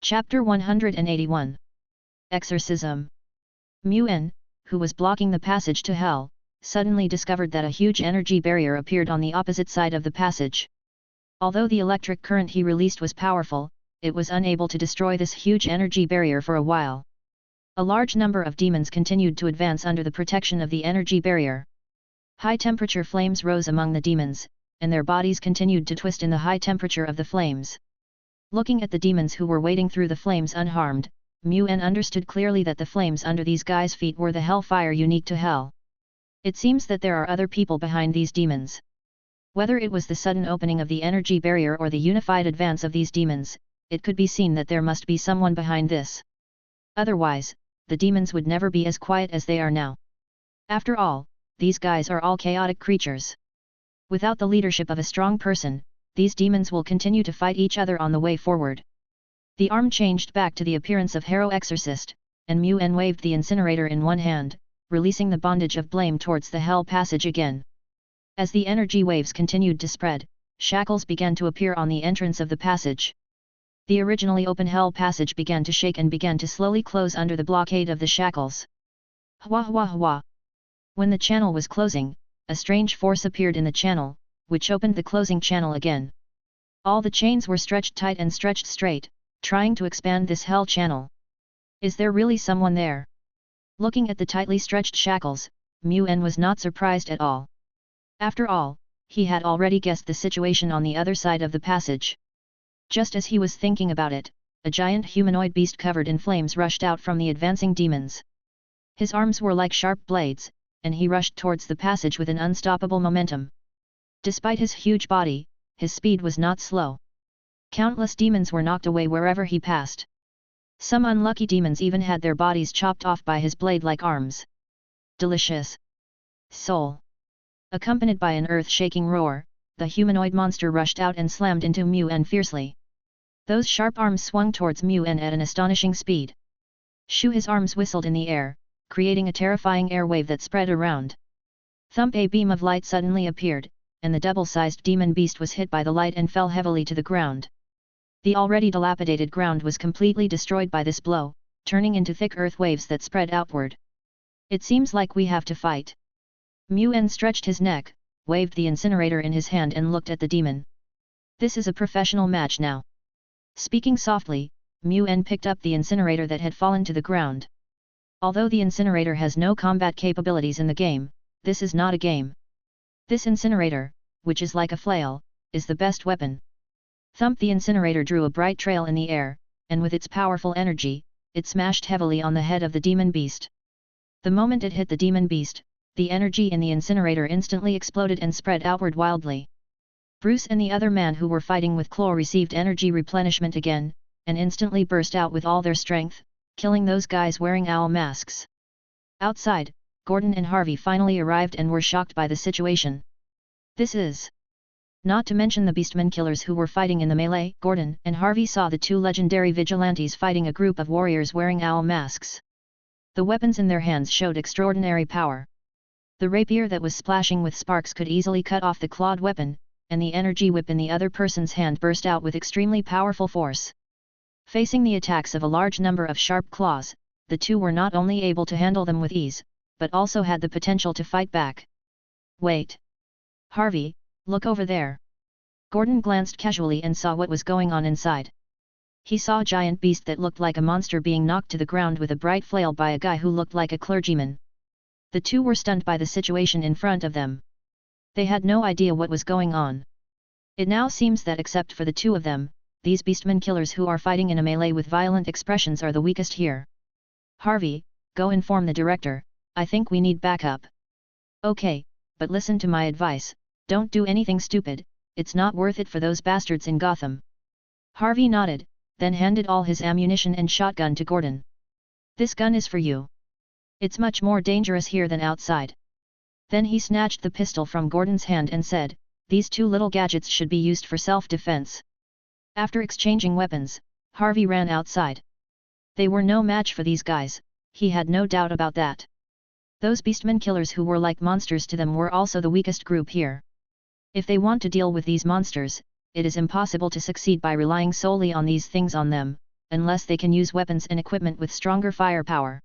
Chapter 181. Exorcism. Mu-En, who was blocking the passage to hell, suddenly discovered that a huge energy barrier appeared on the opposite side of the passage. Although the electric current he released was powerful, it was unable to destroy this huge energy barrier for a while. A large number of demons continued to advance under the protection of the energy barrier. High-temperature flames rose among the demons, and their bodies continued to twist in the high temperature of the flames. Looking at the demons who were wading through the flames unharmed, Mu-En understood clearly that the flames under these guys' feet were the hellfire unique to hell. It seems that there are other people behind these demons. Whether it was the sudden opening of the energy barrier or the unified advance of these demons, it could be seen that there must be someone behind this. Otherwise, the demons would never be as quiet as they are now. After all, these guys are all chaotic creatures. Without the leadership of a strong person, these demons will continue to fight each other on the way forward. The arm changed back to the appearance of Harrow Exorcist, and Mu-En waved the incinerator in one hand, releasing the bondage of blame towards the hell passage again. As the energy waves continued to spread, shackles began to appear on the entrance of the passage. The originally open hell passage began to shake and began to slowly close under the blockade of the shackles. Hwa hwa hwa. When the channel was closing, a strange force appeared in the channel, which opened the closing channel again. All the chains were stretched tight and stretched straight, trying to expand this hell channel. Is there really someone there? Looking at the tightly stretched shackles, Mu-En was not surprised at all. After all, he had already guessed the situation on the other side of the passage. Just as he was thinking about it, a giant humanoid beast covered in flames rushed out from the advancing demons. His arms were like sharp blades, and he rushed towards the passage with an unstoppable momentum. Despite his huge body, his speed was not slow. Countless demons were knocked away wherever he passed. Some unlucky demons even had their bodies chopped off by his blade-like arms. Delicious. Soul. Accompanied by an earth-shaking roar, the humanoid monster rushed out and slammed into Mu-En fiercely. Those sharp arms swung towards Mu-En at an astonishing speed. Shoo! His arms whistled in the air, creating a terrifying air wave that spread around. Thump! A beam of light suddenly appeared, and the double-sized demon beast was hit by the light and fell heavily to the ground. The already dilapidated ground was completely destroyed by this blow, turning into thick earth waves that spread outward. It seems like we have to fight. Mu-En stretched his neck, waved the incinerator in his hand and looked at the demon. This is a professional match now. Speaking softly, Mu-En picked up the incinerator that had fallen to the ground. Although the incinerator has no combat capabilities in the game, this is not a game. This incinerator, which is like a flail, is the best weapon. Thump! The incinerator drew a bright trail in the air, and with its powerful energy, it smashed heavily on the head of the demon beast. The moment it hit the demon beast, the energy in the incinerator instantly exploded and spread outward wildly. Bruce and the other man who were fighting with Claw received energy replenishment again, and instantly burst out with all their strength, killing those guys wearing owl masks. Outside, Gordon and Harvey finally arrived and were shocked by the situation. This is... Not to mention the beastmen killers who were fighting in the melee. Gordon and Harvey saw the two legendary vigilantes fighting a group of warriors wearing owl masks. The weapons in their hands showed extraordinary power. The rapier that was splashing with sparks could easily cut off the clawed weapon, and the energy whip in the other person's hand burst out with extremely powerful force. Facing the attacks of a large number of sharp claws, the two were not only able to handle them with ease, but also had the potential to fight back. Wait! Harvey, look over there! Gordon glanced casually and saw what was going on inside. He saw a giant beast that looked like a monster being knocked to the ground with a bright flail by a guy who looked like a clergyman. The two were stunned by the situation in front of them. They had no idea what was going on. It now seems that except for the two of them, these beastmen killers who are fighting in a melee with violent expressions are the weakest here. Harvey, go inform the director, I think we need backup. Okay, but listen to my advice, don't do anything stupid, it's not worth it for those bastards in Gotham. Harvey nodded, then handed all his ammunition and shotgun to Gordon. This gun is for you. It's much more dangerous here than outside. Then he snatched the pistol from Gordon's hand and said, these two little gadgets should be used for self-defense. After exchanging weapons, Harvey ran outside. They were no match for these guys, he had no doubt about that. Those beastmen killers who were like monsters to them were also the weakest group here. If they want to deal with these monsters, it is impossible to succeed by relying solely on these things on them, unless they can use weapons and equipment with stronger firepower.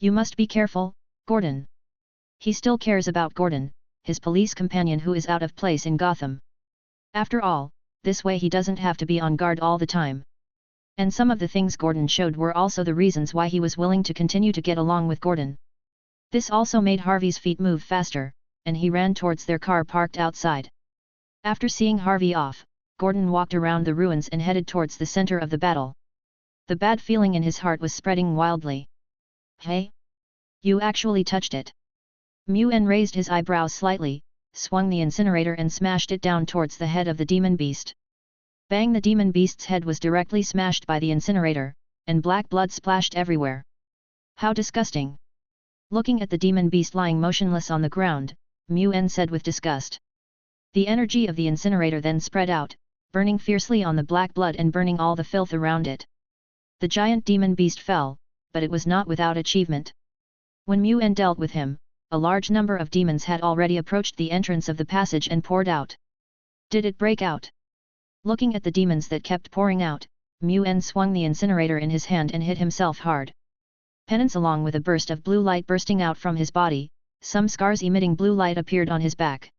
You must be careful, Gordon. He still cares about Gordon, his police companion who is out of place in Gotham. After all, this way he doesn't have to be on guard all the time. And some of the things Gordon showed were also the reasons why he was willing to continue to get along with Gordon. This also made Harvey's feet move faster, and he ran towards their car parked outside. After seeing Harvey off, Gordon walked around the ruins and headed towards the center of the battle. The bad feeling in his heart was spreading wildly. Hey? You actually touched it. Muen raised his eyebrows slightly, swung the incinerator and smashed it down towards the head of the demon beast. Bang! The demon beast's head was directly smashed by the incinerator, and black blood splashed everywhere. How disgusting! Looking at the demon beast lying motionless on the ground, Muen said with disgust. The energy of the incinerator then spread out, burning fiercely on the black blood and burning all the filth around it. The giant demon beast fell, but it was not without achievement. When Muen dealt with him, a large number of demons had already approached the entrance of the passage and poured out. Did it break out? Looking at the demons that kept pouring out, Muen swung the incinerator in his hand and hit himself hard. Penance! Along with a burst of blue light bursting out from his body, some scars emitting blue light appeared on his back.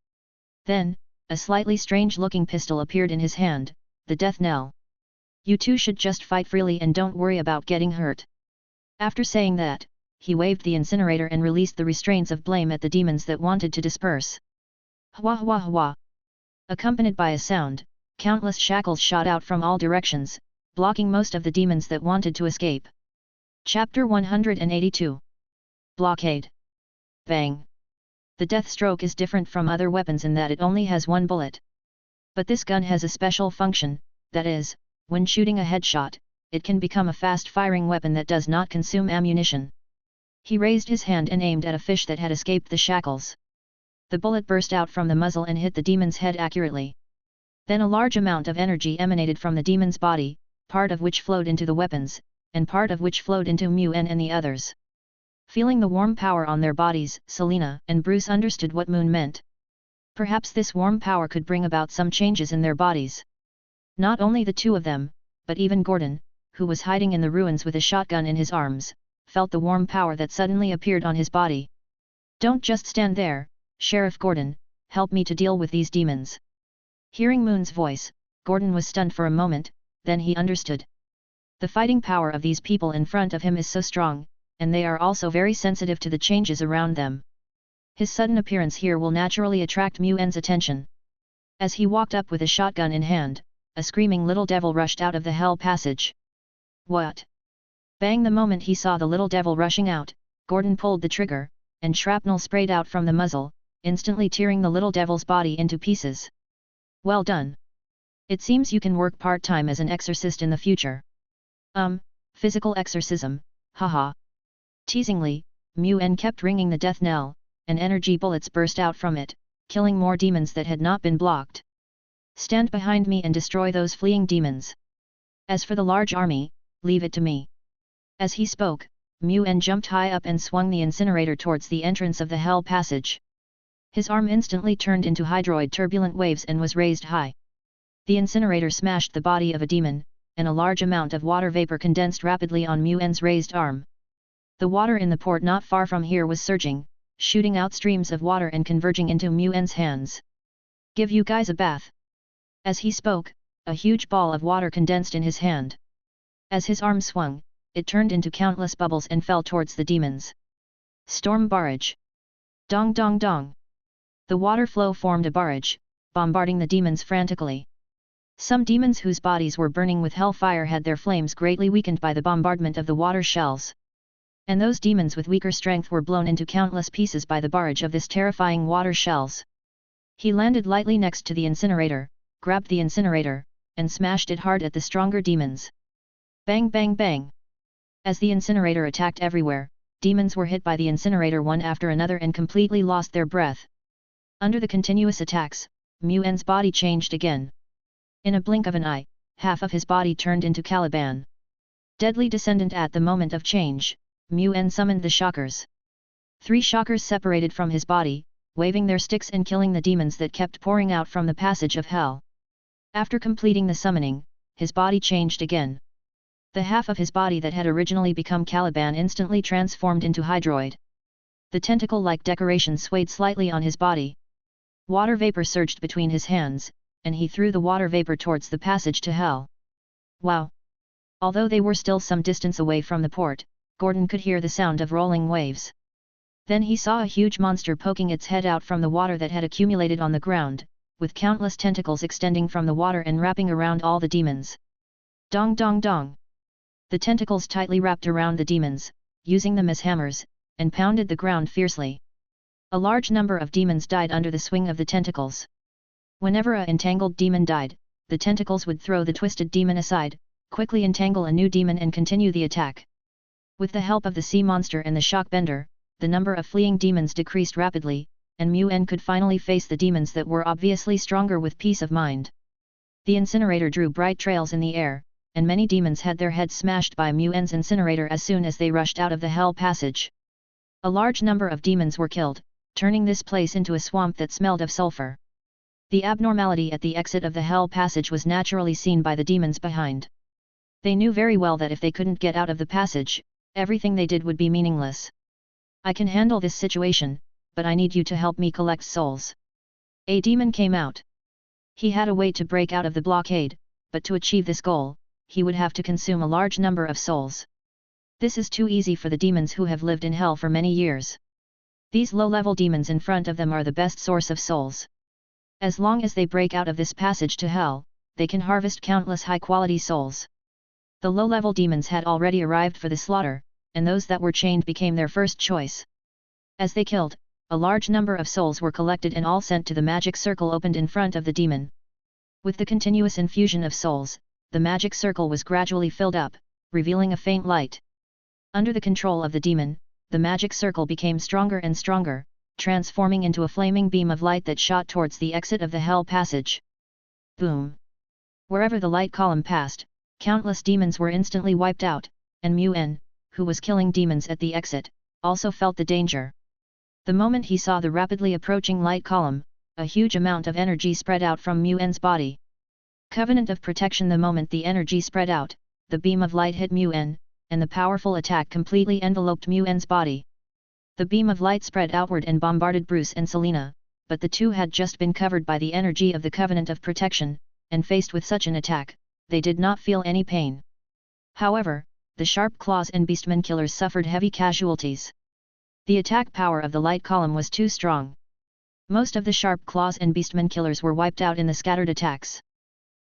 Then, a slightly strange-looking pistol appeared in his hand, the death knell. You two should just fight freely and don't worry about getting hurt. After saying that, he waved the incinerator and released the restraints of blame at the demons that wanted to disperse. Hwa hwa hwa! Accompanied by a sound, countless shackles shot out from all directions, blocking most of the demons that wanted to escape. Chapter 182. Blockade. Bang! The death stroke is different from other weapons in that it only has one bullet. But this gun has a special function, that is, when shooting a headshot, it can become a fast-firing weapon that does not consume ammunition. He raised his hand and aimed at a fish that had escaped the shackles. The bullet burst out from the muzzle and hit the demon's head accurately. Then a large amount of energy emanated from the demon's body, part of which flowed into the weapons, and part of which flowed into Muen and the others. Feeling the warm power on their bodies, Selena and Bruce understood what Moon meant. Perhaps this warm power could bring about some changes in their bodies. Not only the two of them, but even Gordon, who was hiding in the ruins with a shotgun in his arms, felt the warm power that suddenly appeared on his body. Don't just stand there, Sheriff Gordon, help me to deal with these demons. Hearing Moon's voice, Gordon was stunned for a moment, then he understood. The fighting power of these people in front of him is so strong, and they are also very sensitive to the changes around them. His sudden appearance here will naturally attract Muen's attention. As he walked up with a shotgun in hand, a screaming little devil rushed out of the hell passage. What? Bang! The moment he saw the little devil rushing out, Gordon pulled the trigger, and shrapnel sprayed out from the muzzle, instantly tearing the little devil's body into pieces. Well done. It seems you can work part-time as an exorcist in the future. Physical exorcism, haha. Teasingly, Muen kept ringing the death knell, and energy bullets burst out from it, killing more demons that had not been blocked. Stand behind me and destroy those fleeing demons. As for the large army, leave it to me. As he spoke, Muen jumped high up and swung the incinerator towards the entrance of the hell passage. His arm instantly turned into hydroid turbulent waves and was raised high. The incinerator smashed the body of a demon, and a large amount of water vapor condensed rapidly on Muen's raised arm. The water in the port not far from here was surging, shooting out streams of water and converging into Muen's hands. Give you guys a bath. As he spoke, a huge ball of water condensed in his hand. As his arm swung, it turned into countless bubbles and fell towards the demons. Storm barrage. Dong dong dong. The water flow formed a barrage, bombarding the demons frantically. Some demons whose bodies were burning with hellfire had their flames greatly weakened by the bombardment of the water shells. And those demons with weaker strength were blown into countless pieces by the barrage of this terrifying water shells. He landed lightly next to the incinerator, grabbed the incinerator, and smashed it hard at the stronger demons. Bang bang bang! As the incinerator attacked everywhere, demons were hit by the incinerator one after another and completely lost their breath. Under the continuous attacks, Muen's body changed again. In a blink of an eye, half of his body turned into Caliban. Deadly descendant. At the moment of change, Muen summoned the shockers. 3 shockers separated from his body, waving their sticks and killing the demons that kept pouring out from the passage of hell. After completing the summoning, his body changed again. The half of his body that had originally become Caliban instantly transformed into Hydroid. The tentacle-like decoration swayed slightly on his body. Water vapor surged between his hands, and he threw the water vapor towards the passage to hell. Wow! Although they were still some distance away from the port, Gordon could hear the sound of rolling waves. Then he saw a huge monster poking its head out from the water that had accumulated on the ground, with countless tentacles extending from the water and wrapping around all the demons. Dong dong dong! The tentacles tightly wrapped around the demons, using them as hammers, and pounded the ground fiercely. A large number of demons died under the swing of the tentacles. Whenever a entangled demon died, the tentacles would throw the twisted demon aside, quickly entangle a new demon and continue the attack. With the help of the sea monster and the shockbender, the number of fleeing demons decreased rapidly, and Mu-En could finally face the demons that were obviously stronger with peace of mind. The incinerator drew bright trails in the air, and many demons had their heads smashed by Mu-En's incinerator as soon as they rushed out of the hell passage. A large number of demons were killed, turning this place into a swamp that smelled of sulfur. The abnormality at the exit of the hell passage was naturally seen by the demons behind. They knew very well that if they couldn't get out of the passage, everything they did would be meaningless. I can handle this situation, but I need you to help me collect souls. A demon came out. He had a way to break out of the blockade, but to achieve this goal, he would have to consume a large number of souls. This is too easy for the demons who have lived in hell for many years. These low-level demons in front of them are the best source of souls. As long as they break out of this passage to hell, they can harvest countless high-quality souls. The low-level demons had already arrived for the slaughter, and those that were chained became their first choice. As they killed, a large number of souls were collected and all sent to the magic circle opened in front of the demon. With the continuous infusion of souls, the magic circle was gradually filled up, revealing a faint light. Under the control of the demon, the magic circle became stronger and stronger, transforming into a flaming beam of light that shot towards the exit of the hell passage. Boom! Wherever the light column passed, countless demons were instantly wiped out, and Mu-En, who was killing demons at the exit, also felt the danger. The moment he saw the rapidly approaching light column, a huge amount of energy spread out from Mu-En's body. Covenant of protection. The moment the energy spread out, the beam of light hit Mu-En, and the powerful attack completely enveloped Mu-En's body. The beam of light spread outward and bombarded Bruce and Selena, but the two had just been covered by the energy of the Covenant of Protection, and faced with such an attack, they did not feel any pain. However, the Sharp Claws and Beastmen killers suffered heavy casualties. The attack power of the light column was too strong. Most of the Sharp Claws and Beastmen killers were wiped out in the scattered attacks.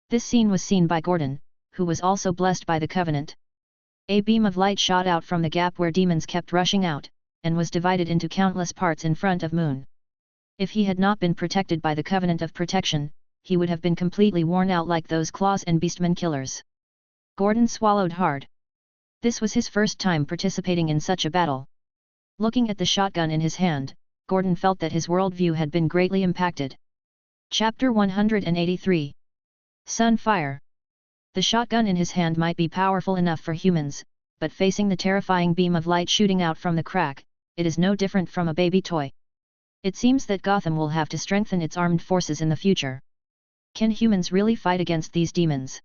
This scene was seen by Gordon, who was also blessed by the Covenant. A beam of light shot out from the gap where demons kept rushing out, and was divided into countless parts in front of Moon. If he had not been protected by the Covenant of Protection, he would have been completely worn out like those Claws and Beastmen killers. Gordon swallowed hard. This was his first time participating in such a battle. Looking at the shotgun in his hand, Gordon felt that his worldview had been greatly impacted. Chapter 183. Sunfire. The shotgun in his hand might be powerful enough for humans, but facing the terrifying beam of light shooting out from the crack, it is no different from a baby toy. It seems that Gotham will have to strengthen its armed forces in the future. Can humans really fight against these demons?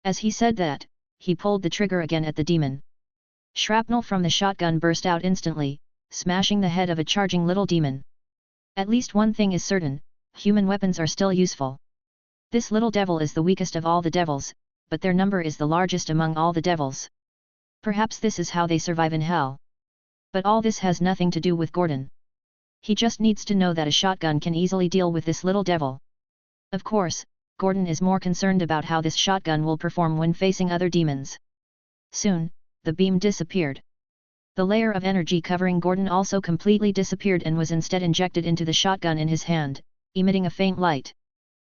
As he said that, he pulled the trigger again at the demon. Shrapnel from the shotgun burst out instantly, smashing the head of a charging little demon. At least one thing is certain, human weapons are still useful. This little devil is the weakest of all the devils, but their number is the largest among all the devils. Perhaps this is how they survive in hell. But all this has nothing to do with Gordon. He just needs to know that a shotgun can easily deal with this little devil. Of course, Gordon is more concerned about how this shotgun will perform when facing other demons. Soon, the beam disappeared. The layer of energy covering Gordon also completely disappeared and was instead injected into the shotgun in his hand, emitting a faint light.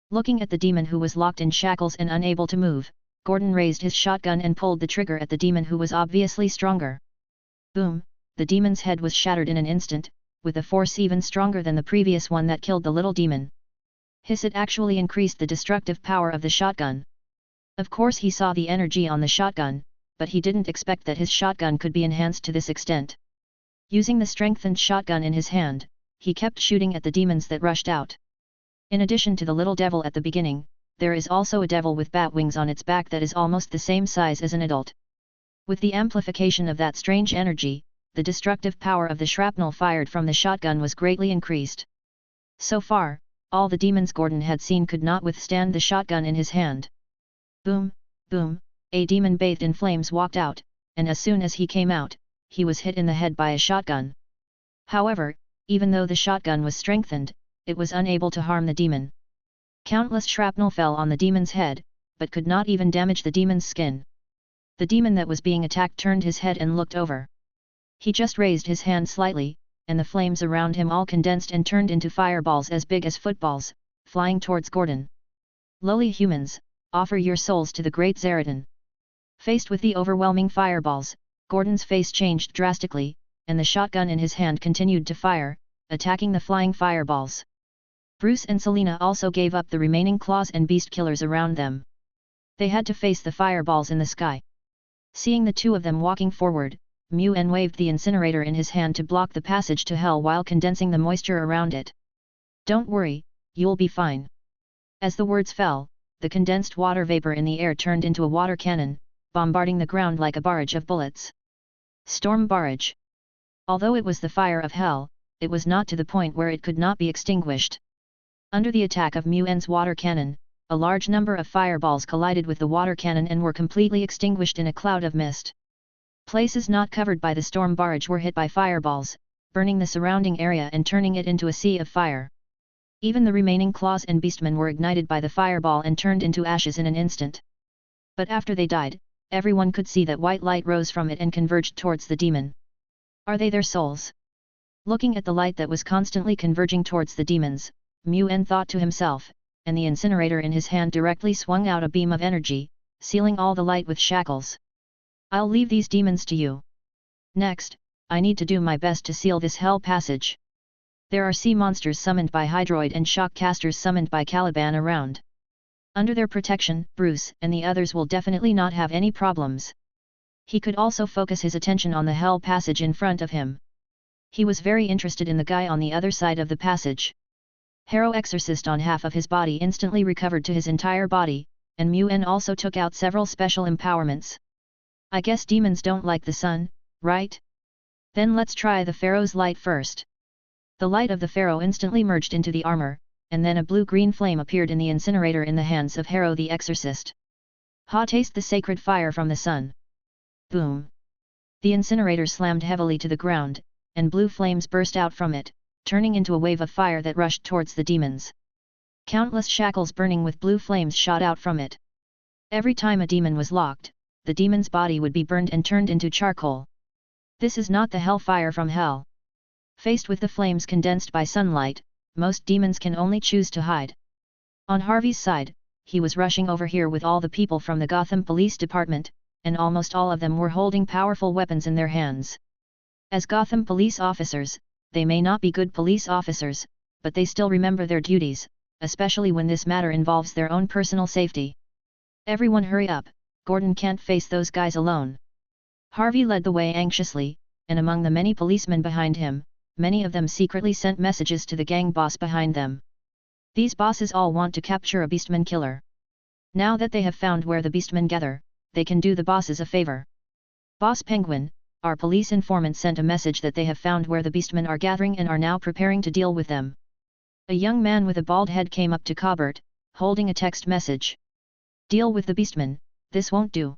Looking at the demon who was locked in shackles and unable to move, Gordon raised his shotgun and pulled the trigger at the demon who was obviously stronger. Boom! The demon's head was shattered in an instant, with a force even stronger than the previous one that killed the little demon. It actually increased the destructive power of the shotgun. Of course he saw the energy on the shotgun, but he didn't expect that his shotgun could be enhanced to this extent. Using the strengthened shotgun in his hand, he kept shooting at the demons that rushed out. In addition to the little devil at the beginning, there is also a devil with bat wings on its back that is almost the same size as an adult, With the amplification of that strange energy, the destructive power of the shrapnel fired from the shotgun was greatly increased. So far, all the demons Gordon had seen could not withstand the shotgun in his hand. Boom, boom, a demon bathed in flames walked out, and as soon as he came out, he was hit in the head by a shotgun. However, even though the shotgun was strengthened, it was unable to harm the demon. Countless shrapnel fell on the demon's head, but could not even damage the demon's skin. The demon that was being attacked turned his head and looked over. He just raised his hand slightly, and the flames around him all condensed and turned into fireballs as big as footballs, flying towards Gordon. Lowly humans, offer your souls to the great Zeratin. Faced with the overwhelming fireballs, Gordon's face changed drastically, and the shotgun in his hand continued to fire, attacking the flying fireballs. Bruce and Selena also gave up the remaining claws and beast killers around them. They had to face the fireballs in the sky. Seeing the two of them walking forward, Mu-En waved the incinerator in his hand to block the passage to hell while condensing the moisture around it. "Don't worry, you'll be fine." As the words fell, the condensed water vapor in the air turned into a water cannon, bombarding the ground like a barrage of bullets. Storm barrage. Although it was the fire of hell, it was not to the point where it could not be extinguished. Under the attack of Mu-En's water cannon, a large number of fireballs collided with the water cannon and were completely extinguished in a cloud of mist. Places not covered by the storm barrage were hit by fireballs, burning the surrounding area and turning it into a sea of fire. Even the remaining claws and beastmen were ignited by the fireball and turned into ashes in an instant. But after they died, everyone could see that white light rose from it and converged towards the demon. Are they their souls? Looking at the light that was constantly converging towards the demons, Mu-En thought to himself, and the incinerator in his hand directly swung out a beam of energy, sealing all the light with shackles. "I'll leave these demons to you. Next, I need to do my best to seal this hell passage. There are sea monsters summoned by Hydroid and shock casters summoned by Caliban around. Under their protection, Bruce and the others will definitely not have any problems." He could also focus his attention on the hell passage in front of him. He was very interested in the guy on the other side of the passage. Harrow Exorcist on half of his body instantly recovered to his entire body, and Mu-En also took out several special empowerments. "I guess demons don't like the sun, right? Then let's try the Pharaoh's light first." The light of the Pharaoh instantly merged into the armor, and then a blue-green flame appeared in the incinerator in the hands of Harrow the Exorcist. "Ha! Taste the sacred fire from the sun." Boom! The incinerator slammed heavily to the ground, and blue flames burst out from it, turning into a wave of fire that rushed towards the demons. Countless shackles burning with blue flames shot out from it. Every time a demon was locked, the demon's body would be burned and turned into charcoal. This is not the hellfire from hell. Faced with the flames condensed by sunlight, most demons can only choose to hide. On Harvey's side, he was rushing over here with all the people from the Gotham Police Department, and almost all of them were holding powerful weapons in their hands. As Gotham police officers, they may not be good police officers, but they still remember their duties, especially when this matter involves their own personal safety. "Everyone hurry up, Gordon can't face those guys alone." Harvey led the way anxiously, and among the many policemen behind him, many of them secretly sent messages to the gang boss behind them. These bosses all want to capture a beastman killer. Now that they have found where the beastmen gather, they can do the bosses a favor. "Boss Penguin, our police informant sent a message that they have found where the beastmen are gathering and are now preparing to deal with them." A young man with a bald head came up to Cobbert, holding a text message. "Deal with the beastmen, this won't do.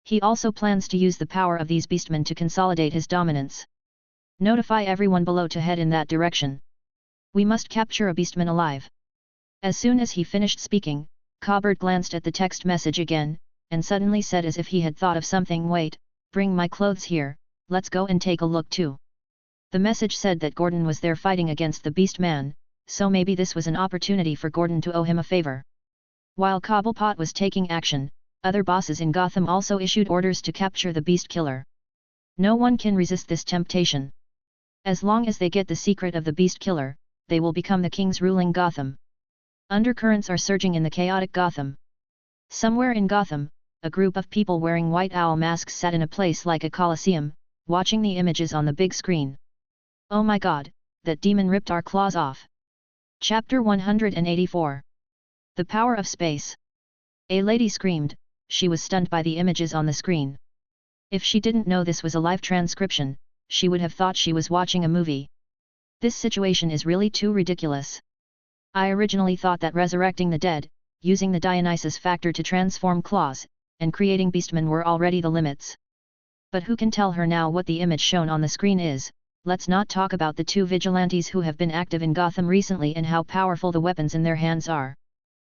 He also plans to use the power of these beastmen to consolidate his dominance. Notify everyone below to head in that direction. We must capture a beastman alive." As soon as he finished speaking, Cobbert glanced at the text message again, and suddenly said as if he had thought of something, "Wait, bring my clothes here, let's go and take a look too." The message said that Gordon was there fighting against the Beast Man, so maybe this was an opportunity for Gordon to owe him a favor. While Cobblepot was taking action, other bosses in Gotham also issued orders to capture the Beast Killer. No one can resist this temptation. As long as they get the secret of the Beast Killer, they will become the kings ruling Gotham. Undercurrents are surging in the chaotic Gotham. Somewhere in Gotham, a group of people wearing white owl masks sat in a place like a coliseum, watching the images on the big screen. "Oh my god, that demon ripped our claws off." Chapter 184. The Power of Space. A lady screamed. She was stunned by the images on the screen. If she didn't know this was a live transcription, she would have thought she was watching a movie. This situation is really too ridiculous. I originally thought that resurrecting the dead, using the Dionysus factor to transform claws, and creating beastmen were already the limits. But who can tell her now what the image shown on the screen is? Let's not talk about the two vigilantes who have been active in Gotham recently and how powerful the weapons in their hands are.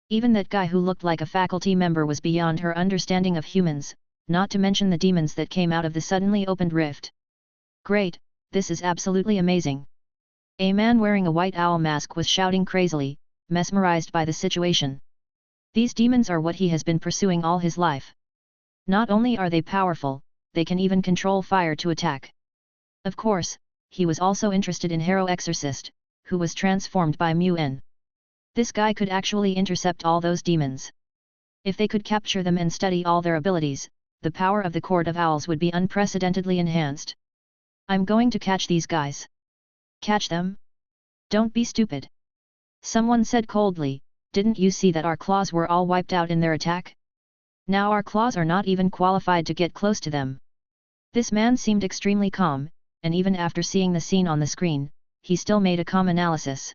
Even that guy who looked like a faculty member was beyond her understanding of humans, not to mention the demons that came out of the suddenly opened rift. Great, this is absolutely amazing. A man wearing a white owl mask was shouting crazily, mesmerized by the situation. These demons are what he has been pursuing all his life. Not only are they powerful, they can even control fire to attack. Of course, he was also interested in Harrow Exorcist, who was transformed by Mu-En. This guy could actually intercept all those demons. If they could capture them and study all their abilities, the power of the Court of Owls would be unprecedentedly enhanced. I'm going to catch these guys. Catch them? Don't be stupid. Someone said coldly, didn't you see that our claws were all wiped out in their attack? Now our claws are not even qualified to get close to them. This man seemed extremely calm, and even after seeing the scene on the screen, he still made a calm analysis.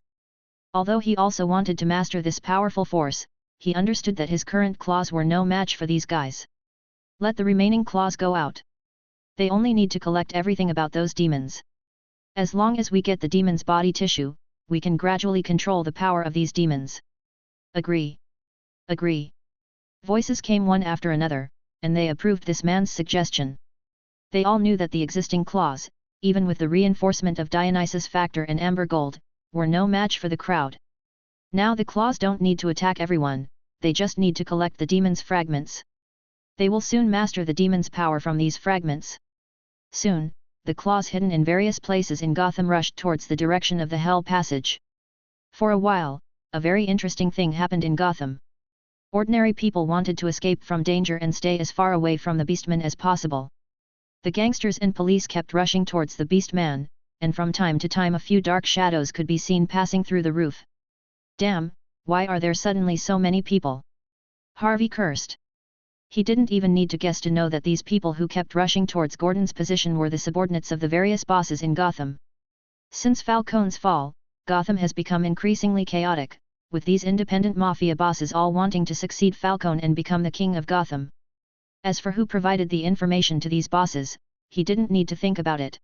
Although he also wanted to master this powerful force, he understood that his current claws were no match for these guys. Let the remaining claws go out. They only need to collect everything about those demons. As long as we get the demon's body tissue, we can gradually control the power of these demons. Agree. Agree. Voices came one after another, and they approved this man's suggestion. They all knew that the existing claws, even with the reinforcement of Dionysus factor and amber gold, were no match for the crowd. Now the claws don't need to attack everyone, they just need to collect the demon's fragments. They will soon master the demon's power from these fragments. Soon, the claws hidden in various places in Gotham rushed towards the direction of the Hell Passage. For a while, a very interesting thing happened in Gotham. Ordinary people wanted to escape from danger and stay as far away from the Beastmen as possible. The gangsters and police kept rushing towards the Beastman, and from time to time a few dark shadows could be seen passing through the roof. Damn, why are there suddenly so many people? Harvey cursed. He didn't even need to guess to know that these people who kept rushing towards Gordon's position were the subordinates of the various bosses in Gotham. Since Falcone's fall, Gotham has become increasingly chaotic, with these independent mafia bosses all wanting to succeed Falcone and become the king of Gotham. As for who provided the information to these bosses, he didn't need to think about it.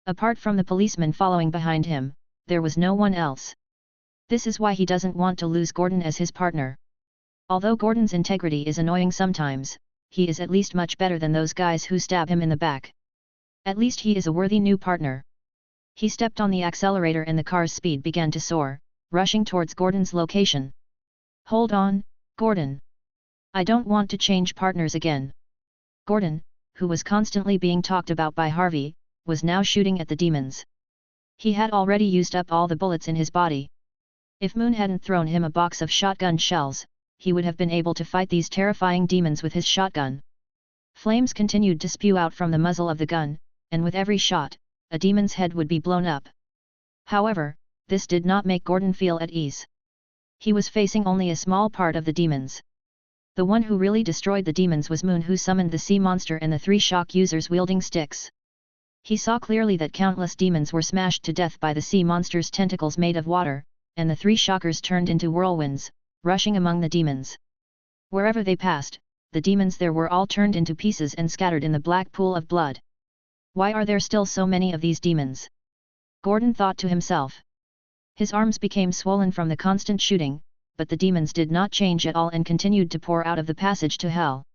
Apart from the policeman following behind him, there was no one else. This is why he doesn't want to lose Gordon as his partner. Although Gordon's integrity is annoying sometimes, he is at least much better than those guys who stab him in the back. At least he is a worthy new partner. He stepped on the accelerator and the car's speed began to soar, rushing towards Gordon's location. Hold on, Gordon. I don't want to change partners again. Gordon, who was constantly being talked about by Harvey, was now shooting at the demons. He had already used up all the bullets in his body. If Moon hadn't thrown him a box of shotgun shells, he would have been able to fight these terrifying demons with his shotgun. Flames continued to spew out from the muzzle of the gun, and with every shot, a demon's head would be blown up. However, this did not make Gordon feel at ease. He was facing only a small part of the demons. The one who really destroyed the demons was Moon, who summoned the sea monster and the three shock users wielding sticks. He saw clearly that countless demons were smashed to death by the sea monster's tentacles made of water, and the three shockers turned into whirlwinds, rushing among the demons. Wherever they passed, the demons there were all turned into pieces and scattered in the black pool of blood. Why are there still so many of these demons? Gordon thought to himself. His arms became swollen from the constant shooting, but the demons did not change at all and continued to pour out of the passage to hell.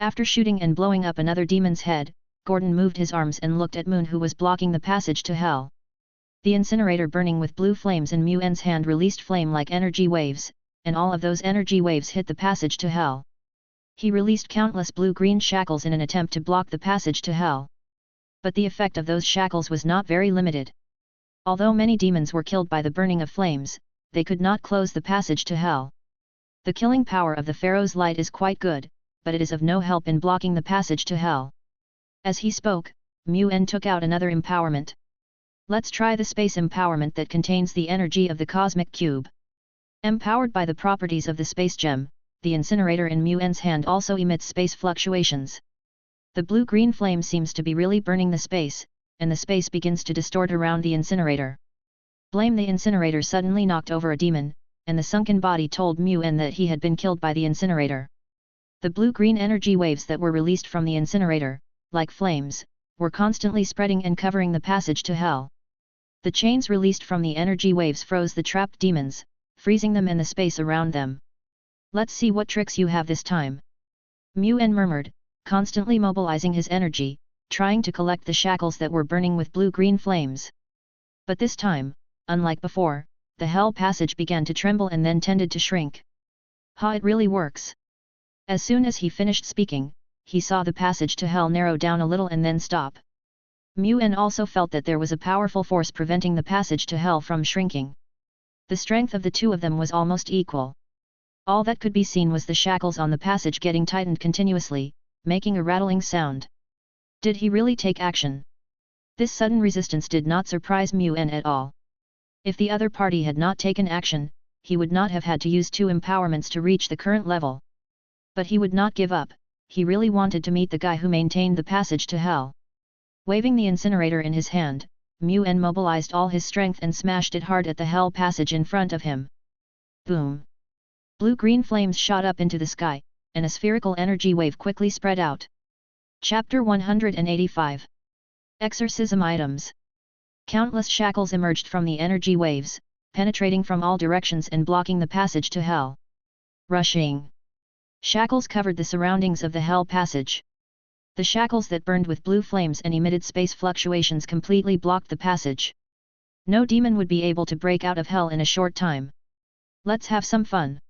After shooting and blowing up another demon's head, Gordon moved his arms and looked at Moon, who was blocking the passage to hell. The incinerator burning with blue flames in Mu-En's hand released flame-like energy waves, and all of those energy waves hit the passage to hell. He released countless blue-green shackles in an attempt to block the passage to hell. But the effect of those shackles was not very limited. Although many demons were killed by the burning of flames, they could not close the passage to hell. The killing power of the Pharaoh's light is quite good, but it is of no help in blocking the passage to hell. As he spoke, Mu-En took out another empowerment. Let's try the space empowerment that contains the energy of the cosmic cube. Empowered by the properties of the space gem, the incinerator in Mu-En's hand also emits space fluctuations. The blue-green flame seems to be really burning the space, and the space begins to distort around the incinerator. Blame! The incinerator suddenly knocked over a demon, and the sunken body told Muen that he had been killed by the incinerator. The blue-green energy waves that were released from the incinerator, like flames, were constantly spreading and covering the passage to hell. The chains released from the energy waves froze the trapped demons, freezing them and the space around them. Let's see what tricks you have this time. Muen murmured, constantly mobilizing his energy, trying to collect the shackles that were burning with blue-green flames. But this time, unlike before, the hell passage began to tremble and then tended to shrink. Ha! It really works. As soon as he finished speaking, he saw the passage to hell narrow down a little and then stop. Muen also felt that there was a powerful force preventing the passage to hell from shrinking. The strength of the two of them was almost equal. All that could be seen was the shackles on the passage getting tightened continuously, making a rattling sound. Did he really take action? This sudden resistance did not surprise Muen at all. If the other party had not taken action, he would not have had to use 2 empowerments to reach the current level. But he would not give up, he really wanted to meet the guy who maintained the passage to hell. Waving the incinerator in his hand, Muen mobilized all his strength and smashed it hard at the hell passage in front of him. Boom! Blue-green flames shot up into the sky, and a spherical energy wave quickly spread out. Chapter 185. Exorcism Items. Countless shackles emerged from the energy waves, penetrating from all directions and blocking the passage to hell. Rushing. Shackles covered the surroundings of the hell passage. The shackles that burned with blue flames and emitted space fluctuations completely blocked the passage. No demon would be able to break out of hell in a short time. Let's have some fun.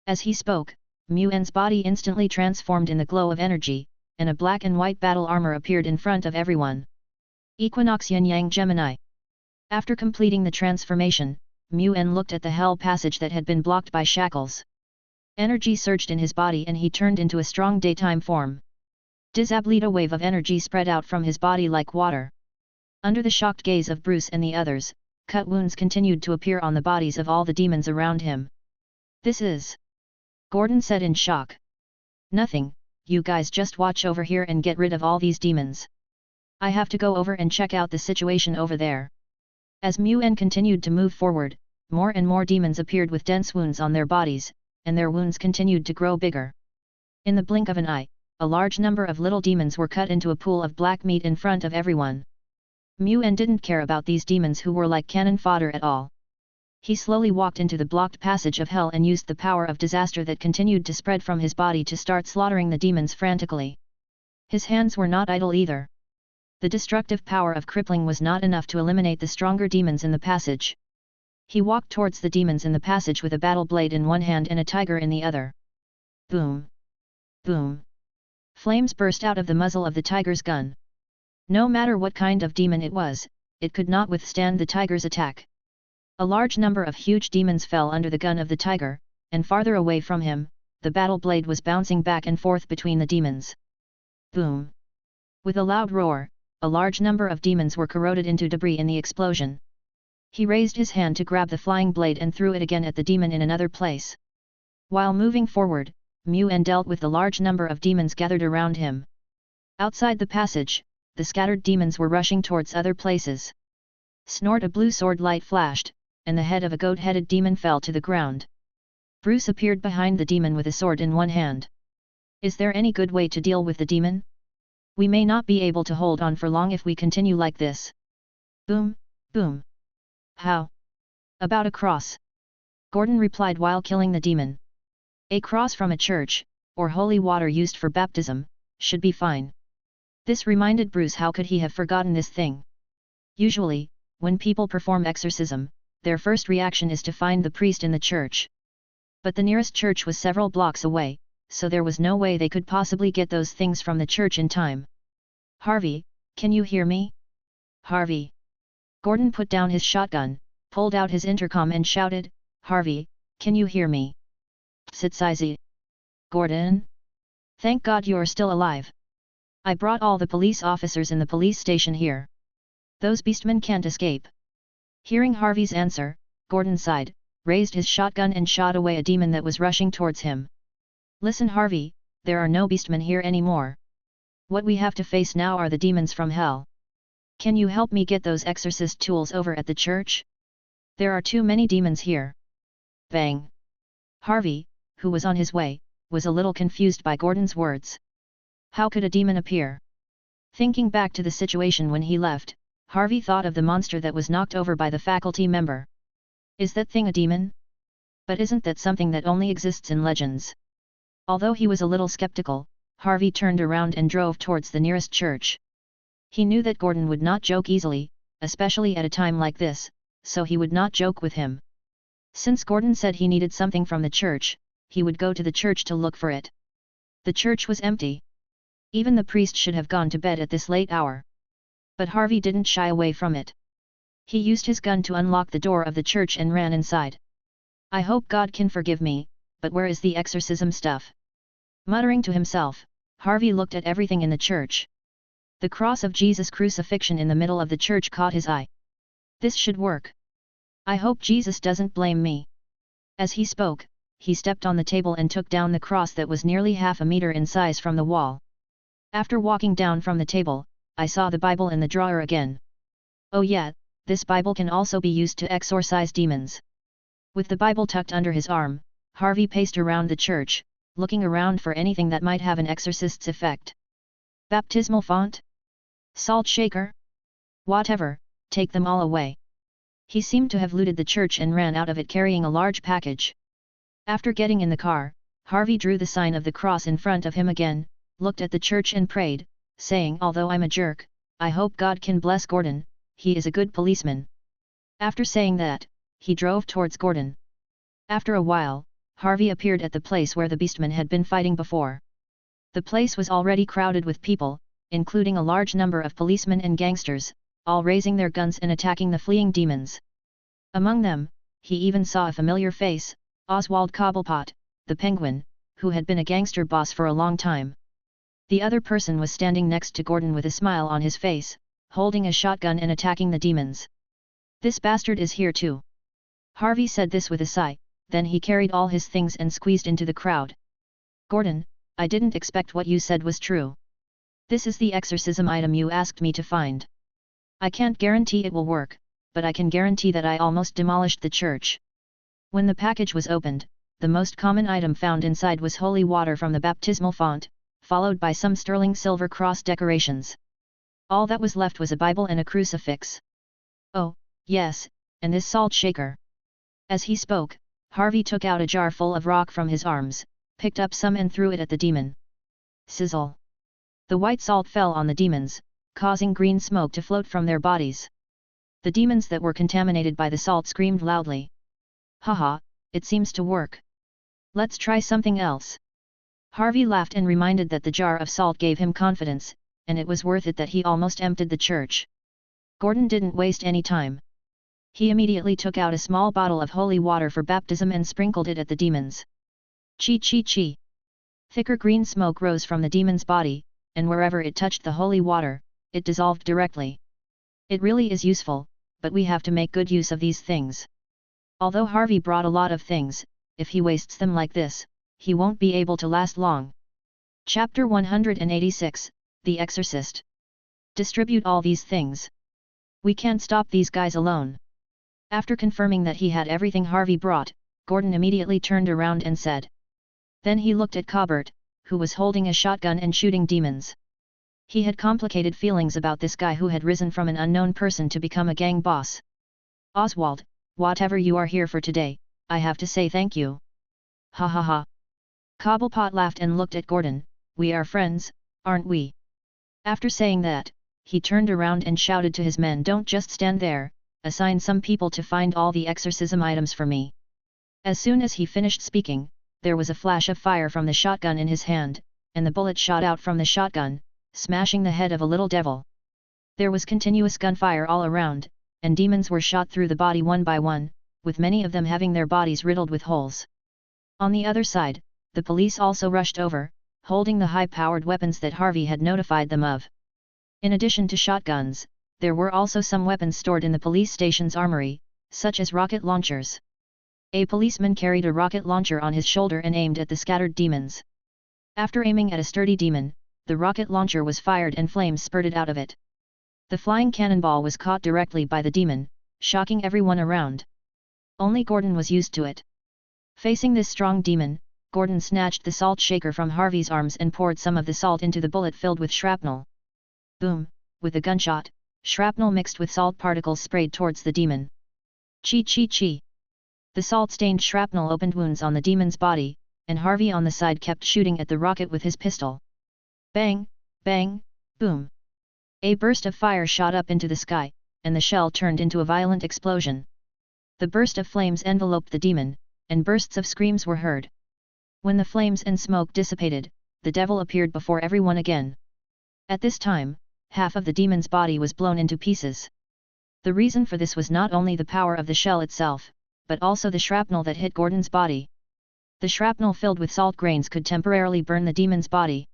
As he spoke, Muen's body instantly transformed in the glow of energy, and a black and white battle armor appeared in front of everyone. Equinox Yin Yang Gemini. After completing the transformation, Muen looked at the hell passage that had been blocked by shackles. Energy surged in his body and he turned into a strong daytime form. A wave of energy spread out from his body like water. Under the shocked gaze of Bruce and the others, cut wounds continued to appear on the bodies of all the demons around him. This is... Gordon said in shock. Nothing, you guys just watch over here and get rid of all these demons. I have to go over and check out the situation over there. As Muen continued to move forward, more and more demons appeared with dense wounds on their bodies, and their wounds continued to grow bigger. In the blink of an eye, a large number of little demons were cut into a pool of black meat in front of everyone. Muen didn't care about these demons who were like cannon fodder at all. He slowly walked into the blocked passage of hell and used the power of disaster that continued to spread from his body to start slaughtering the demons frantically. His hands were not idle either. The destructive power of crippling was not enough to eliminate the stronger demons in the passage. He walked towards the demons in the passage with a battle blade in one hand and a tiger in the other. Boom! Boom! Flames burst out of the muzzle of the tiger's gun. No matter what kind of demon it was, it could not withstand the tiger's attack. A large number of huge demons fell under the gun of the tiger, and farther away from him, the battle blade was bouncing back and forth between the demons. Boom! With a loud roar, a large number of demons were corroded into debris in the explosion. He raised his hand to grab the flying blade and threw it again at the demon in another place. While moving forward, Muen dealt with the large number of demons gathered around him. Outside the passage, the scattered demons were rushing towards other places. Snort! A blue sword light flashed, and the head of a goat-headed demon fell to the ground. Bruce appeared behind the demon with a sword in one hand. Is there any good way to deal with the demon? We may not be able to hold on for long if we continue like this. Boom! Boom! How? About a cross. Gordon replied while killing the demon. A cross from a church, or holy water used for baptism, should be fine. This reminded Bruce how could he have forgotten this thing. Usually, when people perform exorcism, their first reaction is to find the priest in the church. But the nearest church was several blocks away, so there was no way they could possibly get those things from the church in time. Harvey, can you hear me? Harvey. Gordon put down his shotgun, pulled out his intercom and shouted, Harvey, can you hear me? Sitsizi. Gordon? Thank God you're still alive. I brought all the police officers in the police station here. Those beastmen can't escape. Hearing Harvey's answer, Gordon sighed, raised his shotgun and shot away a demon that was rushing towards him. Listen Harvey, there are no beastmen here anymore. What we have to face now are the demons from hell. Can you help me get those exorcist tools over at the church? There are too many demons here. Bang! Harvey, who was on his way, was a little confused by Gordon's words. How could a demon appear? Thinking back to the situation when he left, Harvey thought of the monster that was knocked over by the faculty member. Is that thing a demon? But isn't that something that only exists in legends? Although he was a little skeptical, Harvey turned around and drove towards the nearest church. He knew that Gordon would not joke easily, especially at a time like this, so he would not joke with him. Since Gordon said he needed something from the church, he would go to the church to look for it. The church was empty. Even the priest should have gone to bed at this late hour. But Harvey didn't shy away from it. He used his gun to unlock the door of the church and ran inside. I hope God can forgive me, but where is the exorcism stuff? Muttering to himself, Harvey looked at everything in the church. The cross of Jesus' crucifixion in the middle of the church caught his eye. This should work. I hope Jesus doesn't blame me. As he spoke, he stepped on the table and took down the cross that was nearly half a meter in size from the wall. After walking down from the table, I saw the Bible in the drawer again. Oh yeah, this Bible can also be used to exorcise demons. With the Bible tucked under his arm, Harvey paced around the church, looking around for anything that might have an exorcist's effect. Baptismal font? Salt shaker? Whatever, take them all away. He seemed to have looted the church and ran out of it carrying a large package. After getting in the car, Harvey drew the sign of the cross in front of him again, looked at the church and prayed, saying, although I'm a jerk, I hope God can bless Gordon, he is a good policeman. After saying that, he drove towards Gordon. After a while, Harvey appeared at the place where the beastmen had been fighting before. The place was already crowded with people, including a large number of policemen and gangsters, all raising their guns and attacking the fleeing demons. Among them, he even saw a familiar face, Oswald Cobblepot, the Penguin, who had been a gangster boss for a long time. The other person was standing next to Gordon with a smile on his face, holding a shotgun and attacking the demons. This bastard is here too. Harvey said this with a sigh, then he carried all his things and squeezed into the crowd. Gordon, I didn't expect what you said was true. This is the exorcism item you asked me to find. I can't guarantee it will work, but I can guarantee that I almost demolished the church. When the package was opened, the most common item found inside was holy water from the baptismal font, followed by some sterling silver cross decorations. All that was left was a Bible and a crucifix. Oh, yes, and this salt shaker. As he spoke, Harvey took out a jar full of rock from his arms, picked up some and threw it at the demon. Sizzle! The white salt fell on the demons, causing green smoke to float from their bodies. The demons that were contaminated by the salt screamed loudly. Haha, it seems to work. Let's try something else. Harvey laughed and reminded that the jar of salt gave him confidence, and it was worth it that he almost emptied the church. Gordon didn't waste any time. He immediately took out a small bottle of holy water for baptism and sprinkled it at the demons. Chi chi chi! Thicker green smoke rose from the demon's body, and wherever it touched the holy water, it dissolved directly. It really is useful, but we have to make good use of these things. Although Harvey brought a lot of things, if he wastes them like this, he won't be able to last long. Chapter 186, The Exorcist. Distribute all these things. We can't stop these guys alone. After confirming that he had everything Harvey brought, Gordon immediately turned around and said. Then he looked at Cobbert, who was holding a shotgun and shooting demons. He had complicated feelings about this guy who had risen from an unknown person to become a gang boss. Oswald, whatever you are here for today, I have to say thank you. Ha ha ha. Cobblepot laughed and looked at Gordon. We are friends, aren't we? After saying that, he turned around and shouted to his men, don't just stand there, assign some people to find all the exorcism items for me. As soon as he finished speaking, there was a flash of fire from the shotgun in his hand, and the bullet shot out from the shotgun, smashing the head of a little devil. There was continuous gunfire all around, and demons were shot through the body one by one, with many of them having their bodies riddled with holes. On the other side, the police also rushed over, holding the high-powered weapons that Harvey had notified them of. In addition to shotguns, there were also some weapons stored in the police station's armory, such as rocket launchers. A policeman carried a rocket launcher on his shoulder and aimed at the scattered demons. After aiming at a sturdy demon, the rocket launcher was fired and flames spurted out of it. The flying cannonball was caught directly by the demon, shocking everyone around. Only Gordon was used to it. Facing this strong demon, Gordon snatched the salt shaker from Harvey's arms and poured some of the salt into the bullet filled with shrapnel. Boom! With the gunshot, shrapnel mixed with salt particles sprayed towards the demon. Chi chi chi! The salt-stained shrapnel opened wounds on the demon's body, and Harvey on the side kept shooting at the rocket with his pistol. Bang! Bang! Boom! A burst of fire shot up into the sky, and the shell turned into a violent explosion. The burst of flames enveloped the demon, and bursts of screams were heard. When the flames and smoke dissipated, the devil appeared before everyone again. At this time, half of the demon's body was blown into pieces. The reason for this was not only the power of the shell itself, but also the shrapnel that hit Gordon's body. The shrapnel filled with salt grains could temporarily burn the demon's body.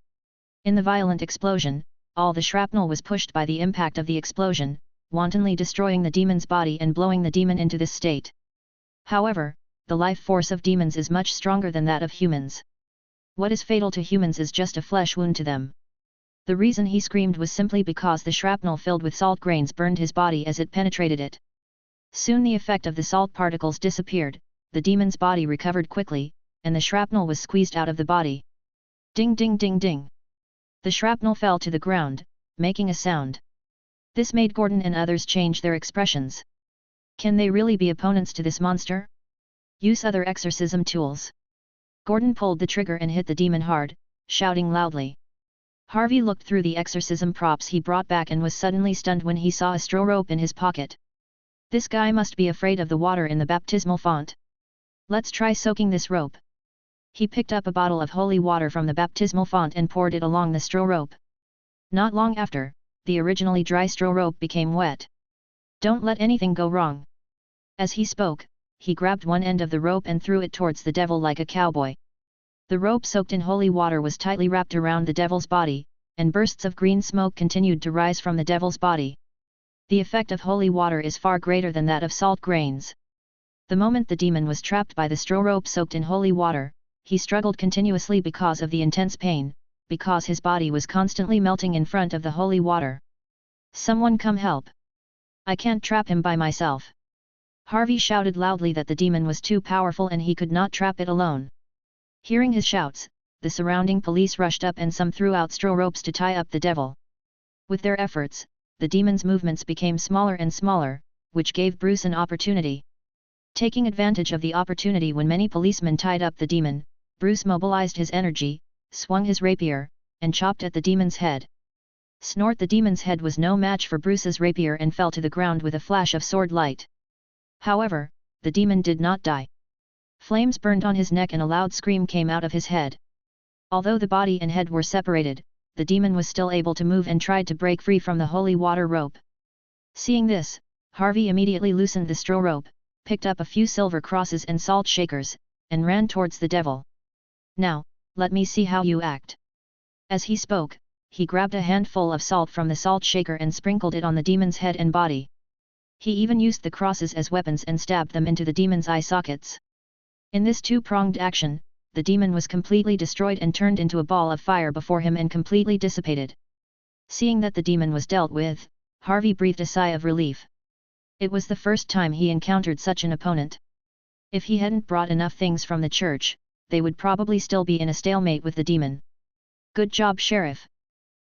In the violent explosion, all the shrapnel was pushed by the impact of the explosion, wantonly destroying the demon's body and blowing the demon into this state. However, the life force of demons is much stronger than that of humans. What is fatal to humans is just a flesh wound to them. The reason he screamed was simply because the shrapnel filled with salt grains burned his body as it penetrated it. Soon the effect of the salt particles disappeared, the demon's body recovered quickly, and the shrapnel was squeezed out of the body. Ding ding ding ding! The shrapnel fell to the ground, making a sound. This made Gordon and others change their expressions. Can they really be opponents to this monster? Use other exorcism tools. Gordon pulled the trigger and hit the demon hard, shouting loudly. Harvey looked through the exorcism props he brought back and was suddenly stunned when he saw a straw rope in his pocket. This guy must be afraid of the water in the baptismal font. Let's try soaking this rope. He picked up a bottle of holy water from the baptismal font and poured it along the straw rope. Not long after, the originally dry straw rope became wet. Don't let anything go wrong. As he spoke, he grabbed one end of the rope and threw it towards the devil like a cowboy. The rope soaked in holy water was tightly wrapped around the devil's body, and bursts of green smoke continued to rise from the devil's body. The effect of holy water is far greater than that of salt grains. The moment the demon was trapped by the straw rope soaked in holy water, he struggled continuously because of the intense pain, because his body was constantly melting in front of the holy water. Someone come help! I can't trap him by myself. Harvey shouted loudly that the demon was too powerful and he could not trap it alone. Hearing his shouts, the surrounding police rushed up and some threw out straw ropes to tie up the devil. With their efforts, the demon's movements became smaller and smaller, which gave Bruce an opportunity. Taking advantage of the opportunity when many policemen tied up the demon, Bruce mobilized his energy, swung his rapier, and chopped at the demon's head. Snort! The demon's head was no match for Bruce's rapier and fell to the ground with a flash of sword light. However, the demon did not die. Flames burned on his neck and a loud scream came out of his head. Although the body and head were separated, the demon was still able to move and tried to break free from the holy water rope. Seeing this, Harvey immediately loosened the straw rope, picked up a few silver crosses and salt shakers, and ran towards the devil. Now, let me see how you act. As he spoke, he grabbed a handful of salt from the salt shaker and sprinkled it on the demon's head and body. He even used the crosses as weapons and stabbed them into the demon's eye sockets. In this two-pronged action, the demon was completely destroyed and turned into a ball of fire before him and completely dissipated. Seeing that the demon was dealt with, Harvey breathed a sigh of relief. It was the first time he encountered such an opponent. If he hadn't brought enough things from the church, they would probably still be in a stalemate with the demon. Good job, Sheriff!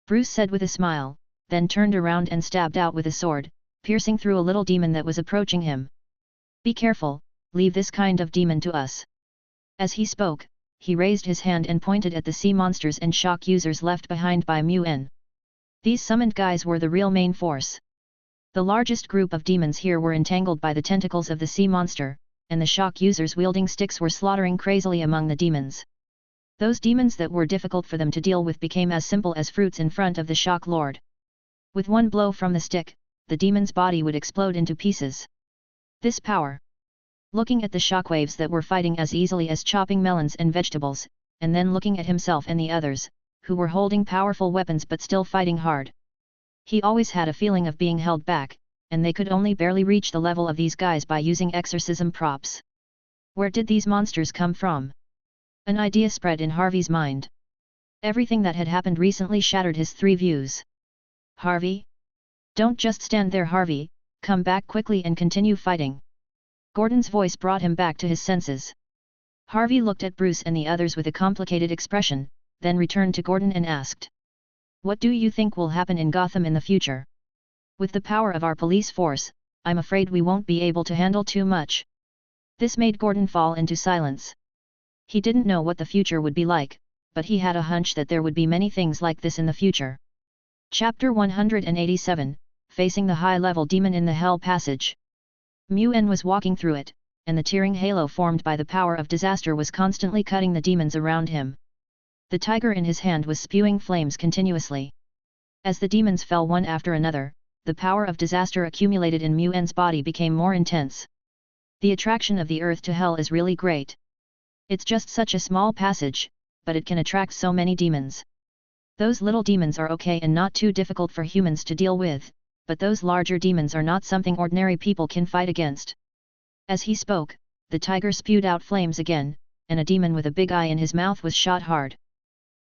Bruce said with a smile, then turned around and stabbed out with a sword, piercing through a little demon that was approaching him. Be careful, leave this kind of demon to us. As he spoke, he raised his hand and pointed at the sea monsters and shock users left behind by Mu-En. These summoned guys were the real main force. The largest group of demons here were entangled by the tentacles of the sea monster, and the shock users wielding sticks were slaughtering crazily among the demons. Those demons that were difficult for them to deal with became as simple as fruits in front of the shock lord. With one blow from the stick, the demon's body would explode into pieces. This power! Looking at the shockwaves that were fighting as easily as chopping melons and vegetables, and then looking at himself and the others, who were holding powerful weapons but still fighting hard. He always had a feeling of being held back, and they could only barely reach the level of these guys by using exorcism props. Where did these monsters come from? An idea spread in Harvey's mind. Everything that had happened recently shattered his three views. Harvey? Don't just stand there, Harvey, come back quickly and continue fighting. Gordon's voice brought him back to his senses. Harvey looked at Bruce and the others with a complicated expression, then returned to Gordon and asked. What do you think will happen in Gotham in the future? With the power of our police force, I'm afraid we won't be able to handle too much. This made Gordon fall into silence. He didn't know what the future would be like, but he had a hunch that there would be many things like this in the future. Chapter 187, Facing the High-Level Demon in the Hell Passage. Mu-En was walking through it, and the tearing halo formed by the power of disaster was constantly cutting the demons around him. The tiger in his hand was spewing flames continuously. As the demons fell one after another, the power of disaster accumulated in Mu-En's body became more intense. The attraction of the earth to hell is really great. It's just such a small passage, but it can attract so many demons. Those little demons are okay and not too difficult for humans to deal with, but those larger demons are not something ordinary people can fight against. As he spoke, the tiger spewed out flames again, and a demon with a big eye in his mouth was shot hard.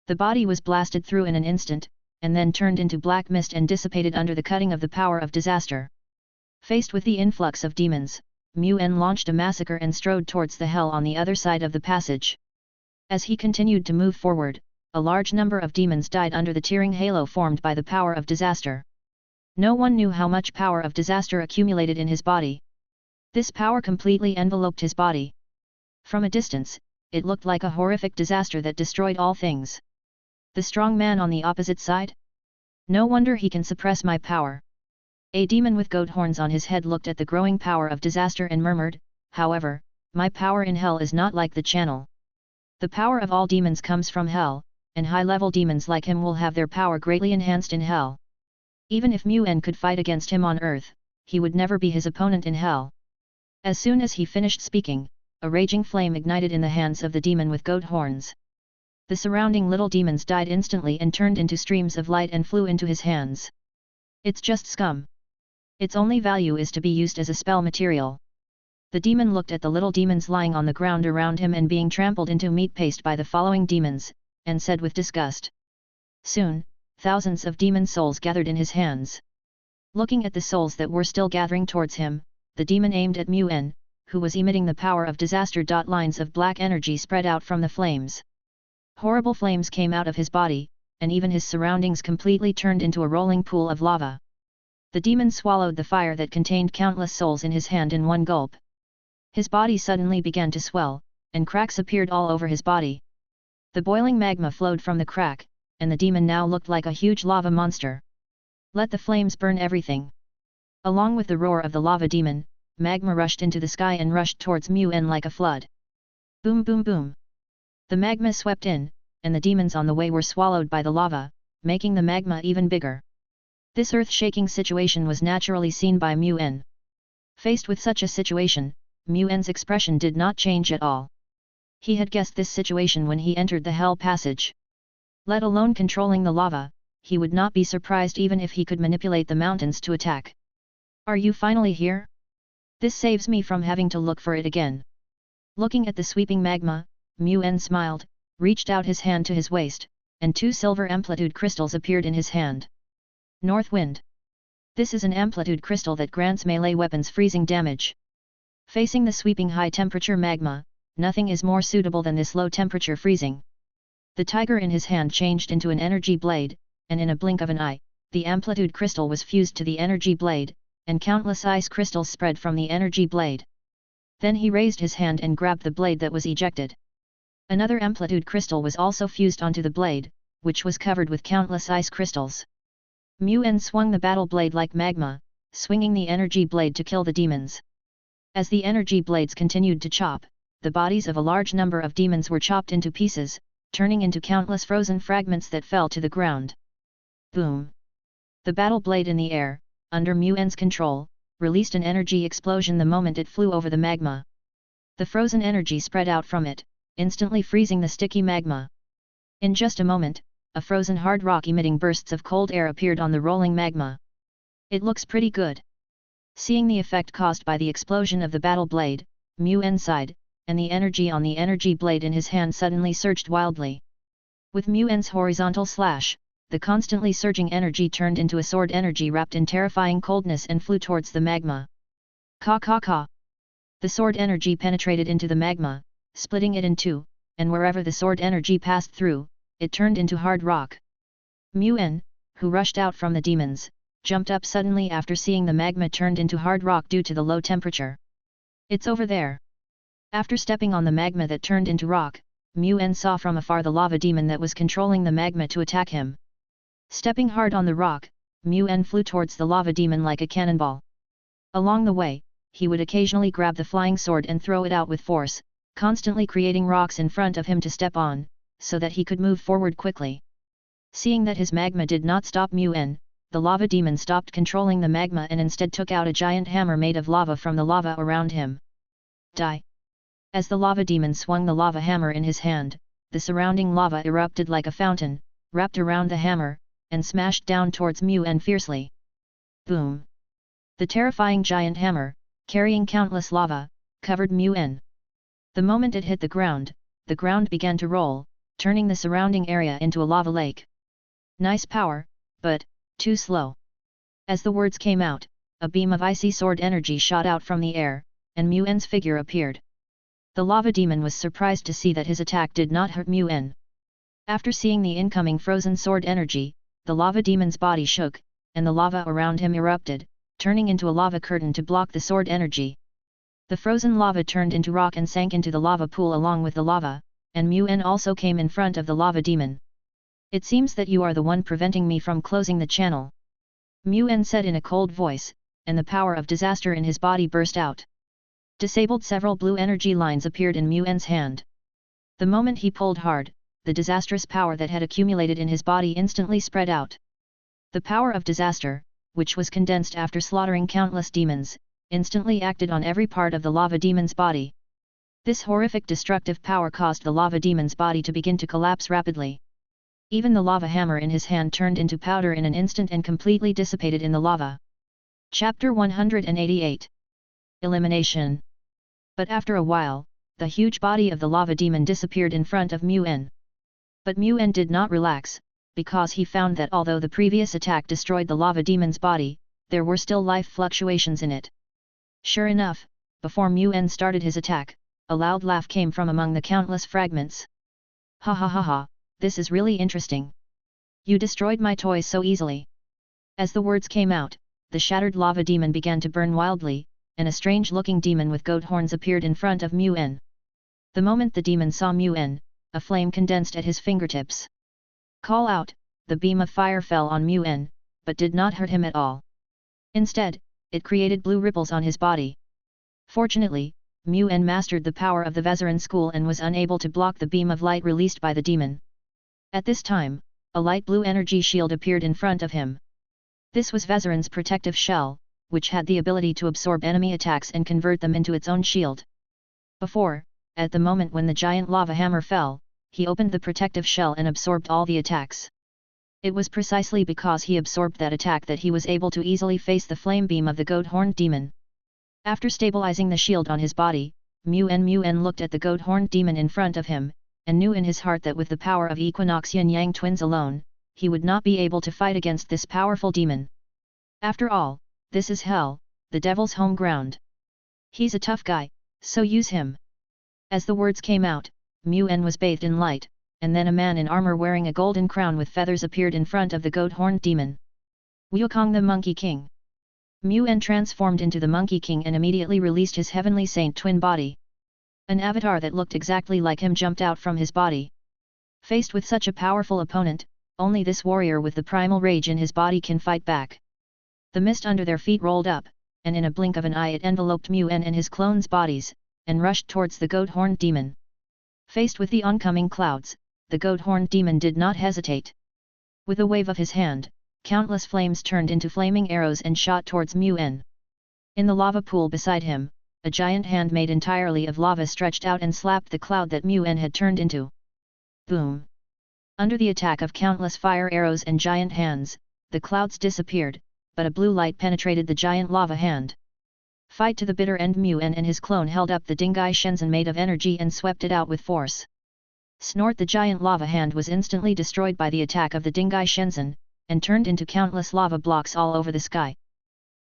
The body was blasted through in an instant, and then turned into black mist and dissipated under the cutting of the power of disaster. Faced with the influx of demons, Mu-En launched a massacre and strode towards the hell on the other side of the passage. As he continued to move forward, a large number of demons died under the tearing halo formed by the power of disaster. No one knew how much power of disaster accumulated in his body. This power completely enveloped his body. From a distance, it looked like a horrific disaster that destroyed all things. The strong man on the opposite side? No wonder he can suppress my power. A demon with goat horns on his head looked at the growing power of disaster and murmured, however, my power in hell is not like the channel. The power of all demons comes from hell, and high-level demons like him will have their power greatly enhanced in hell. Even if Mu-En could fight against him on earth, he would never be his opponent in hell. As soon as he finished speaking, a raging flame ignited in the hands of the demon with goat horns. The surrounding little demons died instantly and turned into streams of light and flew into his hands. It's just scum. Its only value is to be used as a spell material. The demon looked at the little demons lying on the ground around him and being trampled into meat paste by the following demons, and said with disgust. Soon, thousands of demon souls gathered in his hands. Looking at the souls that were still gathering towards him, the demon aimed at Mu-En, who was emitting the power of disaster. Lines of black energy spread out from the flames. Horrible flames came out of his body, and even his surroundings completely turned into a rolling pool of lava. The demon swallowed the fire that contained countless souls in his hand in one gulp. His body suddenly began to swell, and cracks appeared all over his body. The boiling magma flowed from the crack, and the demon now looked like a huge lava monster. Let the flames burn everything. Along with the roar of the lava demon, magma rushed into the sky and rushed towards Mu-En like a flood. Boom boom boom. The magma swept in, and the demons on the way were swallowed by the lava, making the magma even bigger. This earth-shaking situation was naturally seen by Mu-En. Faced with such a situation, Mu-En's expression did not change at all. He had guessed this situation when he entered the hell passage. Let alone controlling the lava, he would not be surprised even if he could manipulate the mountains to attack. Are you finally here? This saves me from having to look for it again. Looking at the sweeping magma, Mu-En smiled, reached out his hand to his waist, and 2 silver amplitude crystals appeared in his hand. North Wind. This is an amplitude crystal that grants melee weapons freezing damage. Facing the sweeping high-temperature magma, nothing is more suitable than this low-temperature freezing. The tiger in his hand changed into an energy blade, and in a blink of an eye, the amplitude crystal was fused to the energy blade, and countless ice crystals spread from the energy blade. Then he raised his hand and grabbed the blade that was ejected. Another amplitude crystal was also fused onto the blade, which was covered with countless ice crystals. Mu-En swung the battle blade like magma, swinging the energy blade to kill the demons. As the energy blades continued to chop, the bodies of a large number of demons were chopped into pieces, turning into countless frozen fragments that fell to the ground. Boom! The battle blade in the air, under Mu-En's control, released an energy explosion the moment it flew over the magma. The frozen energy spread out from it, instantly freezing the sticky magma. In just a moment, a frozen hard rock emitting bursts of cold air appeared on the rolling magma. It looks pretty good. Seeing the effect caused by the explosion of the battle blade, Mu-En sighed, and the energy on the energy blade in his hand suddenly surged wildly. With Mu-En's horizontal slash, the constantly surging energy turned into a sword energy wrapped in terrifying coldness and flew towards the magma. Ka ka ka! The sword energy penetrated into the magma, splitting it in two, and wherever the sword energy passed through, it turned into hard rock. Mu-En, who rushed out from the demons, jumped up suddenly after seeing the magma turned into hard rock due to the low temperature. It's over there! After stepping on the magma that turned into rock, Mu-En saw from afar the lava demon that was controlling the magma to attack him. Stepping hard on the rock, Mu-En flew towards the lava demon like a cannonball. Along the way, he would occasionally grab the flying sword and throw it out with force, constantly creating rocks in front of him to step on, so that he could move forward quickly. Seeing that his magma did not stop Mu-En, the lava demon stopped controlling the magma and instead took out a giant hammer made of lava from the lava around him. Die! As the lava demon swung the lava hammer in his hand, the surrounding lava erupted like a fountain, wrapped around the hammer, and smashed down towards Mu-En fiercely. Boom! The terrifying giant hammer, carrying countless lava, covered Mu-En. The moment it hit the ground began to roll, turning the surrounding area into a lava lake. Nice power, but too slow. As the words came out, a beam of icy sword energy shot out from the air, and Mu-En's figure appeared. The lava demon was surprised to see that his attack did not hurt Mu-En. After seeing the incoming frozen sword energy, the lava demon's body shook, and the lava around him erupted, turning into a lava curtain to block the sword energy. The frozen lava turned into rock and sank into the lava pool along with the lava, and Mu-En also came in front of the lava demon. It seems that you are the one preventing me from closing the channel. Mu-En said in a cold voice, and the power of disaster in his body burst out. Disabled several blue energy lines appeared in Mu-En's hand. The moment he pulled hard, the disastrous power that had accumulated in his body instantly spread out. The power of disaster, which was condensed after slaughtering countless demons, instantly acted on every part of the lava demon's body. This horrific destructive power caused the lava demon's body to begin to collapse rapidly. Even the lava hammer in his hand turned into powder in an instant and completely dissipated in the lava. Chapter 188. Elimination. But after a while, the huge body of the lava demon disappeared in front of Mu-En. But Mu-En did not relax, because he found that although the previous attack destroyed the lava demon's body, there were still life fluctuations in it. Sure enough, before Mu-En started his attack, a loud laugh came from among the countless fragments. Ha ha ha ha, this is really interesting. You destroyed my toys so easily. As the words came out, the shattered lava demon began to burn wildly, and a strange-looking demon with goat horns appeared in front of Mu-En. The moment the demon saw Mu-En, a flame condensed at his fingertips. Call out, the beam of fire fell on Mu-En, but did not hurt him at all. Instead, it created blue ripples on his body. Fortunately, Mu-En mastered the power of the Vezarin school and was unable to block the beam of light released by the demon. At this time, a light blue energy shield appeared in front of him. This was Vezarin's protective shell, which had the ability to absorb enemy attacks and convert them into its own shield. Before, at the moment when the giant lava hammer fell, he opened the protective shell and absorbed all the attacks. It was precisely because he absorbed that attack that he was able to easily face the flame beam of the goat-horned demon. After stabilizing the shield on his body, Mu-En looked at the goat-horned demon in front of him, and knew in his heart that with the power of Equinox Yin-Yang twins alone, he would not be able to fight against this powerful demon. After all, this is hell, the devil's home ground. He's a tough guy, so use him. As the words came out, Mu-En was bathed in light, and then a man in armor wearing a golden crown with feathers appeared in front of the goat-horned demon. Wukong the Monkey King. Mu-En transformed into the Monkey King and immediately released his heavenly saint twin body. An avatar that looked exactly like him jumped out from his body. Faced with such a powerful opponent, only this warrior with the primal rage in his body can fight back. The mist under their feet rolled up, and in a blink of an eye it enveloped Mu-En and his clones' bodies, and rushed towards the goat-horned demon. Faced with the oncoming clouds, the goat-horned demon did not hesitate. With a wave of his hand, countless flames turned into flaming arrows and shot towards Mu-En. In the lava pool beside him, a giant hand made entirely of lava stretched out and slapped the cloud that Mu-En had turned into. Boom! Under the attack of countless fire arrows and giant hands, the clouds disappeared, but a blue light penetrated the giant lava hand. Fight to the bitter end. Mu-En and his clone held up the Dingai Shenzhen made of energy and swept it out with force. Snort, the giant lava hand was instantly destroyed by the attack of the Dingai Shenzhen, and turned into countless lava blocks all over the sky.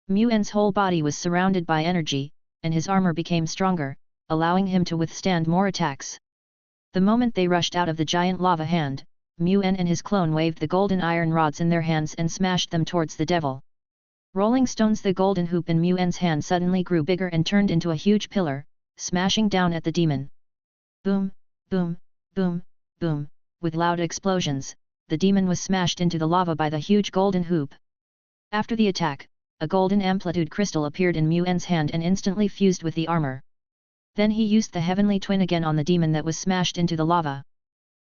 Muen's whole body was surrounded by energy, and his armor became stronger, allowing him to withstand more attacks. The moment they rushed out of the giant lava hand, Muen and his clone waved the golden iron rods in their hands and smashed them towards the devil. Rolling stones, the golden hoop in Muen's hand suddenly grew bigger and turned into a huge pillar, smashing down at the demon. Boom, boom, boom, boom, with loud explosions, the demon was smashed into the lava by the huge golden hoop. After the attack, a golden amplitude crystal appeared in Muen's hand and instantly fused with the armor. Then he used the heavenly twin again on the demon that was smashed into the lava.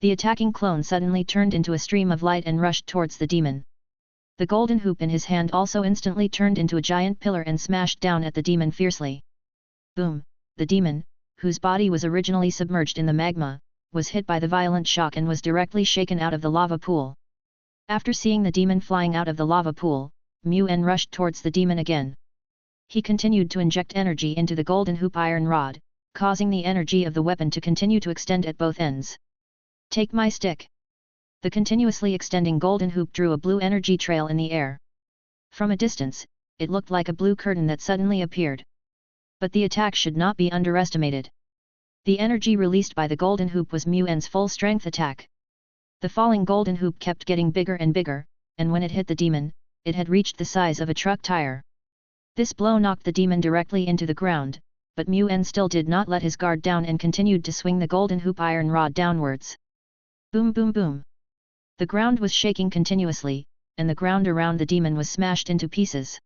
The attacking clone suddenly turned into a stream of light and rushed towards the demon. The golden hoop in his hand also instantly turned into a giant pillar and smashed down at the demon fiercely. Boom! The demon, whose body was originally submerged in the magma, was hit by the violent shock and was directly shaken out of the lava pool. After seeing the demon flying out of the lava pool, Muen rushed towards the demon again. He continued to inject energy into the golden hoop iron rod, causing the energy of the weapon to continue to extend at both ends. Take my stick! The continuously extending golden hoop drew a blue energy trail in the air. From a distance, it looked like a blue curtain that suddenly appeared. But the attack should not be underestimated. The energy released by the golden hoop was Muen's full-strength attack. The falling golden hoop kept getting bigger and bigger, and when it hit the demon, it had reached the size of a truck tire. This blow knocked the demon directly into the ground, but Muen still did not let his guard down and continued to swing the golden hoop iron rod downwards. Boom, boom, boom! The ground was shaking continuously, and the ground around the demon was smashed into pieces.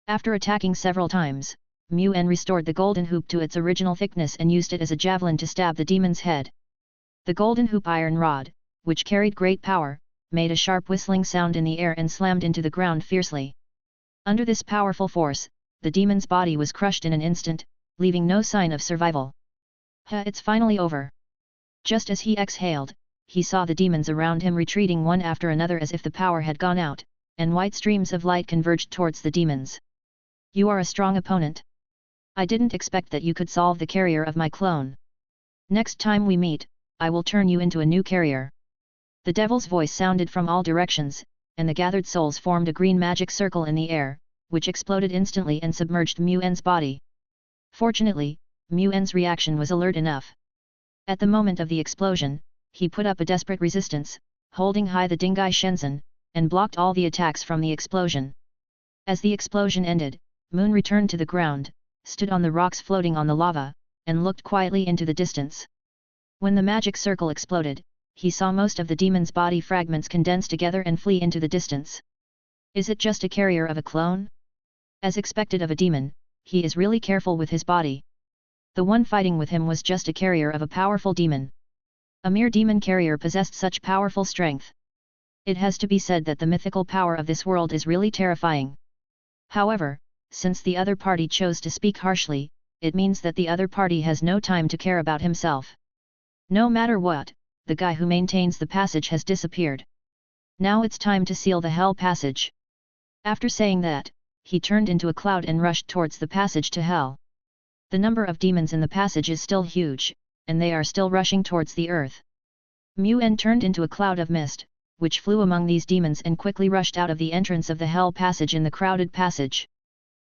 After attacking several times, Muen restored the golden hoop to its original thickness and used it as a javelin to stab the demon's head. The golden hoop iron rod, which carried great power, made a sharp whistling sound in the air and slammed into the ground fiercely. Under this powerful force, the demon's body was crushed in an instant, leaving no sign of survival. It's finally over. Just as he exhaled, he saw the demons around him retreating one after another as if the power had gone out, and white streams of light converged towards the demons. You are a strong opponent. I didn't expect that you could solve the carrier of my clone. Next time we meet, I will turn you into a new carrier. The devil's voice sounded from all directions, and the gathered souls formed a green magic circle in the air, which exploded instantly and submerged Muen's body. Fortunately, Muen's reaction was alert enough. At the moment of the explosion, he put up a desperate resistance, holding high the Dingai Shenzhen, and blocked all the attacks from the explosion. As the explosion ended, Moon returned to the ground, stood on the rocks floating on the lava, and looked quietly into the distance. When the magic circle exploded, he saw most of the demon's body fragments condense together and flee into the distance. Is it just a carrier of a clone? As expected of a demon, he is really careful with his body. The one fighting with him was just a carrier of a powerful demon. A mere demon carrier possessed such powerful strength. It has to be said that the mythical power of this world is really terrifying. However, since the other party chose to speak harshly, it means that the other party has no time to care about himself. No matter what, the guy who maintains the passage has disappeared. Now it's time to seal the hell passage. After saying that, he turned into a cloud and rushed towards the passage to hell. The number of demons in the passage is still huge, and they are still rushing towards the earth. Muen turned into a cloud of mist, which flew among these demons and quickly rushed out of the entrance of the hell passage in the crowded passage.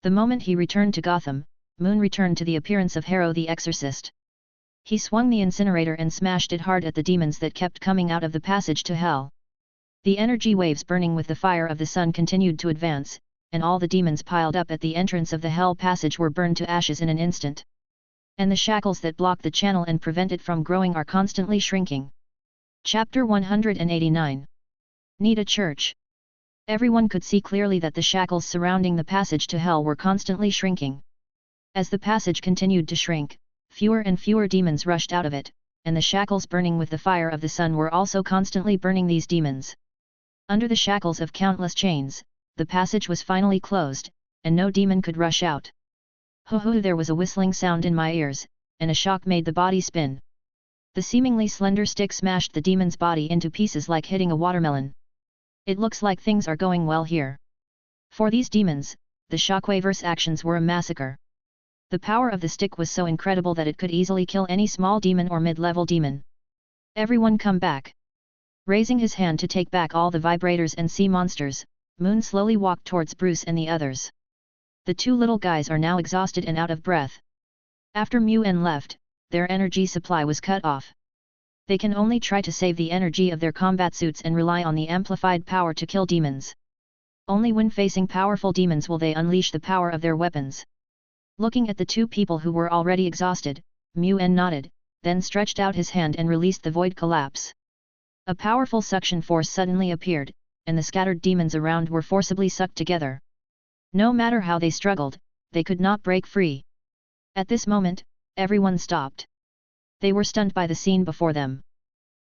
The moment he returned to Gotham, Moon returned to the appearance of Harrow the Exorcist. He swung the incinerator and smashed it hard at the demons that kept coming out of the passage to hell. The energy waves burning with the fire of the sun continued to advance, and all the demons piled up at the entrance of the hell passage were burned to ashes in an instant. And the shackles that block the channel and prevent it from growing are constantly shrinking. Chapter 189. Need a church. Everyone could see clearly that the shackles surrounding the passage to hell were constantly shrinking. As the passage continued to shrink, fewer and fewer demons rushed out of it, and the shackles burning with the fire of the sun were also constantly burning these demons. Under the shackles of countless chains, the passage was finally closed, and no demon could rush out. Ho-ho! There was a whistling sound in my ears, and a shock made the body spin. The seemingly slender stick smashed the demon's body into pieces like hitting a watermelon. It looks like things are going well here. For these demons, the shockwave's actions were a massacre. The power of the stick was so incredible that it could easily kill any small demon or mid-level demon. Everyone come back. Raising his hand to take back all the vibrators and sea monsters, Moon slowly walked towards Bruce and the others. The two little guys are now exhausted and out of breath. After Muen left, their energy supply was cut off. They can only try to save the energy of their combat suits and rely on the amplified power to kill demons. Only when facing powerful demons will they unleash the power of their weapons. Looking at the two people who were already exhausted, Muen nodded, then stretched out his hand and released the void collapse. A powerful suction force suddenly appeared, and the scattered demons around were forcibly sucked together. No matter how they struggled, they could not break free. At this moment, everyone stopped. They were stunned by the scene before them.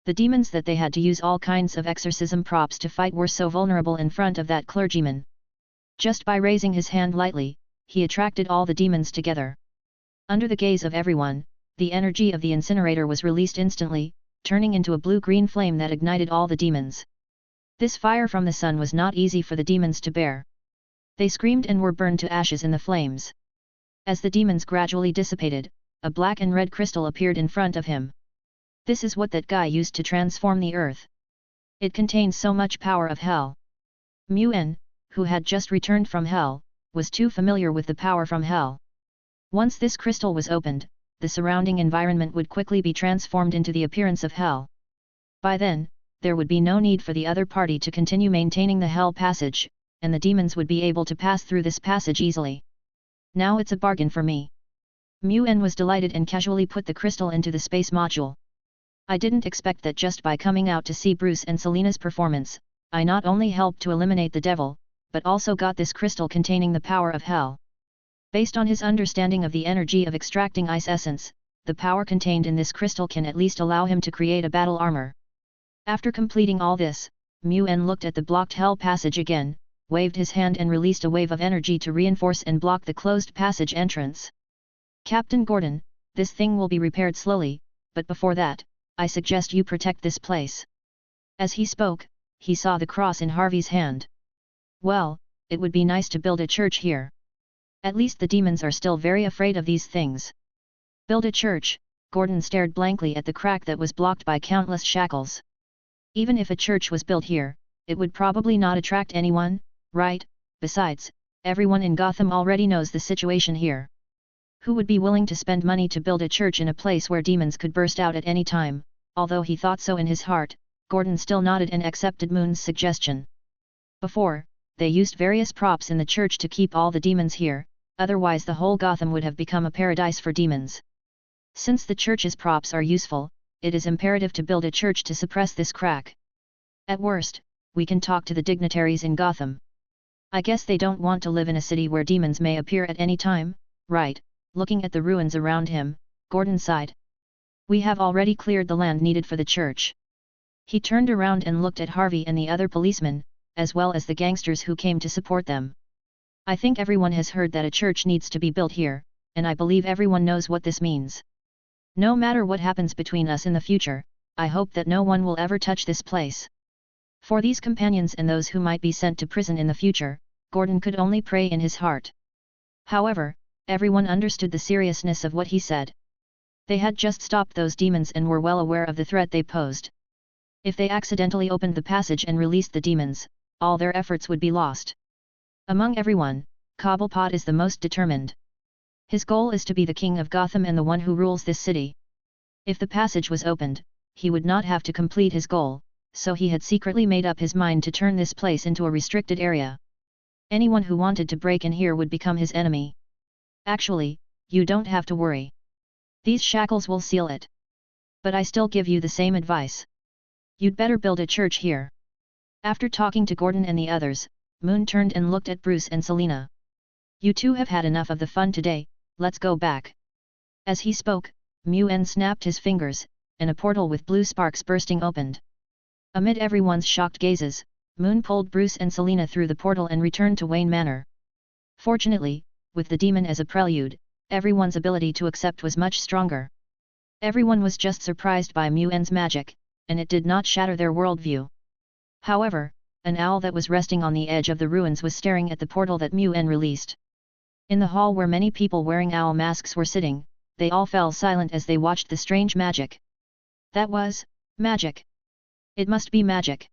The demons that they had to use all kinds of exorcism props to fight were so vulnerable in front of that clergyman. Just by raising his hand lightly, he attracted all the demons together. Under the gaze of everyone, the energy of the incinerator was released instantly, turning into a blue-green flame that ignited all the demons. This fire from the sun was not easy for the demons to bear. They screamed and were burned to ashes in the flames. As the demons gradually dissipated, a black and red crystal appeared in front of him. This is what that guy used to transform the earth. It contains so much power of hell. Muen, who had just returned from hell, was too familiar with the power from hell. Once this crystal was opened, the surrounding environment would quickly be transformed into the appearance of hell. By then, there would be no need for the other party to continue maintaining the hell passage, and the demons would be able to pass through this passage easily. Now it's a bargain for me. Muen was delighted and casually put the crystal into the space module. I didn't expect that just by coming out to see Bruce and Selina's performance, I not only helped to eliminate the devil, but also got this crystal containing the power of hell. Based on his understanding of the energy of extracting ice essence, the power contained in this crystal can at least allow him to create a battle armor. After completing all this, Muen looked at the blocked hell passage again, waved his hand and released a wave of energy to reinforce and block the closed passage entrance. Captain Gordon, this thing will be repaired slowly, but before that, I suggest you protect this place. As he spoke, he saw the cross in Harvey's hand. Well, it would be nice to build a church here. At least the demons are still very afraid of these things. Build a church? Gordon stared blankly at the crack that was blocked by countless shackles. Even if a church was built here, it would probably not attract anyone, right? Besides, everyone in Gotham already knows the situation here. Who would be willing to spend money to build a church in a place where demons could burst out at any time? Although he thought so in his heart, Gordon still nodded and accepted Moon's suggestion. Before, they used various props in the church to keep all the demons here, otherwise the whole Gotham would have become a paradise for demons. Since the church's props are useful, it is imperative to build a church to suppress this crack. At worst, we can talk to the dignitaries in Gotham. I guess they don't want to live in a city where demons may appear at any time, right? Looking at the ruins around him, Gordon sighed. We have already cleared the land needed for the church. He turned around and looked at Harvey and the other policemen, as well as the gangsters who came to support them. I think everyone has heard that a church needs to be built here, and I believe everyone knows what this means. No matter what happens between us in the future, I hope that no one will ever touch this place. For these companions and those who might be sent to prison in the future, Gordon could only pray in his heart. However, everyone understood the seriousness of what he said. They had just stopped those demons and were well aware of the threat they posed. If they accidentally opened the passage and released the demons, all their efforts would be lost. Among everyone, Cobblepot is the most determined. His goal is to be the king of Gotham and the one who rules this city. If the passage was opened, he would not have to complete his goal, so he had secretly made up his mind to turn this place into a restricted area. Anyone who wanted to break in here would become his enemy. Actually, you don't have to worry. These shackles will seal it. But I still give you the same advice. You'd better build a church here. After talking to Gordon and the others, Moon turned and looked at Bruce and Selina. You two have had enough of the fun today, let's go back. As he spoke, Muen snapped his fingers, and a portal with blue sparks bursting opened. Amid everyone's shocked gazes, Moon pulled Bruce and Selina through the portal and returned to Wayne Manor. Fortunately, with the demon as a prelude, everyone's ability to accept was much stronger. Everyone was just surprised by Muen's magic, and it did not shatter their worldview. However, an owl that was resting on the edge of the ruins was staring at the portal that Muen released. In the hall where many people wearing owl masks were sitting, they all fell silent as they watched the strange magic. That was, Magic. It must be magic.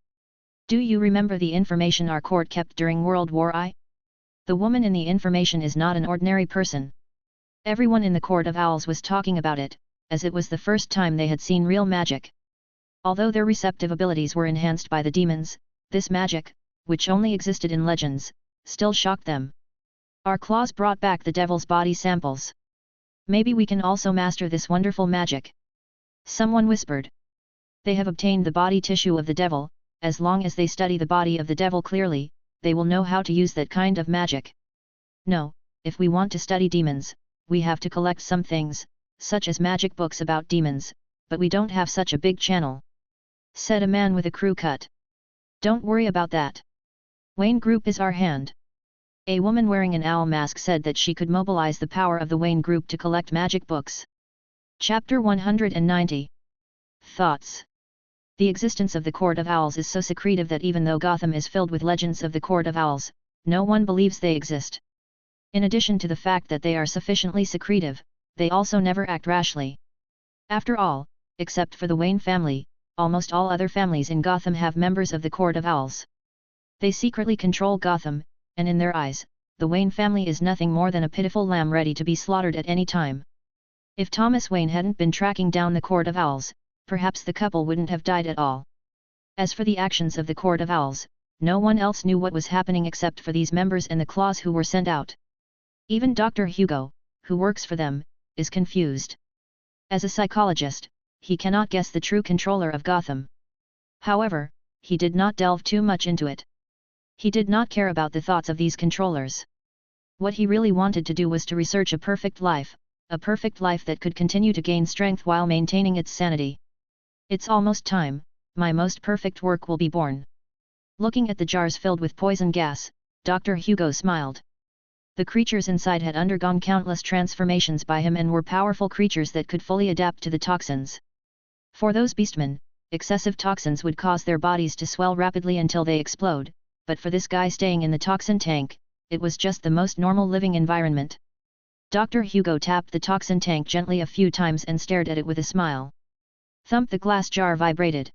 Do you remember the information our court kept during World War I? The woman in the information is not an ordinary person. Everyone in the Court of Owls was talking about it, as it was the first time they had seen real magic. Although their receptive abilities were enhanced by the demons, this magic, which only existed in legends, still shocked them. Our claws brought back the devil's body samples. Maybe we can also master this wonderful magic. Someone whispered. They have obtained the body tissue of the devil. As long as they study the body of the devil clearly, they will know how to use that kind of magic. No, if we want to study demons, we have to collect some things, such as magic books about demons, but we don't have such a big channel. Said a man with a crew cut. Don't worry about that. Wayne Group is our hand. A woman wearing an owl mask said that she could mobilize the power of the Wayne Group to collect magic books. Chapter 190. Thoughts. The existence of the Court of Owls is so secretive that even though Gotham is filled with legends of the Court of Owls, no one believes they exist. In addition to the fact that they are sufficiently secretive, they also never act rashly. After all, except for the Wayne family, almost all other families in Gotham have members of the Court of Owls. They secretly control Gotham, and in their eyes, the Wayne family is nothing more than a pitiful lamb ready to be slaughtered at any time. If Thomas Wayne hadn't been tracking down the Court of Owls, perhaps the couple wouldn't have died at all. As for the actions of the Court of Owls, no one else knew what was happening except for these members and the claws who were sent out. Even Dr. Hugo, who works for them, is confused. As a psychologist, he cannot guess the true controller of Gotham. However, he did not delve too much into it. He did not care about the thoughts of these controllers. What he really wanted to do was to research a perfect life that could continue to gain strength while maintaining its sanity. It's almost time, my most perfect work will be born. Looking at the jars filled with poison gas, Dr. Hugo smiled. The creatures inside had undergone countless transformations by him and were powerful creatures that could fully adapt to the toxins. For those beastmen, excessive toxins would cause their bodies to swell rapidly until they explode, but for this guy staying in the toxin tank, it was just the most normal living environment. Dr. Hugo tapped the toxin tank gently a few times and stared at it with a smile. Thump! The glass jar vibrated.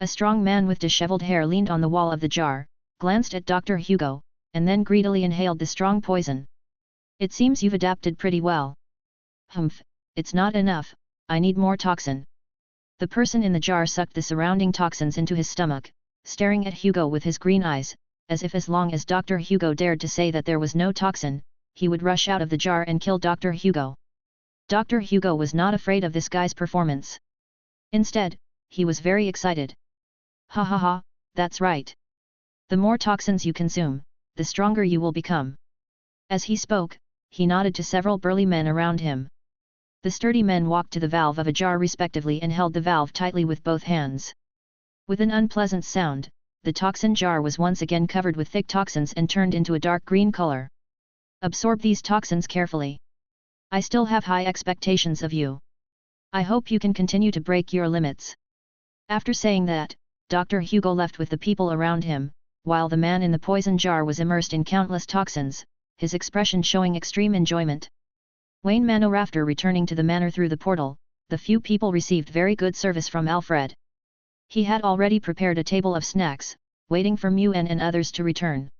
A strong man with disheveled hair leaned on the wall of the jar, glanced at Dr. Hugo, and then greedily inhaled the strong poison. It seems you've adapted pretty well. Humph, it's not enough, I need more toxin. The person in the jar sucked the surrounding toxins into his stomach, staring at Hugo with his green eyes, as if as long as Dr. Hugo dared to say that there was no toxin, he would rush out of the jar and kill Dr. Hugo. Dr. Hugo was not afraid of this guy's performance. Instead, he was very excited. Ha ha ha, that's right. The more toxins you consume, the stronger you will become. As he spoke, he nodded to several burly men around him. The sturdy men walked to the valve of a jar respectively and held the valve tightly with both hands. With an unpleasant sound, the toxin jar was once again covered with thick toxins and turned into a dark green color. Absorb these toxins carefully. I still have high expectations of you. I hope you can continue to break your limits. After saying that, Dr. Hugo left with the people around him, while the man in the poison jar was immersed in countless toxins, his expression showing extreme enjoyment. Wayne Manor. After returning to the manor through the portal, the few people received very good service from Alfred. He had already prepared a table of snacks, waiting for Muen and others to return.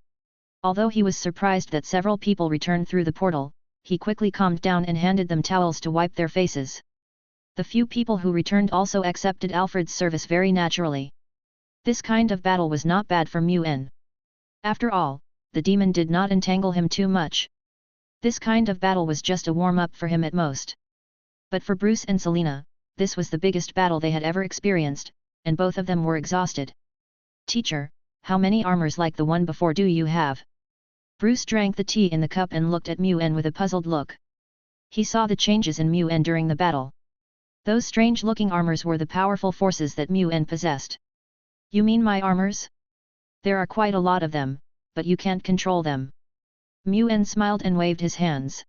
Although he was surprised that several people returned through the portal, he quickly calmed down and handed them towels to wipe their faces. The few people who returned also accepted Alfred's service very naturally. This kind of battle was not bad for Muen. After all, the demon did not entangle him too much. This kind of battle was just a warm-up for him at most. But for Bruce and Selina, this was the biggest battle they had ever experienced, and both of them were exhausted. Teacher, how many armors like the one before do you have? Bruce drank the tea in the cup and looked at Muen with a puzzled look. He saw the changes in Muen during the battle. Those strange-looking armors were the powerful forces that Muen possessed. You mean my armors? There are quite a lot of them, but you can't control them. Muen smiled and waved his hands.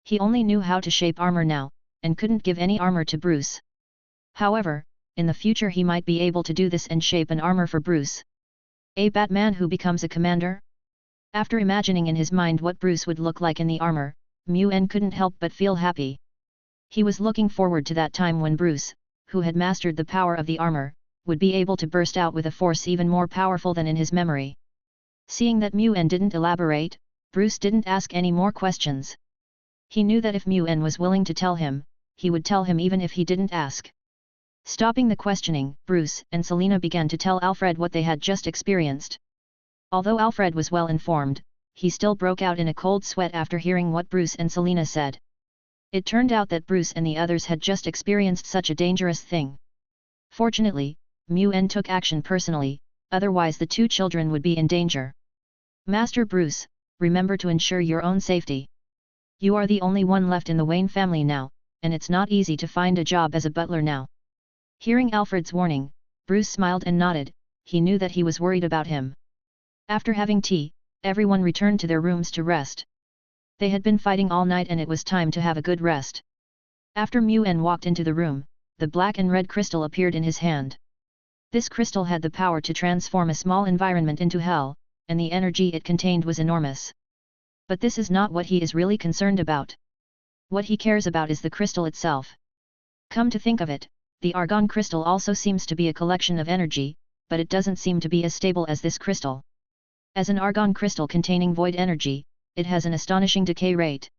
He only knew how to shape armor now, and couldn't give any armor to Bruce. However, in the future he might be able to do this and shape an armor for Bruce. A Batman who becomes a commander? After imagining in his mind what Bruce would look like in the armor, Muen couldn't help but feel happy. He was looking forward to that time when Bruce, who had mastered the power of the armor, would be able to burst out with a force even more powerful than in his memory. Seeing that Mu-En didn't elaborate, Bruce didn't ask any more questions. He knew that if Mu-En was willing to tell him, he would tell him even if he didn't ask. Stopping the questioning, Bruce and Selena began to tell Alfred what they had just experienced. Although Alfred was well informed, he still broke out in a cold sweat after hearing what Bruce and Selena said. It turned out that Bruce and the others had just experienced such a dangerous thing. Fortunately, Mu-En took action personally, otherwise the two children would be in danger. Master Bruce, remember to ensure your own safety. You are the only one left in the Wayne family now, and it's not easy to find a job as a butler now. Hearing Alfred's warning, Bruce smiled and nodded. He knew that he was worried about him. After having tea, everyone returned to their rooms to rest. They had been fighting all night and it was time to have a good rest. After Mu-En walked into the room, the black and red crystal appeared in his hand. This crystal had the power to transform a small environment into hell, and the energy it contained was enormous. But this is not what he is really concerned about. What he cares about is the crystal itself. Come to think of it, the argon crystal also seems to be a collection of energy, but it doesn't seem to be as stable as this crystal. As an argon crystal containing void energy, it has an astonishing decay rate.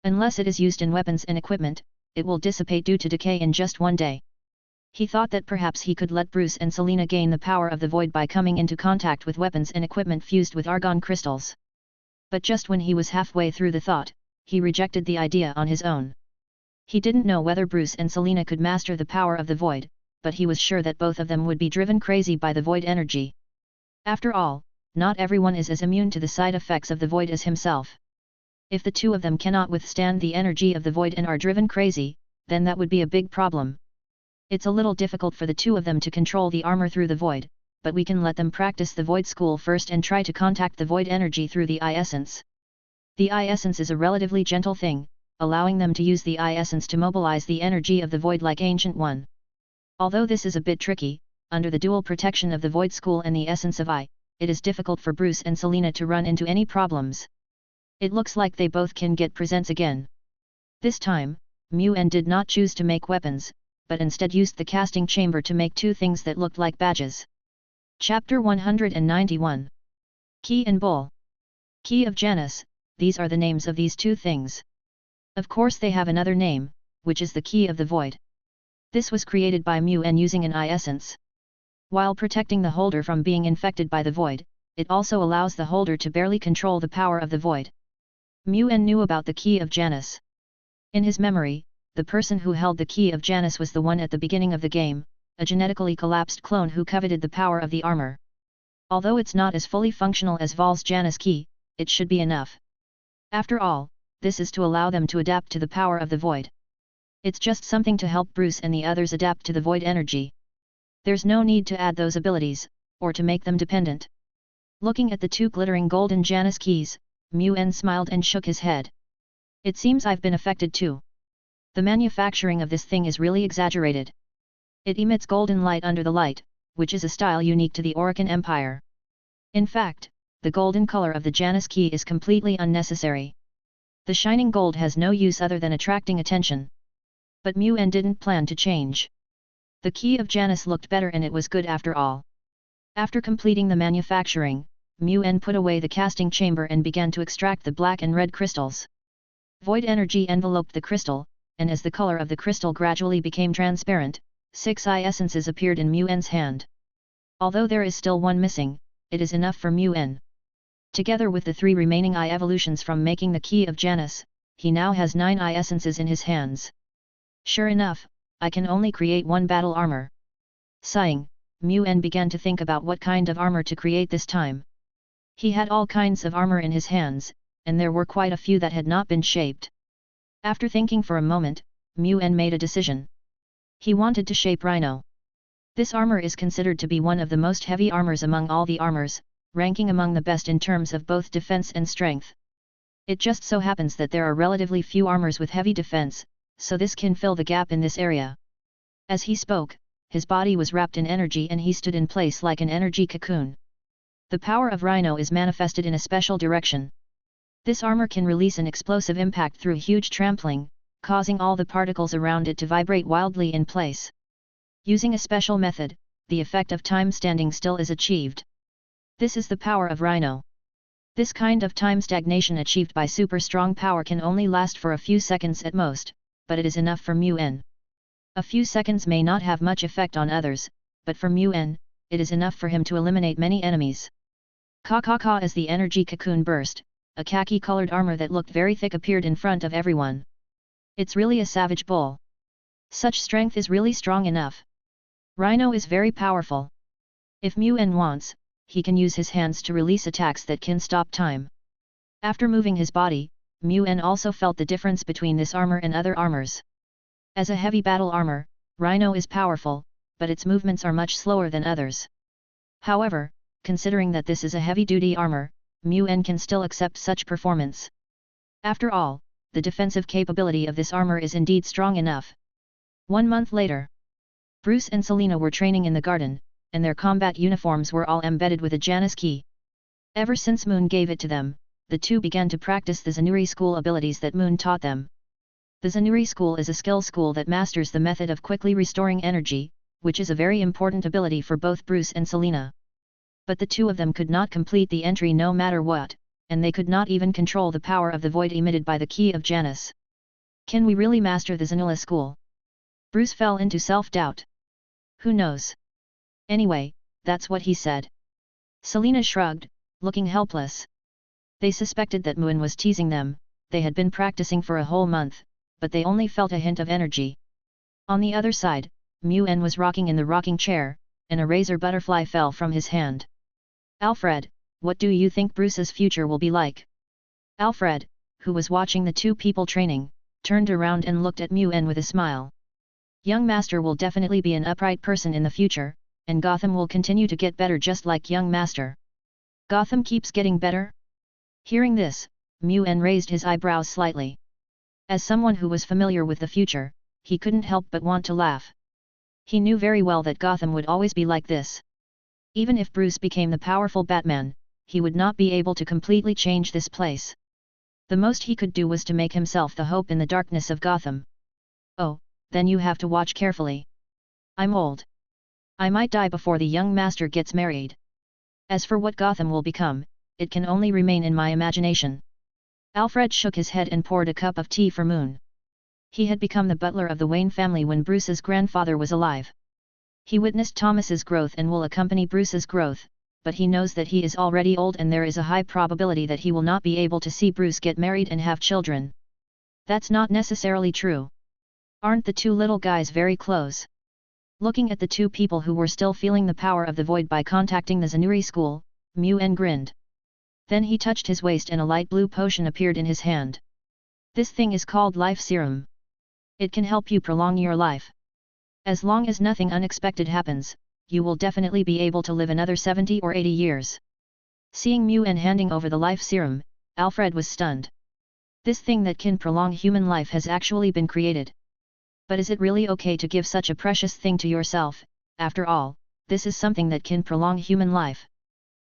Unless it is used in weapons and equipment, it will dissipate due to decay in just one day. He thought that perhaps he could let Bruce and Selena gain the power of the void by coming into contact with weapons and equipment fused with argon crystals. But just when he was halfway through the thought, he rejected the idea on his own. He didn't know whether Bruce and Selena could master the power of the void, but he was sure that both of them would be driven crazy by the void energy. After all, not everyone is as immune to the side effects of the void as himself. If the two of them cannot withstand the energy of the void and are driven crazy, then that would be a big problem. It's a little difficult for the two of them to control the armor through the void, but we can let them practice the void school first and try to contact the void energy through the I-essence. The I-essence is a relatively gentle thing, allowing them to use the I-essence to mobilize the energy of the void like Ancient One. Although this is a bit tricky, under the dual protection of the void school and the essence of I, it is difficult for Bruce and Selena to run into any problems. It looks like they both can get presents again. This time, Mu-En did not choose to make weapons, but instead used the casting chamber to make two things that looked like badges. Chapter 191. Key and Bowl. Key of Janus, these are the names of these two things. Of course they have another name, which is the Key of the Void. This was created by Mu-En using an I-essence. While protecting the holder from being infected by the void, it also allows the holder to barely control the power of the void. Mu-En knew about the Key of Janus. In his memory, the person who held the Key of Janus was the one at the beginning of the game, a genetically collapsed clone who coveted the power of the armor. Although it's not as fully functional as Val's Janus Key, it should be enough. After all, this is to allow them to adapt to the power of the void. It's just something to help Bruce and the others adapt to the void energy. There's no need to add those abilities, or to make them dependent. Looking at the two glittering golden Janus keys, Mu-En smiled and shook his head. It seems I've been affected too. The manufacturing of this thing is really exaggerated. It emits golden light under the light, which is a style unique to the Orokin Empire. In fact, the golden color of the Janus key is completely unnecessary. The shining gold has no use other than attracting attention. But Mu-En didn't plan to change. The Key of Janus looked better and it was good after all. After completing the manufacturing, Mu-En put away the casting chamber and began to extract the black and red crystals. Void energy enveloped the crystal, and as the color of the crystal gradually became transparent, 6 I-essences appeared in Mu-En's hand. Although there is still one missing, it is enough for Mu-En. Together with the 3 remaining I-evolutions from making the Key of Janus, he now has 9 I-essences in his hands. Sure enough, I can only create one battle armor. Sighing, Mu-En began to think about what kind of armor to create this time. He had all kinds of armor in his hands, and there were quite a few that had not been shaped. After thinking for a moment, Mu-En made a decision. He wanted to shape Rhino. This armor is considered to be one of the most heavy armors among all the armors, ranking among the best in terms of both defense and strength. It just so happens that there are relatively few armors with heavy defense, so this can fill the gap in this area. As he spoke, his body was wrapped in energy and he stood in place like an energy cocoon. The power of Rhino is manifested in a special direction. This armor can release an explosive impact through huge trampling, causing all the particles around it to vibrate wildly in place. Using a special method, the effect of time standing still is achieved. This is the power of Rhino. This kind of time stagnation achieved by super strong power can only last for a few seconds at most, but it is enough for Mu-N. A few seconds may not have much effect on others, but for Mu-N, it is enough for him to eliminate many enemies. Ka as the energy cocoon burst, a khaki-colored armor that looked very thick appeared in front of everyone. It's really a savage bull. Such strength is really strong enough. Rhino is very powerful. If Mu-N wants, he can use his hands to release attacks that can stop time. After moving his body, Mu-N also felt the difference between this armor and other armors. As a heavy battle armor, Rhino is powerful, but its movements are much slower than others. However, considering that this is a heavy-duty armor, Mu-N can still accept such performance. After all, the defensive capability of this armor is indeed strong enough. 1 month later, Bruce and Selena were training in the garden, and their combat uniforms were all embedded with a Janus key. Ever since Moon gave it to them, the two began to practice the Zanuri school abilities that Moon taught them. The Zanuri school is a skill school that masters the method of quickly restoring energy, which is a very important ability for both Bruce and Selena. But the two of them could not complete the entry no matter what, and they could not even control the power of the void emitted by the key of Janus. Can we really master the Zanula school? Bruce fell into self-doubt. Who knows? Anyway, that's what he said. Selena shrugged, looking helpless. They suspected that Moon was teasing them. They had been practicing for a whole month, but they only felt a hint of energy. On the other side, Mu-N was rocking in the rocking chair, and a razor butterfly fell from his hand. Alfred, what do you think Bruce's future will be like? Alfred, who was watching the two people training, turned around and looked at Mu-N with a smile. Young Master will definitely be an upright person in the future, and Gotham will continue to get better just like Young Master. Gotham keeps getting better? Hearing this, Mu-N raised his eyebrows slightly. As someone who was familiar with the future, he couldn't help but want to laugh. He knew very well that Gotham would always be like this. Even if Bruce became the powerful Batman, he would not be able to completely change this place. The most he could do was to make himself the hope in the darkness of Gotham. Oh, then you have to watch carefully. I'm old. I might die before the young master gets married. As for what Gotham will become, it can only remain in my imagination. Alfred shook his head and poured a cup of tea for Moon. He had become the butler of the Wayne family when Bruce's grandfather was alive. He witnessed Thomas's growth and will accompany Bruce's growth, but he knows that he is already old and there is a high probability that he will not be able to see Bruce get married and have children. That's not necessarily true. Aren't the two little guys very close? Looking at the two people who were still feeling the power of the void by contacting the Zanuri school, Mu-N grinned. Then he touched his waist and a light blue potion appeared in his hand. This thing is called Life Serum. It can help you prolong your life. As long as nothing unexpected happens, you will definitely be able to live another 70 or 80 years. Seeing Mu-N handing over the Life Serum, Alfred was stunned. This thing that can prolong human life has actually been created. But is it really okay to give such a precious thing to yourself? After all, this is something that can prolong human life.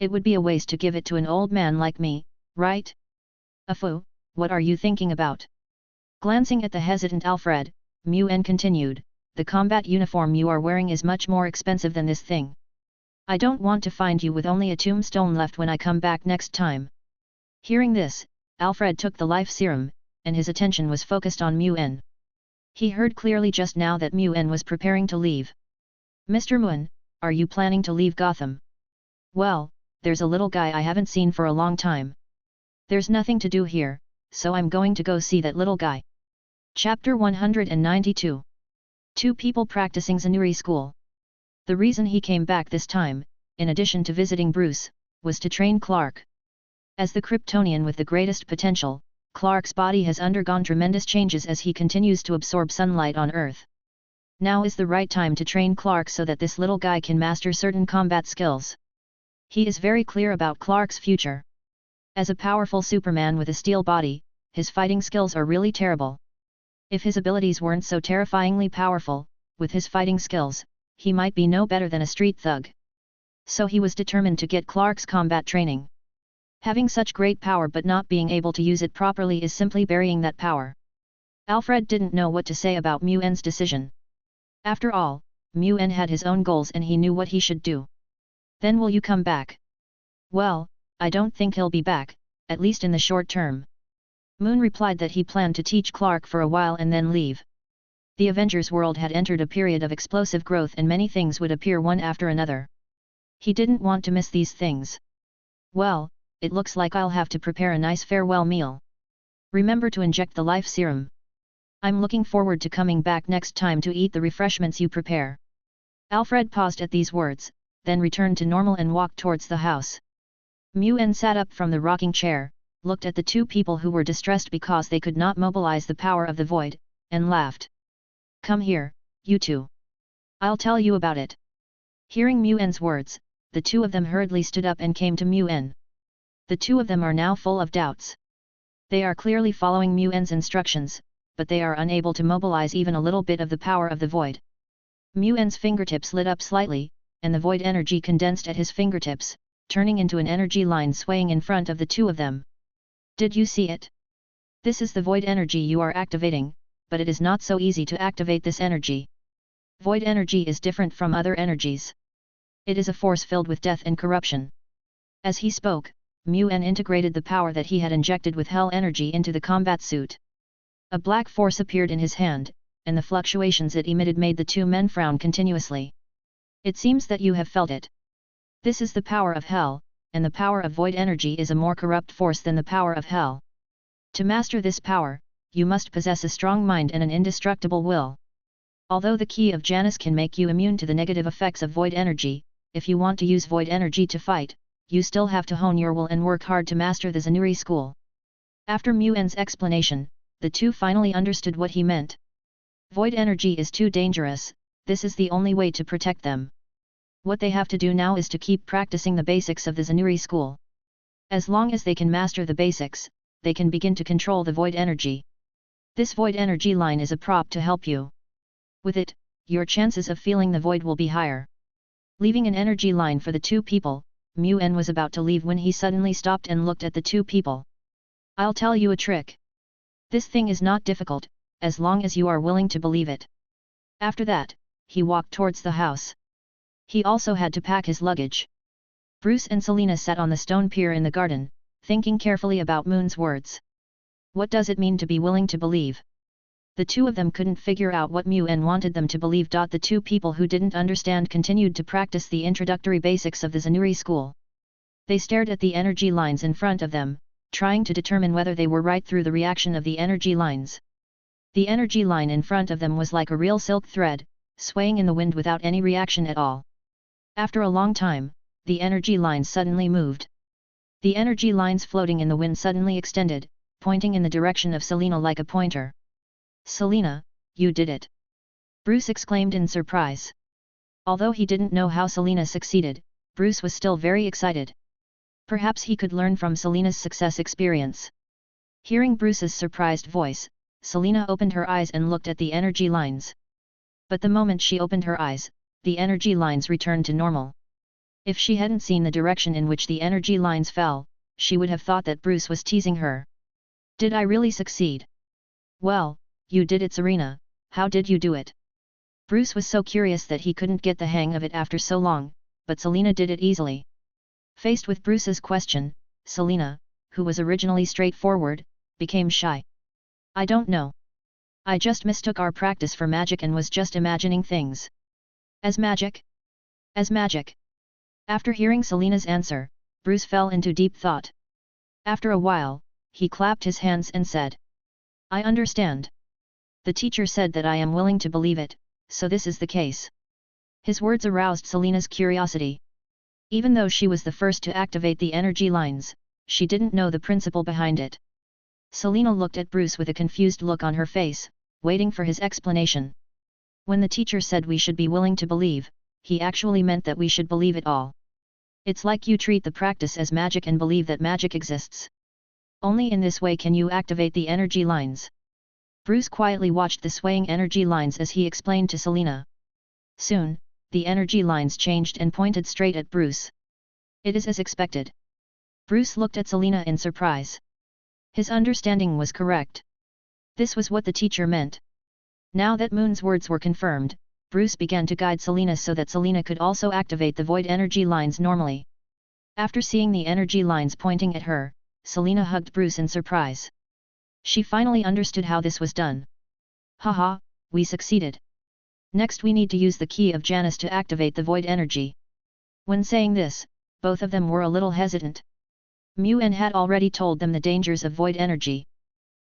It would be a waste to give it to an old man like me, right? Afu, what are you thinking about? Glancing at the hesitant Alfred, Mu-N continued, the combat uniform you are wearing is much more expensive than this thing. I don't want to find you with only a tombstone left when I come back next time. Hearing this, Alfred took the Life Serum, and his attention was focused on Mu-N. He heard clearly just now that Mu-N was preparing to leave. Mr. Moon, are you planning to leave Gotham? Well, there's a little guy I haven't seen for a long time. There's nothing to do here, so I'm going to go see that little guy. Chapter 192. Two people practicing Zanuri school. The reason he came back this time, in addition to visiting Bruce, was to train Clark. As the Kryptonian with the greatest potential, Clark's body has undergone tremendous changes as he continues to absorb sunlight on Earth. Now is the right time to train Clark so that this little guy can master certain combat skills. He is very clear about Clark's future. As a powerful Superman with a steel body, his fighting skills are really terrible. If his abilities weren't so terrifyingly powerful, with his fighting skills, he might be no better than a street thug. So he was determined to get Clark's combat training. Having such great power but not being able to use it properly is simply burying that power. Alfred didn't know what to say about Mu-N's decision. After all, Mu-en had his own goals and he knew what he should do. Then will you come back? Well, I don't think he'll be back, at least in the short term. Moon replied that he planned to teach Clark for a while and then leave. The Avengers world had entered a period of explosive growth and many things would appear one after another. He didn't want to miss these things. Well, it looks like I'll have to prepare a nice farewell meal. Remember to inject the life serum. I'm looking forward to coming back next time to eat the refreshments you prepare. Alfred paused at these words, then returned to normal and walked towards the house. Mu-en sat up from the rocking chair, looked at the two people who were distressed because they could not mobilize the power of the void, and laughed. Come here, you two. I'll tell you about it. Hearing Mu-en's words, the two of them hurriedly stood up and came to Mu-en. The two of them are now full of doubts. They are clearly following Mu-en's instructions, but they are unable to mobilize even a little bit of the power of the void. Mu-en's fingertips lit up slightly, and the void energy condensed at his fingertips, turning into an energy line swaying in front of the two of them. Did you see it? This is the void energy you are activating, but it is not so easy to activate this energy. Void energy is different from other energies. It is a force filled with death and corruption. As he spoke, Mu-en integrated the power that he had injected with hell energy into the combat suit. A black force appeared in his hand, and the fluctuations it emitted made the two men frown continuously. It seems that you have felt it. This is the power of hell, and the power of void energy is a more corrupt force than the power of hell. To master this power, you must possess a strong mind and an indestructible will. Although the key of Janus can make you immune to the negative effects of void energy, if you want to use void energy to fight, you still have to hone your will and work hard to master the Zanuri school. After Mu-en's explanation, the two finally understood what he meant. Void energy is too dangerous, this is the only way to protect them. What they have to do now is to keep practicing the basics of the Zanuri school. As long as they can master the basics, they can begin to control the void energy. This void energy line is a prop to help you. With it, your chances of feeling the void will be higher. Leaving an energy line for the two people, Mu-en was about to leave when he suddenly stopped and looked at the two people. I'll tell you a trick. This thing is not difficult, as long as you are willing to believe it. After that, he walked towards the house. He also had to pack his luggage. Bruce and Selina sat on the stone pier in the garden, thinking carefully about Moon's words. What does it mean to be willing to believe? The two of them couldn't figure out what Mu-en wanted them to believe. The two people who didn't understand continued to practice the introductory basics of the Zanuri school. They stared at the energy lines in front of them, trying to determine whether they were right through the reaction of the energy lines. The energy line in front of them was like a real silk thread, swaying in the wind without any reaction at all. After a long time, the energy lines suddenly moved. The energy lines floating in the wind suddenly extended, pointing in the direction of Selina like a pointer. Selina, you did it! Bruce exclaimed in surprise. Although he didn't know how Selina succeeded, Bruce was still very excited. Perhaps he could learn from Selina's success experience. Hearing Bruce's surprised voice, Selina opened her eyes and looked at the energy lines. But the moment she opened her eyes, the energy lines returned to normal. If she hadn't seen the direction in which the energy lines fell, she would have thought that Bruce was teasing her. Did I really succeed? Well, you did it, Serena. How did you do it? Bruce was so curious that he couldn't get the hang of it after so long, but Selina did it easily. Faced with Bruce's question, Selina, who was originally straightforward, became shy. I don't know. I just mistook our practice for magic and was just imagining things. As magic? As magic. After hearing Selina's answer, Bruce fell into deep thought. After a while, he clapped his hands and said, I understand. The teacher said that I am willing to believe it, so this is the case. His words aroused Selina's curiosity. Even though she was the first to activate the energy lines, she didn't know the principle behind it. Selina looked at Bruce with a confused look on her face, waiting for his explanation. When the teacher said we should be willing to believe, he actually meant that we should believe it all. It's like you treat the practice as magic and believe that magic exists. Only in this way can you activate the energy lines. Bruce quietly watched the swaying energy lines as he explained to Selina. Soon, the energy lines changed and pointed straight at Bruce. It is as expected. Bruce looked at Selina in surprise. His understanding was correct. This was what the teacher meant. Now that Moon's words were confirmed, Bruce began to guide Selena so that Selena could also activate the void energy lines normally. After seeing the energy lines pointing at her, Selena hugged Bruce in surprise. She finally understood how this was done. Haha, we succeeded. Next we need to use the key of Janus to activate the void energy. When saying this, both of them were a little hesitant. Mu-En had already told them the dangers of void energy.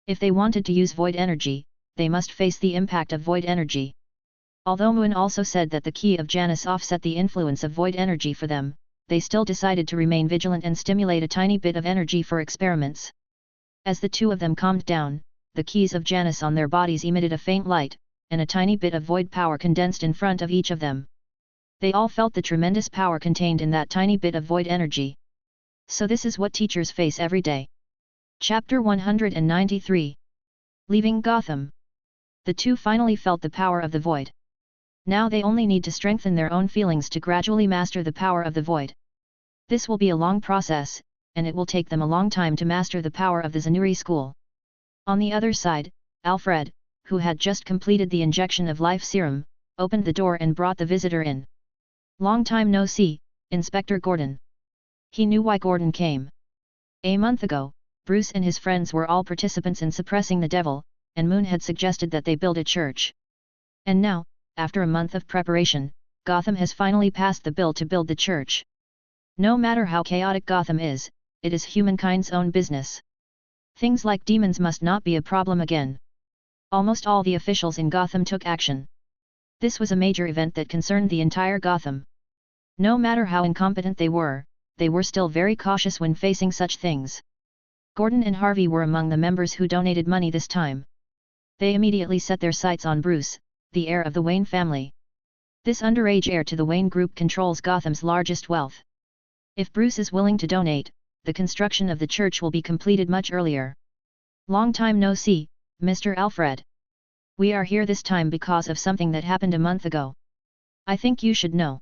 If they wanted to use void energy, they must face the impact of void energy. Although Mu-En also said that the key of Janus offset the influence of void energy for them, they still decided to remain vigilant and stimulate a tiny bit of energy for experiments. As the two of them calmed down, the keys of Janus on their bodies emitted a faint light, and a tiny bit of void power condensed in front of each of them. They all felt the tremendous power contained in that tiny bit of void energy. So this is what teachers face every day. Chapter 193. Leaving Gotham. The two finally felt the power of the void. Now they only need to strengthen their own feelings to gradually master the power of the void. This will be a long process, and it will take them a long time to master the power of the Zanuri school. On the other side, Alfred, who had just completed the injection of life serum, opened the door and brought the visitor in. Long time no see, Inspector Gordon. He knew why Gordon came. A month ago, Bruce and his friends were all participants in suppressing the devil, and Moon had suggested that they build a church. And now, after a month of preparation, Gotham has finally passed the bill to build the church. No matter how chaotic Gotham is, it is humankind's own business. Things like demons must not be a problem again. Almost all the officials in Gotham took action. This was a major event that concerned the entire Gotham. No matter how incompetent they were still very cautious when facing such things. Gordon and Harvey were among the members who donated money this time. They immediately set their sights on Bruce, the heir of the Wayne family. This underage heir to the Wayne Group controls Gotham's largest wealth. If Bruce is willing to donate, the construction of the church will be completed much earlier. Long time no see, Mr. Alfred. We are here this time because of something that happened a month ago. I think you should know.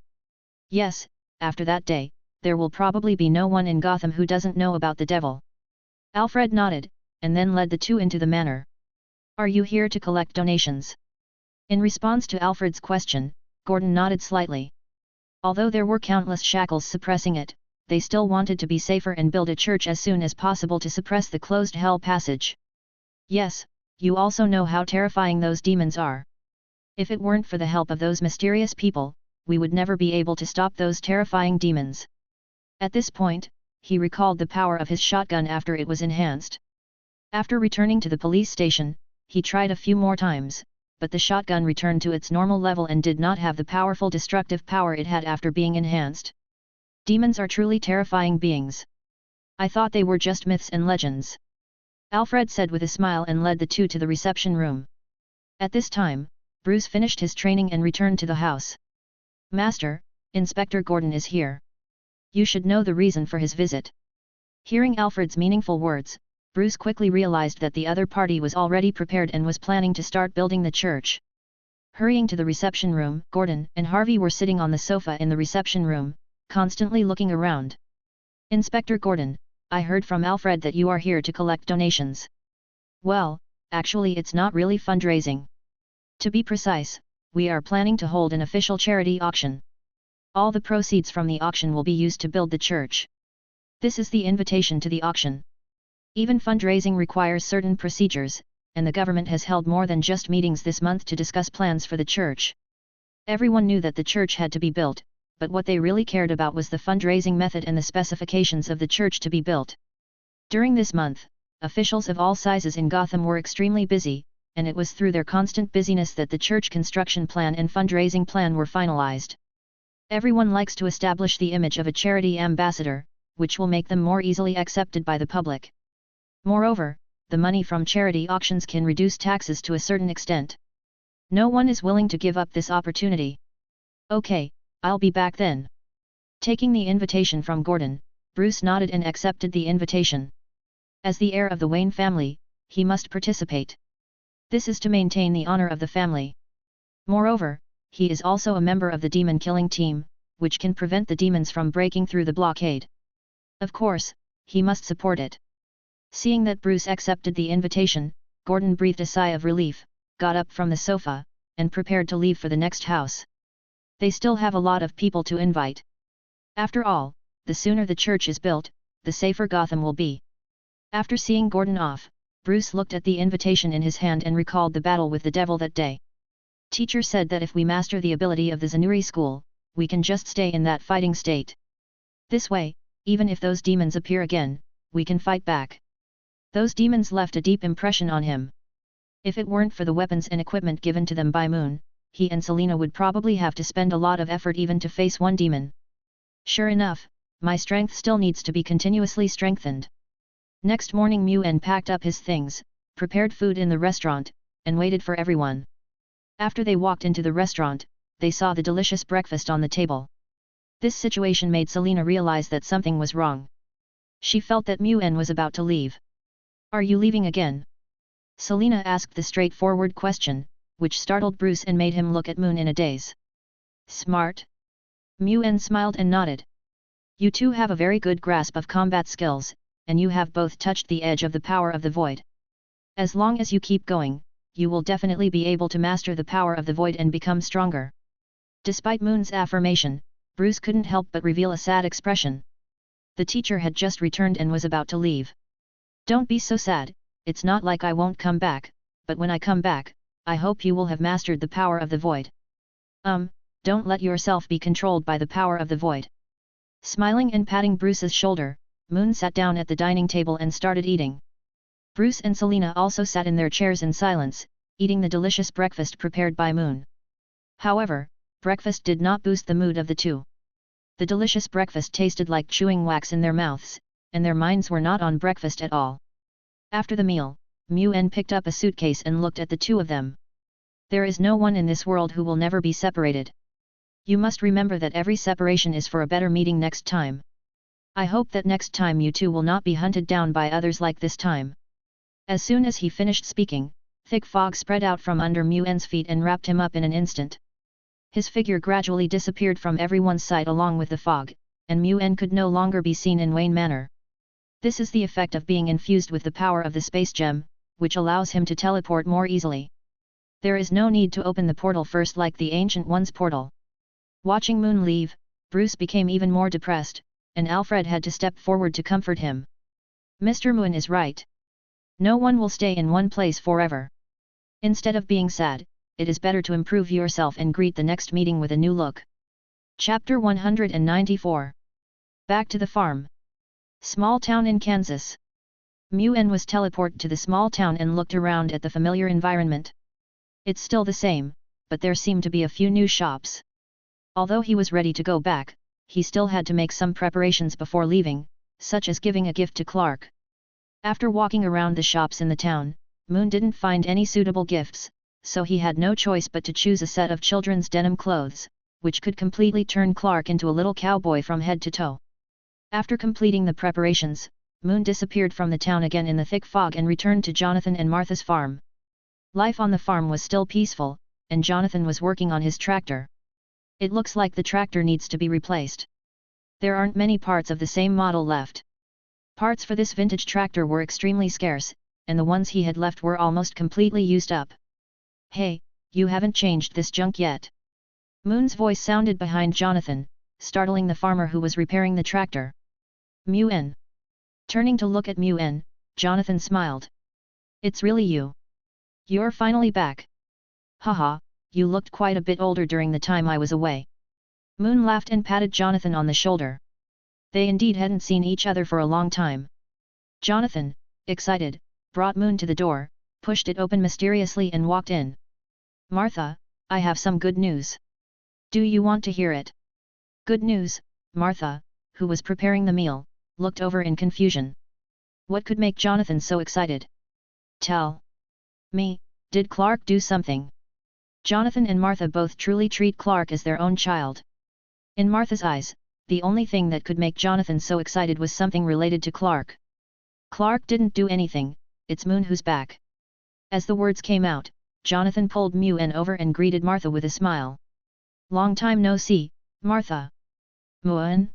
Yes, after that day, there will probably be no one in Gotham who doesn't know about the devil. Alfred nodded, and then led the two into the manor. Are you here to collect donations? In response to Alfred's question, Gordon nodded slightly. Although there were countless shackles suppressing it, they still wanted to be safer and build a church as soon as possible to suppress the closed hell passage. Yes, you also know how terrifying those demons are. If it weren't for the help of those mysterious people, we would never be able to stop those terrifying demons. At this point, he recalled the power of his shotgun after it was enhanced. After returning to the police station, he tried a few more times, but the shotgun returned to its normal level and did not have the powerful destructive power it had after being enhanced. Demons are truly terrifying beings. I thought they were just myths and legends. Alfred said with a smile and led the two to the reception room. At this time, Bruce finished his training and returned to the house. Master, Inspector Gordon is here. You should know the reason for his visit. Hearing Alfred's meaningful words, Bruce quickly realized that the other party was already prepared and was planning to start building the church. Hurrying to the reception room, Gordon and Harvey were sitting on the sofa in the reception room, constantly looking around. Inspector Gordon, I heard from Alfred that you are here to collect donations. Well, actually it's not really fundraising. To be precise, we are planning to hold an official charity auction. All the proceeds from the auction will be used to build the church. This is the invitation to the auction. Even fundraising requires certain procedures, and the government has held more than just meetings this month to discuss plans for the church. Everyone knew that the church had to be built, but what they really cared about was the fundraising method and the specifications of the church to be built. During this month, officials of all sizes in Gotham were extremely busy, and it was through their constant busyness that the church construction plan and fundraising plan were finalized. Everyone likes to establish the image of a charity ambassador, which will make them more easily accepted by the public. Moreover, the money from charity auctions can reduce taxes to a certain extent. No one is willing to give up this opportunity. Okay, I'll be back then. Taking the invitation from Gordon, Bruce nodded and accepted the invitation. As the heir of the Wayne family, he must participate. This is to maintain the honor of the family. Moreover, he is also a member of the demon killing team, which can prevent the demons from breaking through the blockade. Of course, he must support it. Seeing that Bruce accepted the invitation, Gordon breathed a sigh of relief, got up from the sofa, and prepared to leave for the next house. They still have a lot of people to invite. After all, the sooner the church is built, the safer Gotham will be. After seeing Gordon off, Bruce looked at the invitation in his hand and recalled the battle with the devil that day. Teacher said that if we master the ability of the Zanuri school, we can just stay in that fighting state. This way, even if those demons appear again, we can fight back. Those demons left a deep impression on him. If it weren't for the weapons and equipment given to them by Moon, he and Selena would probably have to spend a lot of effort even to face one demon. Sure enough, my strength still needs to be continuously strengthened. Next morning Muen packed up his things, prepared food in the restaurant, and waited for everyone. After they walked into the restaurant, they saw the delicious breakfast on the table. This situation made Selena realize that something was wrong. She felt that Muen was about to leave. Are you leaving again? Selena asked the straightforward question, which startled Bruce and made him look at Moon in a daze. Smart? Muen smiled and nodded. You two have a very good grasp of combat skills, and you have both touched the edge of the power of the void. As long as you keep going, you will definitely be able to master the power of the void and become stronger. Despite Moon's affirmation, Bruce couldn't help but reveal a sad expression. The teacher had just returned and was about to leave. Don't be so sad, it's not like I won't come back, but when I come back, I hope you will have mastered the power of the void. Don't let yourself be controlled by the power of the void. Smiling and patting Bruce's shoulder, Moon sat down at the dining table and started eating. Bruce and Selena also sat in their chairs in silence, eating the delicious breakfast prepared by Moon. However, breakfast did not boost the mood of the two. The delicious breakfast tasted like chewing wax in their mouths, and their minds were not on breakfast at all. After the meal, Muen picked up a suitcase and looked at the two of them. There is no one in this world who will never be separated. You must remember that every separation is for a better meeting next time. I hope that next time you two will not be hunted down by others like this time. As soon as he finished speaking, thick fog spread out from under Muen's feet and wrapped him up in an instant. His figure gradually disappeared from everyone's sight along with the fog, and Muen could no longer be seen in Wayne Manor. This is the effect of being infused with the power of the space gem, which allows him to teleport more easily. There is no need to open the portal first like the Ancient One's portal. Watching Moon leave, Bruce became even more depressed, and Alfred had to step forward to comfort him. Mr. Moon is right. No one will stay in one place forever. Instead of being sad, it is better to improve yourself and greet the next meeting with a new look. Chapter 194. Back to the farm. Small town in Kansas. Muen was teleported to the small town and looked around at the familiar environment. It's still the same, but there seemed to be a few new shops. Although he was ready to go back, he still had to make some preparations before leaving, such as giving a gift to Clark. After walking around the shops in the town, Moon didn't find any suitable gifts, so he had no choice but to choose a set of children's denim clothes, which could completely turn Clark into a little cowboy from head to toe. After completing the preparations, Moon disappeared from the town again in the thick fog and returned to Jonathan and Martha's farm. Life on the farm was still peaceful, and Jonathan was working on his tractor. It looks like the tractor needs to be replaced. There aren't many parts of the same model left. Parts for this vintage tractor were extremely scarce, and the ones he had left were almost completely used up. Hey, you haven't changed this junk yet. Moon's voice sounded behind Jonathan, startling the farmer who was repairing the tractor. Muen. Turning to look at Muen, Jonathan smiled. It's really you. You're finally back. Haha, you looked quite a bit older during the time I was away. Moon laughed and patted Jonathan on the shoulder. They indeed hadn't seen each other for a long time. Jonathan, excited, brought Moon to the door, pushed it open mysteriously and walked in. Martha, I have some good news. Do you want to hear it? Good news, Martha, who was preparing the meal, looked over in confusion. What could make Jonathan so excited? Tell me, did Clark do something? Jonathan and Martha both truly treat Clark as their own child. In Martha's eyes, the only thing that could make Jonathan so excited was something related to Clark. Clark didn't do anything, it's Moon who's back. As the words came out, Jonathan pulled Muen over and greeted Martha with a smile. Long time no see, Martha. Muen?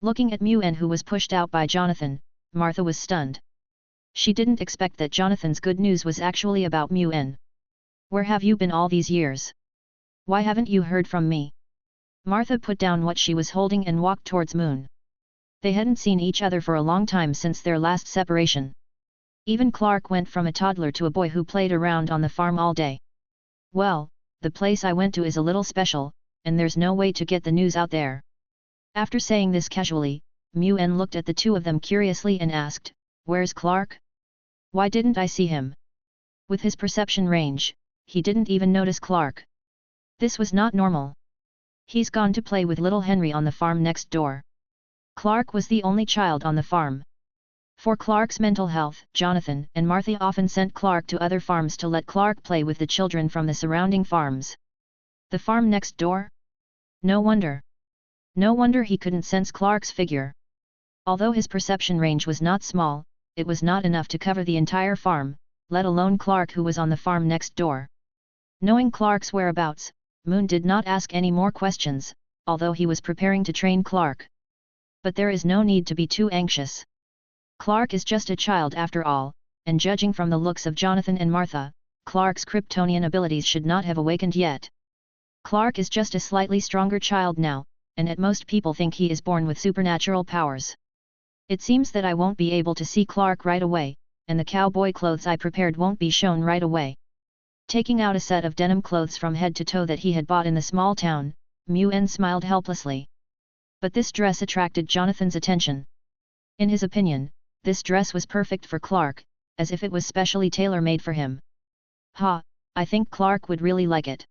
Looking at Muen who was pushed out by Jonathan, Martha was stunned. She didn't expect that Jonathan's good news was actually about Muen. Where have you been all these years? Why haven't you heard from me? Martha put down what she was holding and walked towards Moon. They hadn't seen each other for a long time since their last separation. Even Clark went from a toddler to a boy who played around on the farm all day. Well, the place I went to is a little special, and there's no way to get the news out there. After saying this casually, Muen looked at the two of them curiously and asked, "Where's Clark? Why didn't I see him?" With his perception range, he didn't even notice Clark. This was not normal. He's gone to play with little Henry on the farm next door. Clark was the only child on the farm. For Clark's mental health, Jonathan and Martha often sent Clark to other farms to let Clark play with the children from the surrounding farms. The farm next door? No wonder. No wonder he couldn't sense Clark's figure. Although his perception range was not small, it was not enough to cover the entire farm, let alone Clark who was on the farm next door. Knowing Clark's whereabouts, Moon did not ask any more questions, although he was preparing to train Clark. But there is no need to be too anxious. Clark is just a child after all, and judging from the looks of Jonathan and Martha, Clark's Kryptonian abilities should not have awakened yet. Clark is just a slightly stronger child now, and at most people think he is born with supernatural powers. It seems that I won't be able to see Clark right away, and the cowboy clothes I prepared won't be shown right away. Taking out a set of denim clothes from head to toe that he had bought in the small town, Muen smiled helplessly. But this dress attracted Jonathan's attention. In his opinion, this dress was perfect for Clark, as if it was specially tailor-made for him. I think Clark would really like it.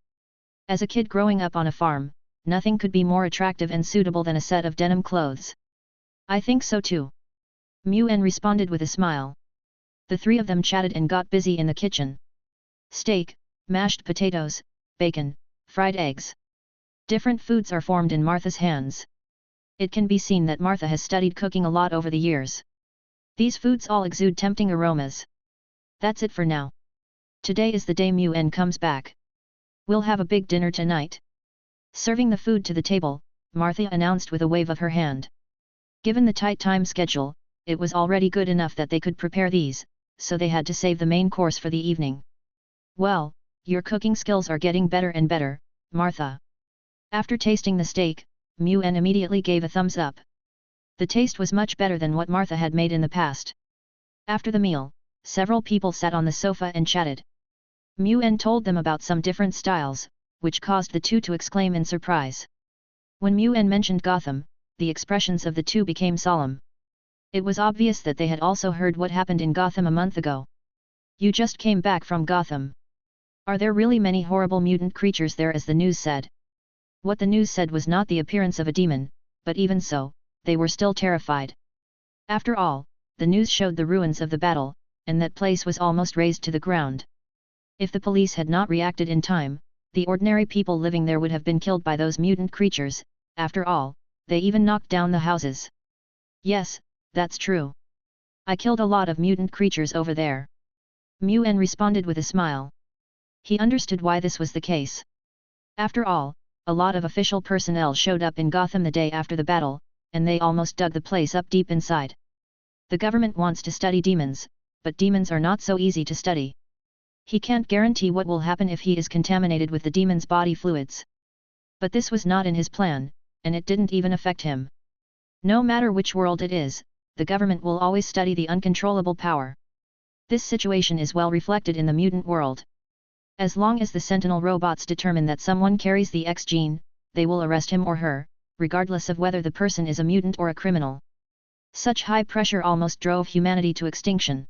As a kid growing up on a farm, nothing could be more attractive and suitable than a set of denim clothes. I think so too. Muen responded with a smile. The three of them chatted and got busy in the kitchen. Steak, mashed potatoes, bacon, fried eggs. Different foods are formed in Martha's hands. It can be seen that Martha has studied cooking a lot over the years. These foods all exude tempting aromas. That's it for now. Today is the day Muen comes back. We'll have a big dinner tonight. Serving the food to the table, Martha announced with a wave of her hand. Given the tight time schedule, it was already good enough that they could prepare these, so they had to save the main course for the evening. Well, your cooking skills are getting better and better, Martha. After tasting the steak, Muen immediately gave a thumbs up. The taste was much better than what Martha had made in the past. After the meal, several people sat on the sofa and chatted. Muen told them about some different styles, which caused the two to exclaim in surprise. When Muen mentioned Gotham, the expressions of the two became solemn. It was obvious that they had also heard what happened in Gotham a month ago. You just came back from Gotham. Are there really many horrible mutant creatures there, as the news said? What the news said was not the appearance of a demon, but even so, they were still terrified. After all, the news showed the ruins of the battle, and that place was almost razed to the ground. If the police had not reacted in time, the ordinary people living there would have been killed by those mutant creatures. After all, they even knocked down the houses. Yes, that's true. I killed a lot of mutant creatures over there. Muen responded with a smile. He understood why this was the case. After all, a lot of official personnel showed up in Gotham the day after the battle, and they almost dug the place up deep inside. The government wants to study demons, but demons are not so easy to study. He can't guarantee what will happen if he is contaminated with the demon's body fluids. But this was not in his plan, and it didn't even affect him. No matter which world it is, the government will always study the uncontrollable power. This situation is well reflected in the mutant world. As long as the Sentinel robots determine that someone carries the X gene, they will arrest him or her, regardless of whether the person is a mutant or a criminal. Such high pressure almost drove humanity to extinction.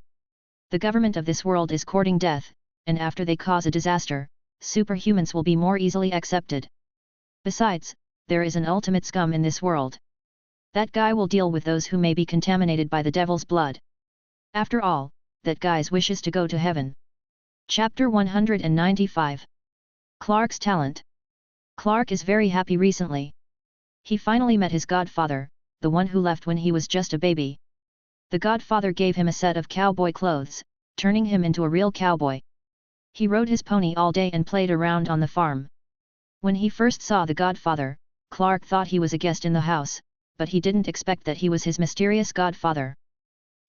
The government of this world is courting death, and after they cause a disaster, superhumans will be more easily accepted. Besides, there is an ultimate scum in this world. That guy will deal with those who may be contaminated by the devil's blood. After all, that guy's wish is to go to heaven. Chapter 195. Clark's talent. Clark is very happy recently. He finally met his godfather, the one who left when he was just a baby. The godfather gave him a set of cowboy clothes, turning him into a real cowboy. He rode his pony all day and played around on the farm. When he first saw the godfather, Clark thought he was a guest in the house, but he didn't expect that he was his mysterious godfather.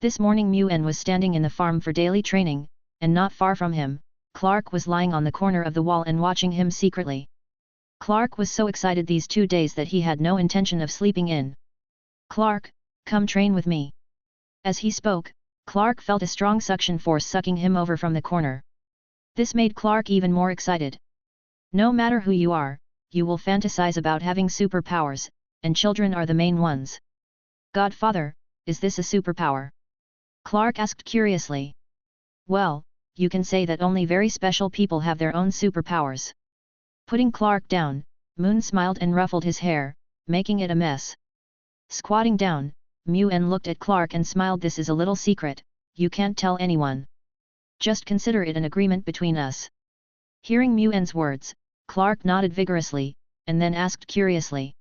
This morning Muen was standing in the farm for daily training, and not far from him, Clark was lying on the corner of the wall and watching him secretly. Clark was so excited these 2 days that he had no intention of sleeping in. "Clark, come train with me." As he spoke, Clark felt a strong suction force sucking him over from the corner. This made Clark even more excited. No matter who you are, you will fantasize about having superpowers, and children are the main ones. "Godfather, is this a superpower?" Clark asked curiously. "Well, you can say that only very special people have their own superpowers." Putting Clark down, Moon smiled and ruffled his hair, making it a mess. Squatting down, Mu-En looked at Clark and smiled. "This is a little secret, you can't tell anyone. Just consider it an agreement between us." Hearing Mu-En's words, Clark nodded vigorously, and then asked curiously.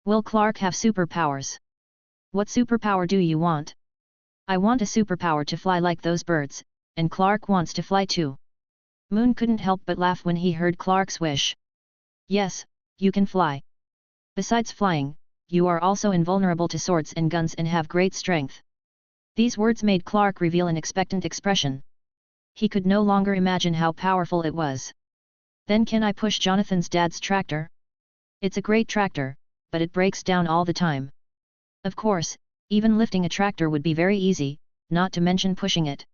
"Will Clark have superpowers?" "What superpower do you want?" "I want a superpower to fly like those birds, and Clark wants to fly too." Moon couldn't help but laugh when he heard Clark's wish. "Yes, you can fly. Besides flying, you are also invulnerable to swords and guns and have great strength." These words made Clark reveal an expectant expression. He could no longer imagine how powerful it was. "Then can I push Jonathan's dad's tractor?" "It's a great tractor, but it breaks down all the time." Of course, even lifting a tractor would be very easy, not to mention pushing it.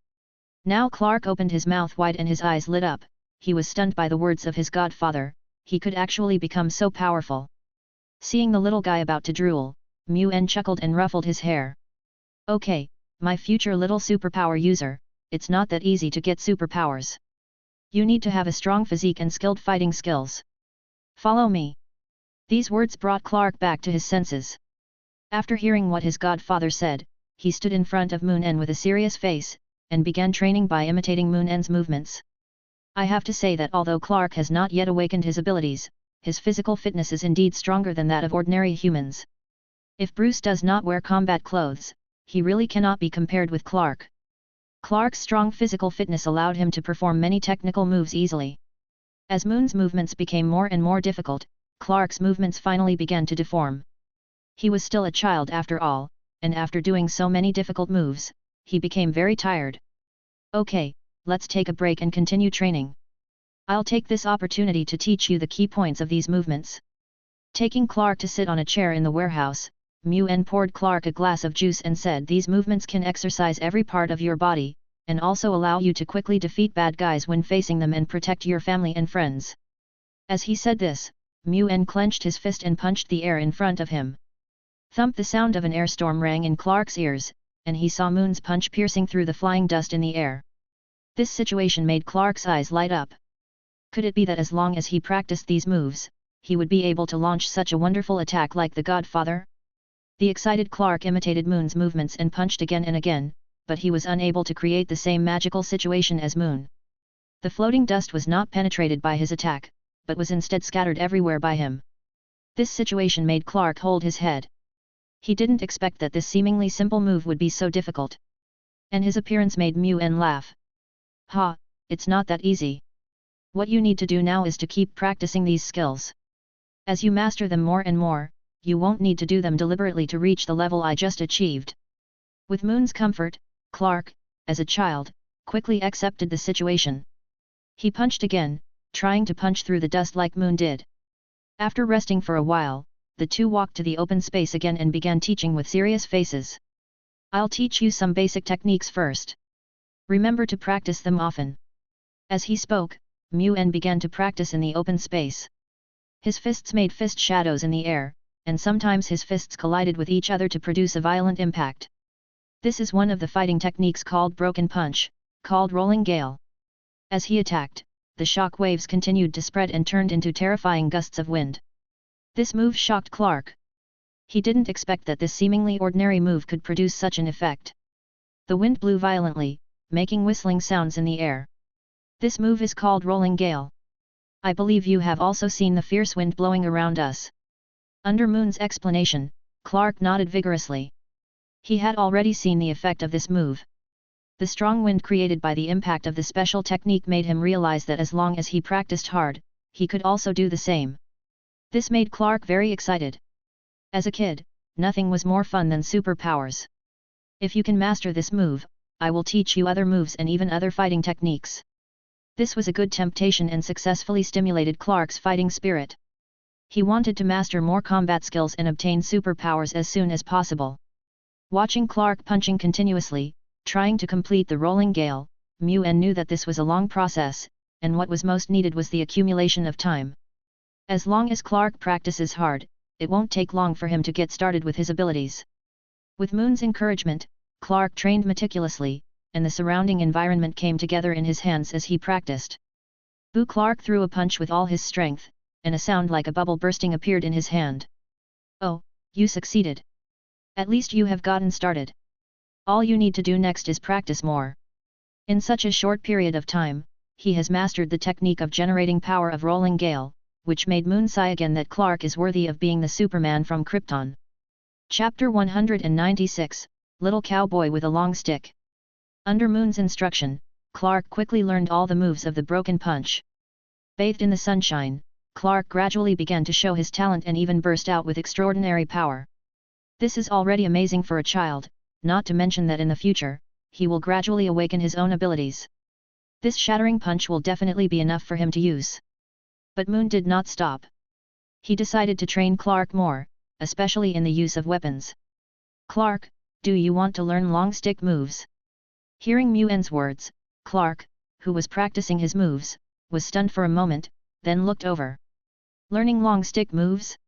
Now Clark opened his mouth wide and his eyes lit up. He was stunned by the words of his godfather. He could actually become so powerful. Seeing the little guy about to drool, Mu-En chuckled and ruffled his hair. "Okay, my future little superpower user, it's not that easy to get superpowers. You need to have a strong physique and skilled fighting skills. Follow me." These words brought Clark back to his senses. After hearing what his godfather said, he stood in front of Moon-En with a serious face, and began training by imitating Moon-En's movements. I have to say that although Clark has not yet awakened his abilities, his physical fitness is indeed stronger than that of ordinary humans. If Bruce does not wear combat clothes, he really cannot be compared with Clark. Clark's strong physical fitness allowed him to perform many technical moves easily. As Moon's movements became more and more difficult, Clark's movements finally began to deform. He was still a child after all, and after doing so many difficult moves, he became very tired. "Okay, let's take a break and continue training. I'll take this opportunity to teach you the key points of these movements." Taking Clark to sit on a chair in the warehouse, Mu-En poured Clark a glass of juice and said, "These movements can exercise every part of your body, and also allow you to quickly defeat bad guys when facing them and protect your family and friends." As he said this, Mu-En clenched his fist and punched the air in front of him. Thump! The sound of an air storm rang in Clark's ears, and he saw Moon's punch piercing through the flying dust in the air. This situation made Clark's eyes light up. Could it be that as long as he practiced these moves, he would be able to launch such a wonderful attack like the Godfather? The excited Clark imitated Moon's movements and punched again and again, but he was unable to create the same magical situation as Moon. The floating dust was not penetrated by his attack, but was instead scattered everywhere by him. This situation made Clark hold his head. He didn't expect that this seemingly simple move would be so difficult. And his appearance made Mu-En laugh. "Ha, it's not that easy. What you need to do now is to keep practicing these skills. As you master them more and more, you won't need to do them deliberately to reach the level I just achieved." With Moon's comfort, Clark, as a child, quickly accepted the situation. He punched again, trying to punch through the dust like Moon did. After resting for a while, the two walked to the open space again and began teaching with serious faces. "I'll teach you some basic techniques first. Remember to practice them often." As he spoke, Mu-En began to practice in the open space. His fists made fist shadows in the air, and sometimes his fists collided with each other to produce a violent impact. This is one of the fighting techniques called broken punch, called rolling gale. As he attacked, the shock waves continued to spread and turned into terrifying gusts of wind. This move shocked Clark. He didn't expect that this seemingly ordinary move could produce such an effect. The wind blew violently, making whistling sounds in the air. This move is called rolling gale. I believe you have also seen the fierce wind blowing around us. Under Moon's explanation, Clark nodded vigorously. He had already seen the effect of this move. The strong wind created by the impact of the special technique made him realize that as long as he practiced hard, he could also do the same. This made Clark very excited. As a kid, nothing was more fun than superpowers. If you can master this move, I will teach you other moves and even other fighting techniques. This was a good temptation and successfully stimulated Clark's fighting spirit. He wanted to master more combat skills and obtain superpowers as soon as possible. Watching Clark punching continuously, trying to complete the rolling gale, Mu-En knew that this was a long process, and what was most needed was the accumulation of time. As long as Clark practices hard, it won't take long for him to get started with his abilities. With Moon's encouragement, Clark trained meticulously, and the surrounding environment came together in his hands as he practiced. Boo! Clark threw a punch with all his strength, and a sound like a bubble bursting appeared in his hand. Oh, you succeeded! At least you have gotten started. All you need to do next is practice more. In such a short period of time, he has mastered the technique of generating power of rolling gale, which made Moon sigh again that Clark is worthy of being the Superman from Krypton. Chapter 196, Little Cowboy with a Long Stick. Under Moon's instruction, Clark quickly learned all the moves of the broken punch. Bathed in the sunshine, Clark gradually began to show his talent and even burst out with extraordinary power. This is already amazing for a child, not to mention that in the future, he will gradually awaken his own abilities. This shattering punch will definitely be enough for him to use. But Moon did not stop. He decided to train Clark more, especially in the use of weapons. Clark, do you want to learn long stick moves? Hearing Mu-En's words, Clark, who was practicing his moves, was stunned for a moment, then looked over. Learning long stick moves?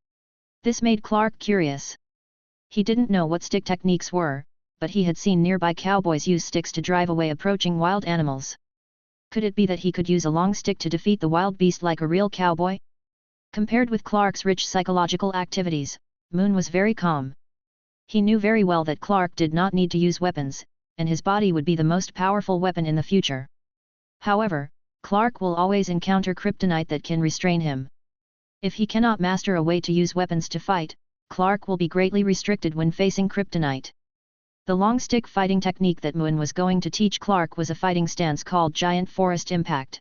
This made Clark curious. He didn't know what stick techniques were, but he had seen nearby cowboys use sticks to drive away approaching wild animals. Could it be that he could use a long stick to defeat the wild beast like a real cowboy? Compared with Clark's rich psychological activities, Moon was very calm. He knew very well that Clark did not need to use weapons, and his body would be the most powerful weapon in the future. However, Clark will always encounter kryptonite that can restrain him. If he cannot master a way to use weapons to fight, Clark will be greatly restricted when facing kryptonite. The long stick fighting technique that Moon was going to teach Clark was a fighting stance called Giant Forest Impact.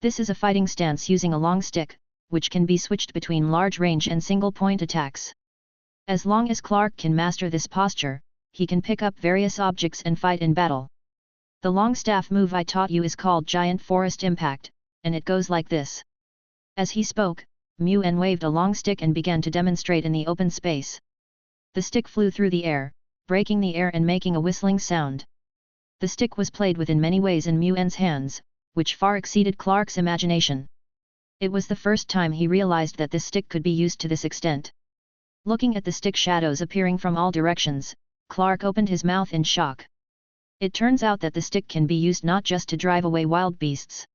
This is a fighting stance using a long stick, which can be switched between large range and single point attacks. As long as Clark can master this posture, he can pick up various objects and fight in battle. The long staff move I taught you is called Giant Forest Impact, and it goes like this. As he spoke, Mu-En waved a long stick and began to demonstrate in the open space. The stick flew through the air, breaking the air and making a whistling sound. The stick was played with in many ways in Mu-En's hands, which far exceeded Clark's imagination. It was the first time he realized that this stick could be used to this extent. Looking at the stick shadows appearing from all directions, Clark opened his mouth in shock. It turns out that the stick can be used not just to drive away wild beasts.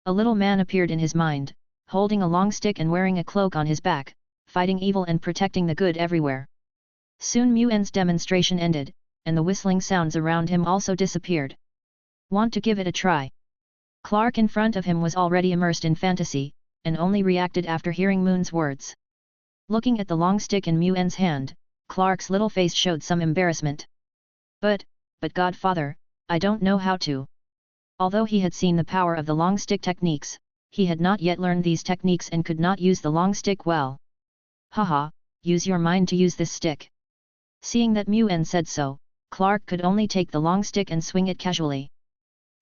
A little man appeared in his mind, holding a long stick and wearing a cloak on his back, fighting evil and protecting the good everywhere. Soon Mu-En's demonstration ended, and the whistling sounds around him also disappeared. Want to give it a try? Clark in front of him was already immersed in fantasy, and only reacted after hearing Moon's words. Looking at the long stick in Mu-En's hand, Clark's little face showed some embarrassment. But Godfather, I don't know how to. Although he had seen the power of the long stick techniques, he had not yet learned these techniques and could not use the long stick well. Haha, use your mind to use this stick. Seeing that Mu-En said so, Clark could only take the long stick and swing it casually.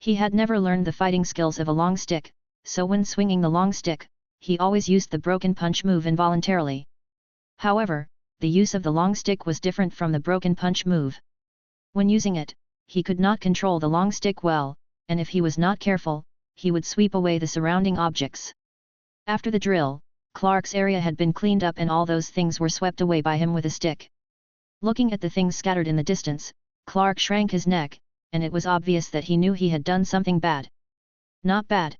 He had never learned the fighting skills of a long stick, so when swinging the long stick, he always used the broken punch move involuntarily. However, the use of the long stick was different from the broken punch move. When using it, he could not control the long stick well, and if he was not careful, he would sweep away the surrounding objects. After the drill, Clark's area had been cleaned up and all those things were swept away by him with a stick. Looking at the things scattered in the distance, Clark shrank his neck, and it was obvious that he knew he had done something bad. Not bad.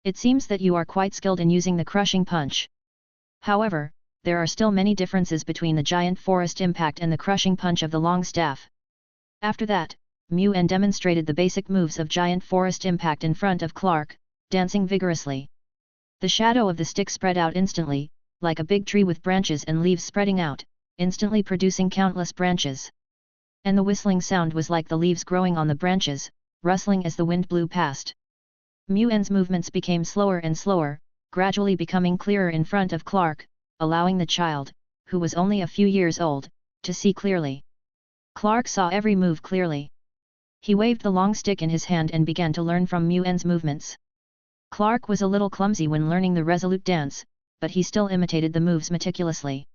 It seems that you are quite skilled in using the crushing punch. However, there are still many differences between the Giant Forest Impact and the crushing punch of the long staff. After that, Mu-En demonstrated the basic moves of Giant Forest Impact in front of Clark, dancing vigorously. The shadow of the stick spread out instantly, like a big tree with branches and leaves spreading out, instantly producing countless branches. And the whistling sound was like the leaves growing on the branches, rustling as the wind blew past. Mu-En's movements became slower and slower, gradually becoming clearer in front of Clark, allowing the child, who was only a few years old, to see clearly. Clark saw every move clearly. He waved the long stick in his hand and began to learn from Mu-En's movements. Clark was a little clumsy when learning the resolute dance, but he still imitated the moves meticulously.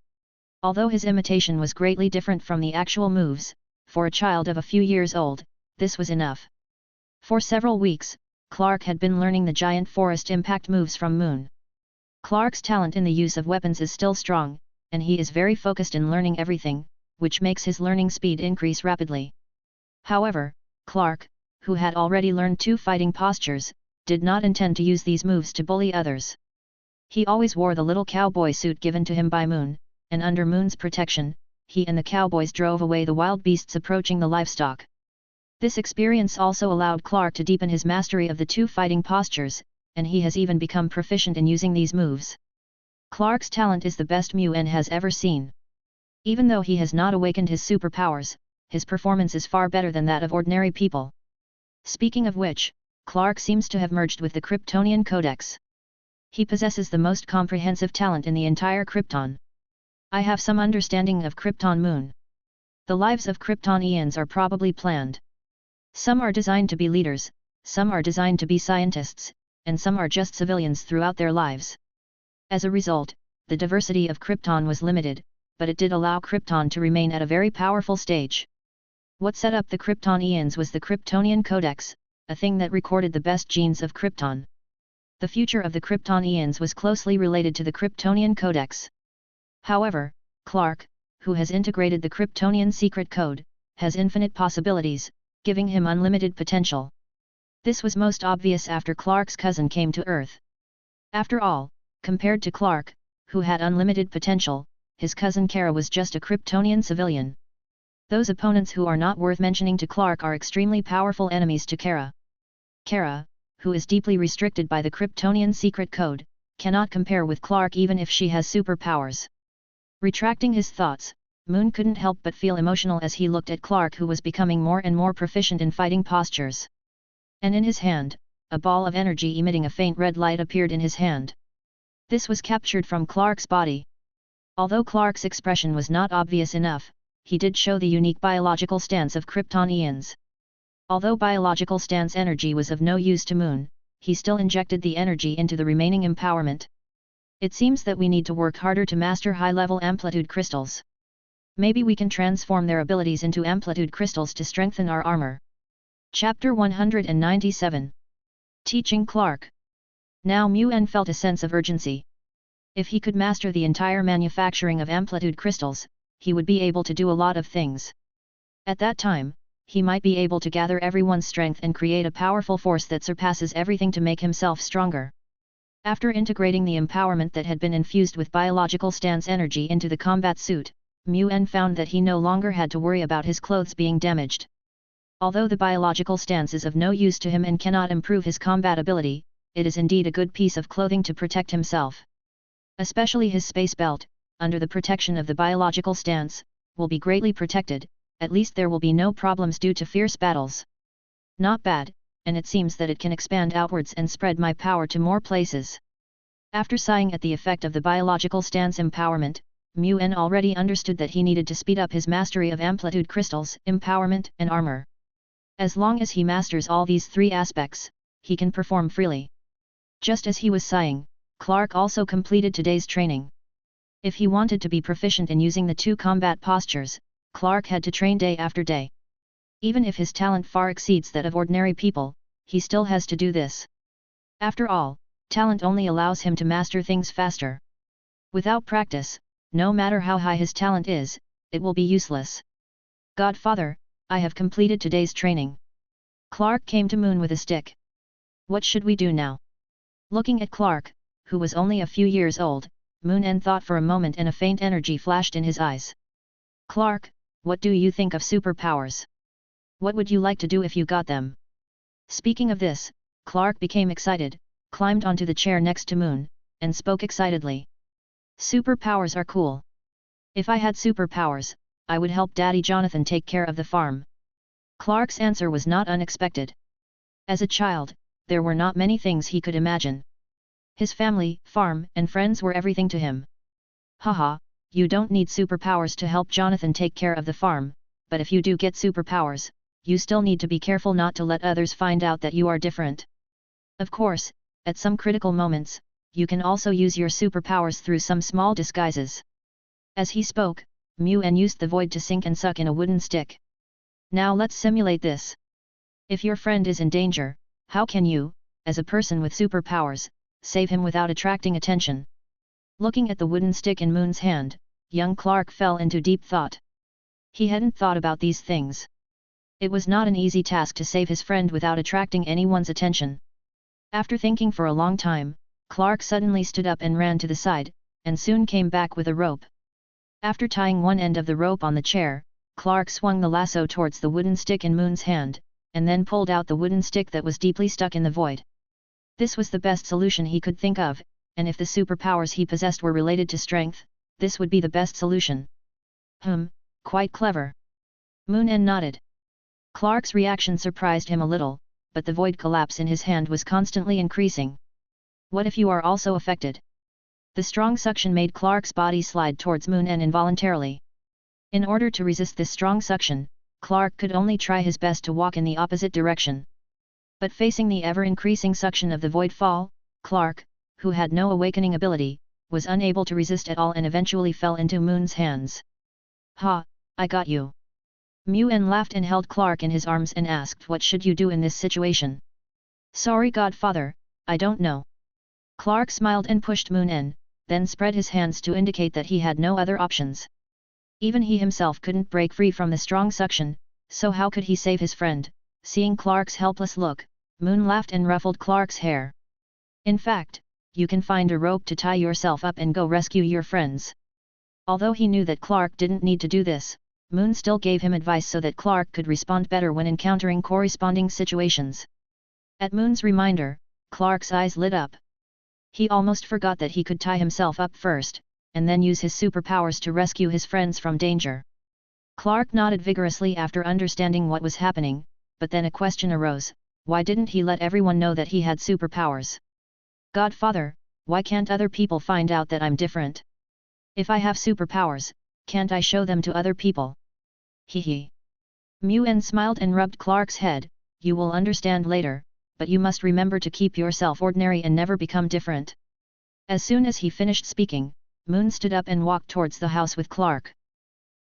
Although his imitation was greatly different from the actual moves, for a child of a few years old, this was enough. For several weeks, Clark had been learning the giant forest impact moves from Moon. Clark's talent in the use of weapons is still strong, and he is very focused in learning everything, which makes his learning speed increase rapidly. However, Clark, who had already learned 2 fighting postures, did not intend to use these moves to bully others. He always wore the little cowboy suit given to him by Moon, and under Moon's protection, he and the cowboys drove away the wild beasts approaching the livestock. This experience also allowed Clark to deepen his mastery of the 2 fighting postures, and he has even become proficient in using these moves. Clark's talent is the best Moon has ever seen. Even though he has not awakened his superpowers, his performance is far better than that of ordinary people. Speaking of which, Clark seems to have merged with the Kryptonian Codex. He possesses the most comprehensive talent in the entire Krypton. I have some understanding of Krypton Moon. The lives of Kryptonians are probably planned. Some are designed to be leaders, some are designed to be scientists, and some are just civilians throughout their lives. As a result, the diversity of Krypton was limited, but it did allow Krypton to remain at a very powerful stage. What set up the Kryptonians was the Kryptonian Codex, a thing that recorded the best genes of Krypton. The future of the Kryptonians was closely related to the Kryptonian Codex. However, Clark, who has integrated the Kryptonian secret code, has infinite possibilities, giving him unlimited potential. This was most obvious after Clark's cousin came to Earth. After all, compared to Clark, who had unlimited potential, his cousin Kara was just a Kryptonian civilian. Those opponents who are not worth mentioning to Clark are extremely powerful enemies to Kara. Kara, who is deeply restricted by the Kryptonian secret code, cannot compare with Clark even if she has superpowers. Retracting his thoughts, Moon couldn't help but feel emotional as he looked at Clark, who was becoming more and more proficient in fighting postures. And in his hand, a ball of energy emitting a faint red light appeared in his hand. This was captured from Clark's body. Although Clark's expression was not obvious enough, he did show the unique biological stance of Kryptonians. Although biological stance energy was of no use to Moon, he still injected the energy into the remaining empowerment. It seems that we need to work harder to master high-level amplitude crystals. Maybe we can transform their abilities into amplitude crystals to strengthen our armor. Chapter 197. Teaching Clark. Now Moon felt a sense of urgency. If he could master the entire manufacturing of amplitude crystals, he would be able to do a lot of things. At that time, he might be able to gather everyone's strength and create a powerful force that surpasses everything to make himself stronger. After integrating the empowerment that had been infused with biological stance energy into the combat suit, Moon found that he no longer had to worry about his clothes being damaged. Although the biological stance is of no use to him and cannot improve his combat ability, it is indeed a good piece of clothing to protect himself. Especially his space belt, under the protection of the biological stance, will be greatly protected. At least there will be no problems due to fierce battles. Not bad, and it seems that it can expand outwards and spread my power to more places. After sighing at the effect of the biological stance empowerment, Moon already understood that he needed to speed up his mastery of amplitude crystals, empowerment, and armor. As long as he masters all these 3 aspects, he can perform freely. Just as he was sighing, Clark also completed today's training. If he wanted to be proficient in using the 2 combat postures, Clark had to train day after day. Even if his talent far exceeds that of ordinary people, he still has to do this. After all, talent only allows him to master things faster. Without practice, no matter how high his talent is, it will be useless. Godfather, I have completed today's training. Clark came to Moon with a stick. What should we do now? Looking at Clark, who was only a few years old, Moon thought for a moment and a faint energy flashed in his eyes. Clark, what do you think of superpowers? What would you like to do if you got them? Speaking of this, Clark became excited, climbed onto the chair next to Moon, and spoke excitedly. Superpowers are cool. If I had superpowers, I would help Daddy Jonathan take care of the farm. Clark's answer was not unexpected. As a child, there were not many things he could imagine. His family, farm, and friends were everything to him. Haha, you don't need superpowers to help Jonathan take care of the farm, but if you do get superpowers, you still need to be careful not to let others find out that you are different. Of course, At some critical moments, you can also use your superpowers through some small disguises. As he spoke, Mu-En used the void to sink and suck in a wooden stick. Now let's simulate this. If your friend is in danger, how can you, as a person with superpowers, save him without attracting attention? Looking at the wooden stick in Moon's hand, young Clark fell into deep thought. He hadn't thought about these things. It was not an easy task to save his friend without attracting anyone's attention. After thinking for a long time, Clark suddenly stood up and ran to the side, and soon came back with a rope. After tying one end of the rope on the chair, Clark swung the lasso towards the wooden stick in Moon's hand, and then pulled out the wooden stick that was deeply stuck in the void. This was the best solution he could think of, and if the superpowers he possessed were related to strength, this would be the best solution. Quite clever. Moon-En nodded. Clark's reaction surprised him a little, but the void collapse in his hand was constantly increasing. What if you are also affected? The strong suction made Clark's body slide towards Moon-En involuntarily. In order to resist this strong suction, Clark could only try his best to walk in the opposite direction. But facing the ever-increasing suction of the void fall, Clark, who had no awakening ability, was unable to resist at all and eventually fell into Moon's hands. Ha, I got you. Mu-En laughed and held Clark in his arms and asked, what should you do in this situation? Sorry Godfather, I don't know. Clark smiled and pushed Moon-En, then spread his hands to indicate that he had no other options. Even he himself couldn't break free from the strong suction, so how could he save his friend? Seeing Clark's helpless look, Moon laughed and ruffled Clark's hair. In fact, you can find a rope to tie yourself up and go rescue your friends. Although he knew that Clark didn't need to do this, Moon still gave him advice so that Clark could respond better when encountering corresponding situations. At Moon's reminder, Clark's eyes lit up. He almost forgot that he could tie himself up first, and then use his superpowers to rescue his friends from danger. Clark nodded vigorously after understanding what was happening, but then a question arose, why didn't he let everyone know that he had superpowers? Godfather, why can't other people find out that I'm different? If I have superpowers, can't I show them to other people? Hee. Mu-En smiled and rubbed Clark's head, you will understand later, but you must remember to keep yourself ordinary and never become different. As soon as he finished speaking, Moon stood up and walked towards the house with Clark.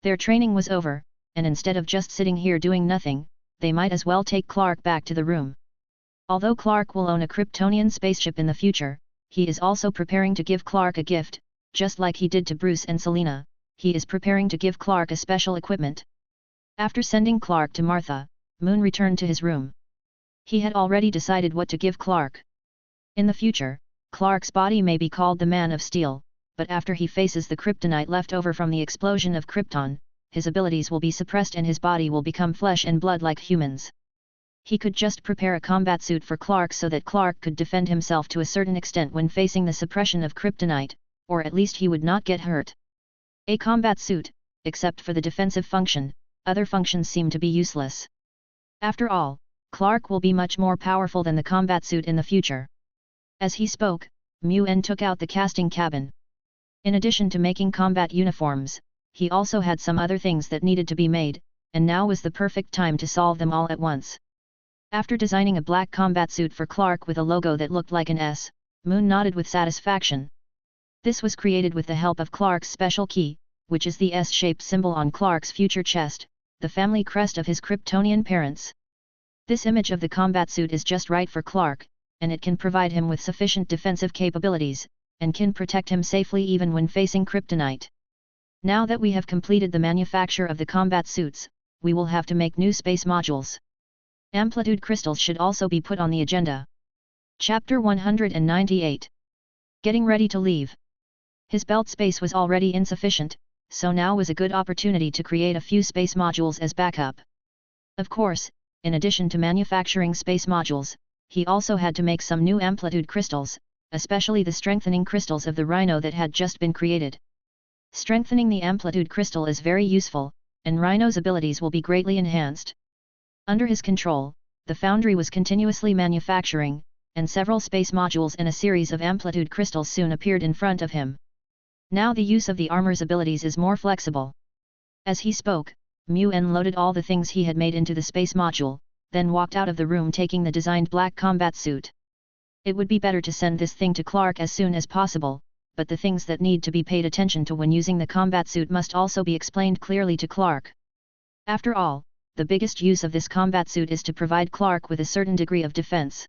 Their training was over, and instead of just sitting here doing nothing, they might as well take Clark back to the room. Although Clark will own a Kryptonian spaceship in the future, he is also preparing to give Clark a gift, just like he did to Bruce and Selena. He is preparing to give Clark a special equipment. After sending Clark to Martha, Moon returned to his room. He had already decided what to give Clark. In the future, Clark's body may be called the Man of Steel, but after he faces the kryptonite left over from the explosion of Krypton, his abilities will be suppressed and his body will become flesh and blood like humans. He could just prepare a combat suit for Clark so that Clark could defend himself to a certain extent when facing the suppression of kryptonite, or at least he would not get hurt. A combat suit, except for the defensive function, other functions seem to be useless. After all, Clark will be much more powerful than the combat suit in the future. As he spoke, Mu-En took out the casting cabin. In addition to making combat uniforms, he also had some other things that needed to be made, and now was the perfect time to solve them all at once. After designing a black combat suit for Clark with a logo that looked like an S, Moon nodded with satisfaction. This was created with the help of Clark's special key, which is the S-shaped symbol on Clark's future chest, the family crest of his Kryptonian parents. This image of the combat suit is just right for Clark, and it can provide him with sufficient defensive capabilities, and can protect him safely even when facing kryptonite. Now that we have completed the manufacture of the combat suits, we will have to make new space modules. Amplitude crystals should also be put on the agenda. Chapter 198. Getting ready to leave. His belt space was already insufficient, so now was a good opportunity to create a few space modules as backup. Of course, in addition to manufacturing space modules, he also had to make some new amplitude crystals, especially the strengthening crystals of the Rhino that had just been created. Strengthening the amplitude crystal is very useful, and Rhino's abilities will be greatly enhanced. Under his control, the foundry was continuously manufacturing, and several space modules and a series of amplitude crystals soon appeared in front of him. Now the use of the armor's abilities is more flexible. As he spoke, Mu-En loaded all the things he had made into the space module, then walked out of the room taking the designed black combat suit. It would be better to send this thing to Clark as soon as possible, but the things that need to be paid attention to when using the combat suit must also be explained clearly to Clark. After all, the biggest use of this combat suit is to provide Clark with a certain degree of defense.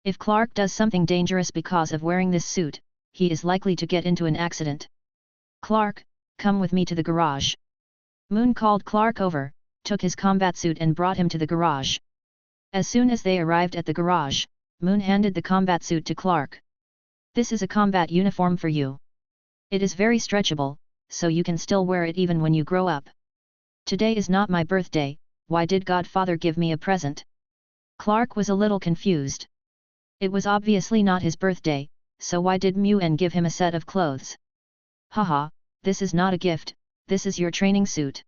If Clark does something dangerous because of wearing this suit, he is likely to get into an accident. Clark, come with me to the garage. Moon called Clark over, took his combat suit and brought him to the garage. As soon as they arrived at the garage, Moon handed the combat suit to Clark. This is a combat uniform for you. It is very stretchable, so you can still wear it even when you grow up. Today is not my birthday, why did Godfather give me a present? Clark was a little confused. It was obviously not his birthday, so why did Muen give him a set of clothes? Haha, this is not a gift, this is your training suit.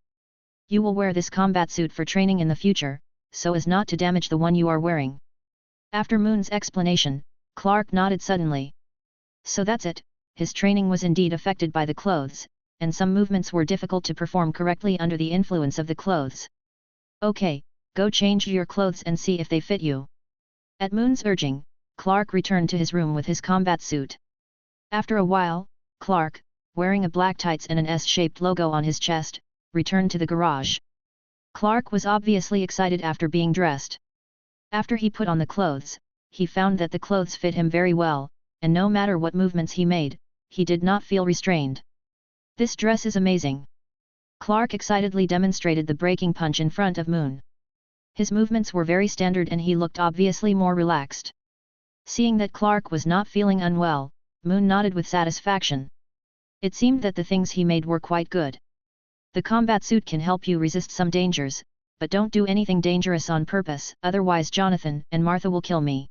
You will wear this combat suit for training in the future, so as not to damage the one you are wearing. After Moon's explanation, Clark nodded suddenly. So that's it, his training was indeed affected by the clothes, and some movements were difficult to perform correctly under the influence of the clothes. Okay, go change your clothes and see if they fit you. At Moon's urging, Clark returned to his room with his combat suit. After a while, Clark, wearing a black tights and an S-shaped logo on his chest, returned to the garage. Clark was obviously excited after being dressed. After he put on the clothes, he found that the clothes fit him very well, and no matter what movements he made, he did not feel restrained. This dress is amazing. Clark excitedly demonstrated the breaking punch in front of Moon. His movements were very standard and he looked obviously more relaxed. Seeing that Clark was not feeling unwell, Moon nodded with satisfaction. It seemed that the things he made were quite good. The combat suit can help you resist some dangers, but don't do anything dangerous on purpose, otherwise Jonathan and Martha will kill me.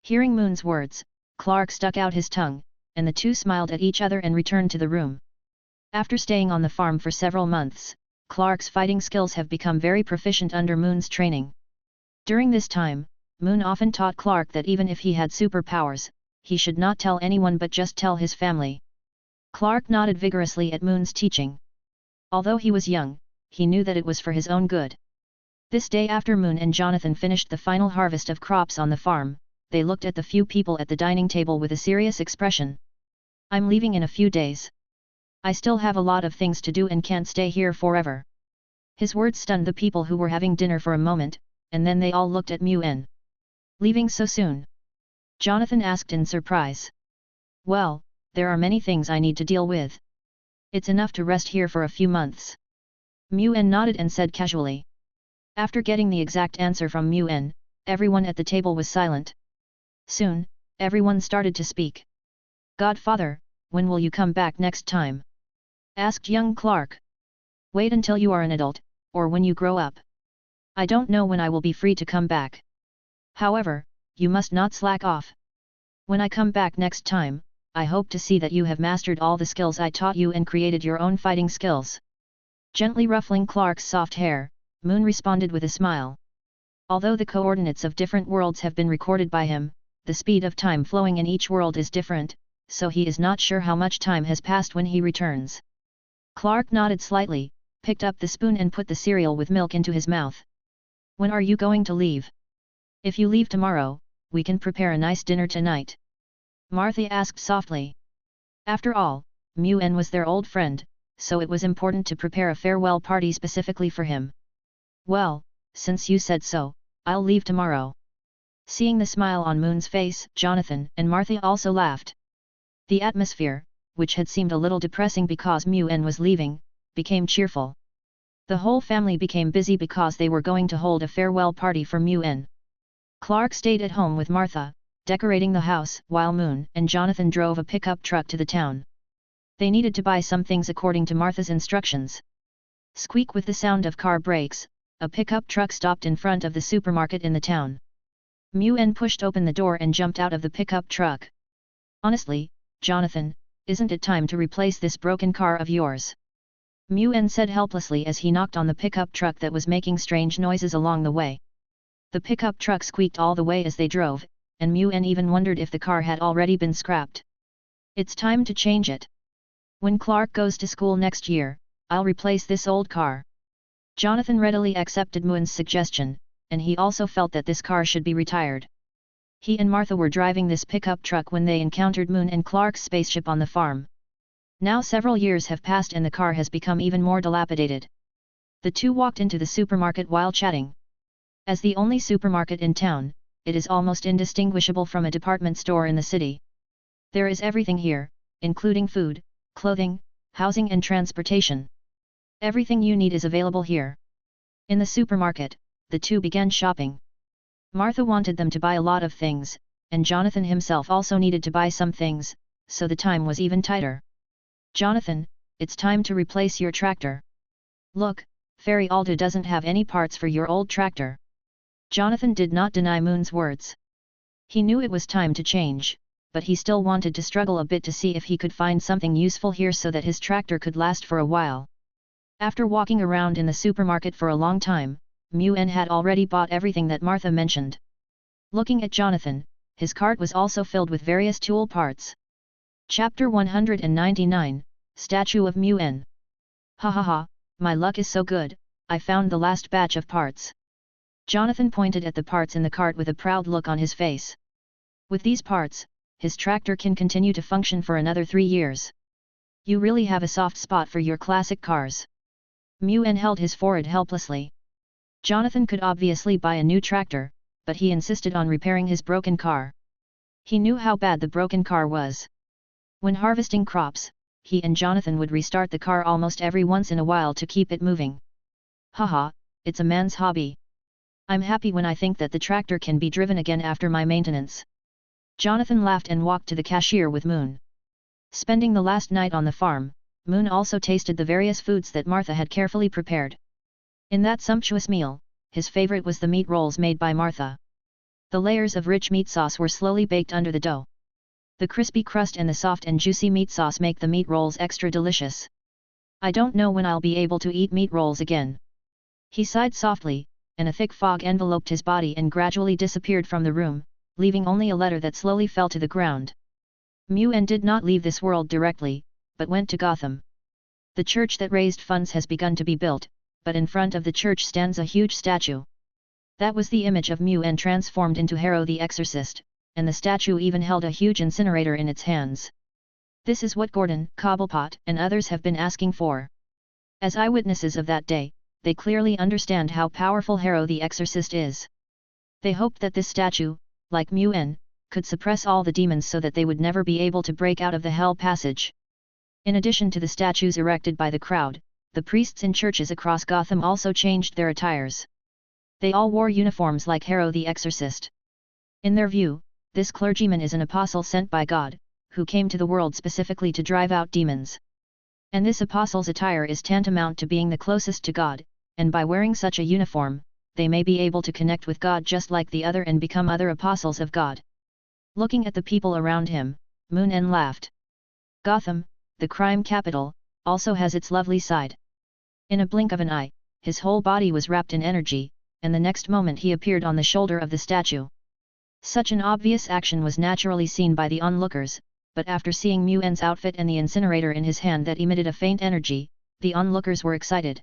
Hearing Moon's words, Clark stuck out his tongue, and the two smiled at each other and returned to the room. After staying on the farm for several months, Clark's fighting skills have become very proficient under Moon's training. During this time, Moon often taught Clark that even if he had superpowers, he should not tell anyone but just tell his family. Clark nodded vigorously at Moon's teaching. Although he was young, he knew that it was for his own good. This day after Moon and Jonathan finished the final harvest of crops on the farm, they looked at the few people at the dining table with a serious expression. I'm leaving in a few days. I still have a lot of things to do and can't stay here forever. His words stunned the people who were having dinner for a moment, and then they all looked at Muen. Leaving so soon? Jonathan asked in surprise. Well, there are many things I need to deal with. It's enough to rest here for a few months. Muen nodded and said casually. After getting the exact answer from Muen, everyone at the table was silent. Soon, everyone started to speak. Godfather, when will you come back next time? Asked young Clark. Wait until you are an adult, or when you grow up. I don't know when I will be free to come back. However, you must not slack off. When I come back next time, I hope to see that you have mastered all the skills I taught you and created your own fighting skills. Gently ruffling Clark's soft hair, Moon responded with a smile. Although the coordinates of different worlds have been recorded by him, the speed of time flowing in each world is different, so he is not sure how much time has passed when he returns. Clark nodded slightly, picked up the spoon and put the cereal with milk into his mouth. When are you going to leave? If you leave tomorrow, we can prepare a nice dinner tonight. Martha asked softly. After all, Muen was their old friend, so it was important to prepare a farewell party specifically for him. Well, since you said so, I'll leave tomorrow. Seeing the smile on Moon's face, Jonathan and Martha also laughed. The atmosphere, which had seemed a little depressing because Muen was leaving, became cheerful. The whole family became busy because they were going to hold a farewell party for Muen. Clark stayed at home with Martha, decorating the house, while Moon and Jonathan drove a pickup truck to the town. They needed to buy some things according to Martha's instructions. Squeak with the sound of car brakes, a pickup truck stopped in front of the supermarket in the town. Muen pushed open the door and jumped out of the pickup truck. Honestly, Jonathan, isn't it time to replace this broken car of yours? Muen said helplessly as he knocked on the pickup truck that was making strange noises along the way. The pickup truck squeaked all the way as they drove, and Muen even wondered if the car had already been scrapped. It's time to change it. When Clark goes to school next year, I'll replace this old car. Jonathan readily accepted Muen's suggestion, and he also felt that this car should be retired. He and Martha were driving this pickup truck when they encountered Moon and Clark's spaceship on the farm. Now several years have passed and the car has become even more dilapidated. The two walked into the supermarket while chatting. As the only supermarket in town, it is almost indistinguishable from a department store in the city. There is everything here, including food, clothing, housing and transportation. Everything you need is available here. In the supermarket, the two began shopping. Martha wanted them to buy a lot of things, and Jonathan himself also needed to buy some things, so the time was even tighter. Jonathan, it's time to replace your tractor. Look, Fairy Alda doesn't have any parts for your old tractor. Jonathan did not deny Moon's words. He knew it was time to change, but he still wanted to struggle a bit to see if he could find something useful here so that his tractor could last for a while. After walking around in the supermarket for a long time, Moon had already bought everything that Martha mentioned. Looking at Jonathan, his cart was also filled with various tool parts. Chapter 199, Statue of Moon. Ha ha ha, my luck is so good, I found the last batch of parts. Jonathan pointed at the parts in the cart with a proud look on his face. With these parts, his tractor can continue to function for another 3 years. You really have a soft spot for your classic cars. Moon held his forehead helplessly. Jonathan could obviously buy a new tractor, but he insisted on repairing his broken car. He knew how bad the broken car was. When harvesting crops, he and Jonathan would restart the car almost every once in a while to keep it moving. Haha, it's a man's hobby. I'm happy when I think that the tractor can be driven again after my maintenance. Jonathan laughed and walked to the cashier with Moon. Spending the last night on the farm, Moon also tasted the various foods that Martha had carefully prepared. In that sumptuous meal, his favorite was the meat rolls made by Martha. The layers of rich meat sauce were slowly baked under the dough. The crispy crust and the soft and juicy meat sauce make the meat rolls extra delicious. I don't know when I'll be able to eat meat rolls again. He sighed softly, and a thick fog enveloped his body and gradually disappeared from the room, leaving only a letter that slowly fell to the ground. Moon did not leave this world directly, but went to Gotham. The church that raised funds has begun to be built, but in front of the church stands a huge statue. That was the image of Moon transformed into Harrow the Exorcist, and the statue even held a huge incinerator in its hands. This is what Gordon, Cobblepot, and others have been asking for. As eyewitnesses of that day, they clearly understand how powerful Harrow the Exorcist is. They hoped that this statue, like Moon, could suppress all the demons so that they would never be able to break out of the Hell Passage. In addition to the statues erected by the crowd, the priests in churches across Gotham also changed their attires. They all wore uniforms like Harrow the Exorcist. In their view, this clergyman is an apostle sent by God, who came to the world specifically to drive out demons. And this apostle's attire is tantamount to being the closest to God, and by wearing such a uniform, they may be able to connect with God just like the other and become other apostles of God. Looking at the people around him, Moon laughed. Gotham, the crime capital, also has its lovely side. In a blink of an eye, his whole body was wrapped in energy, and the next moment he appeared on the shoulder of the statue. Such an obvious action was naturally seen by the onlookers, but after seeing Moon's outfit and the incinerator in his hand that emitted a faint energy, the onlookers were excited.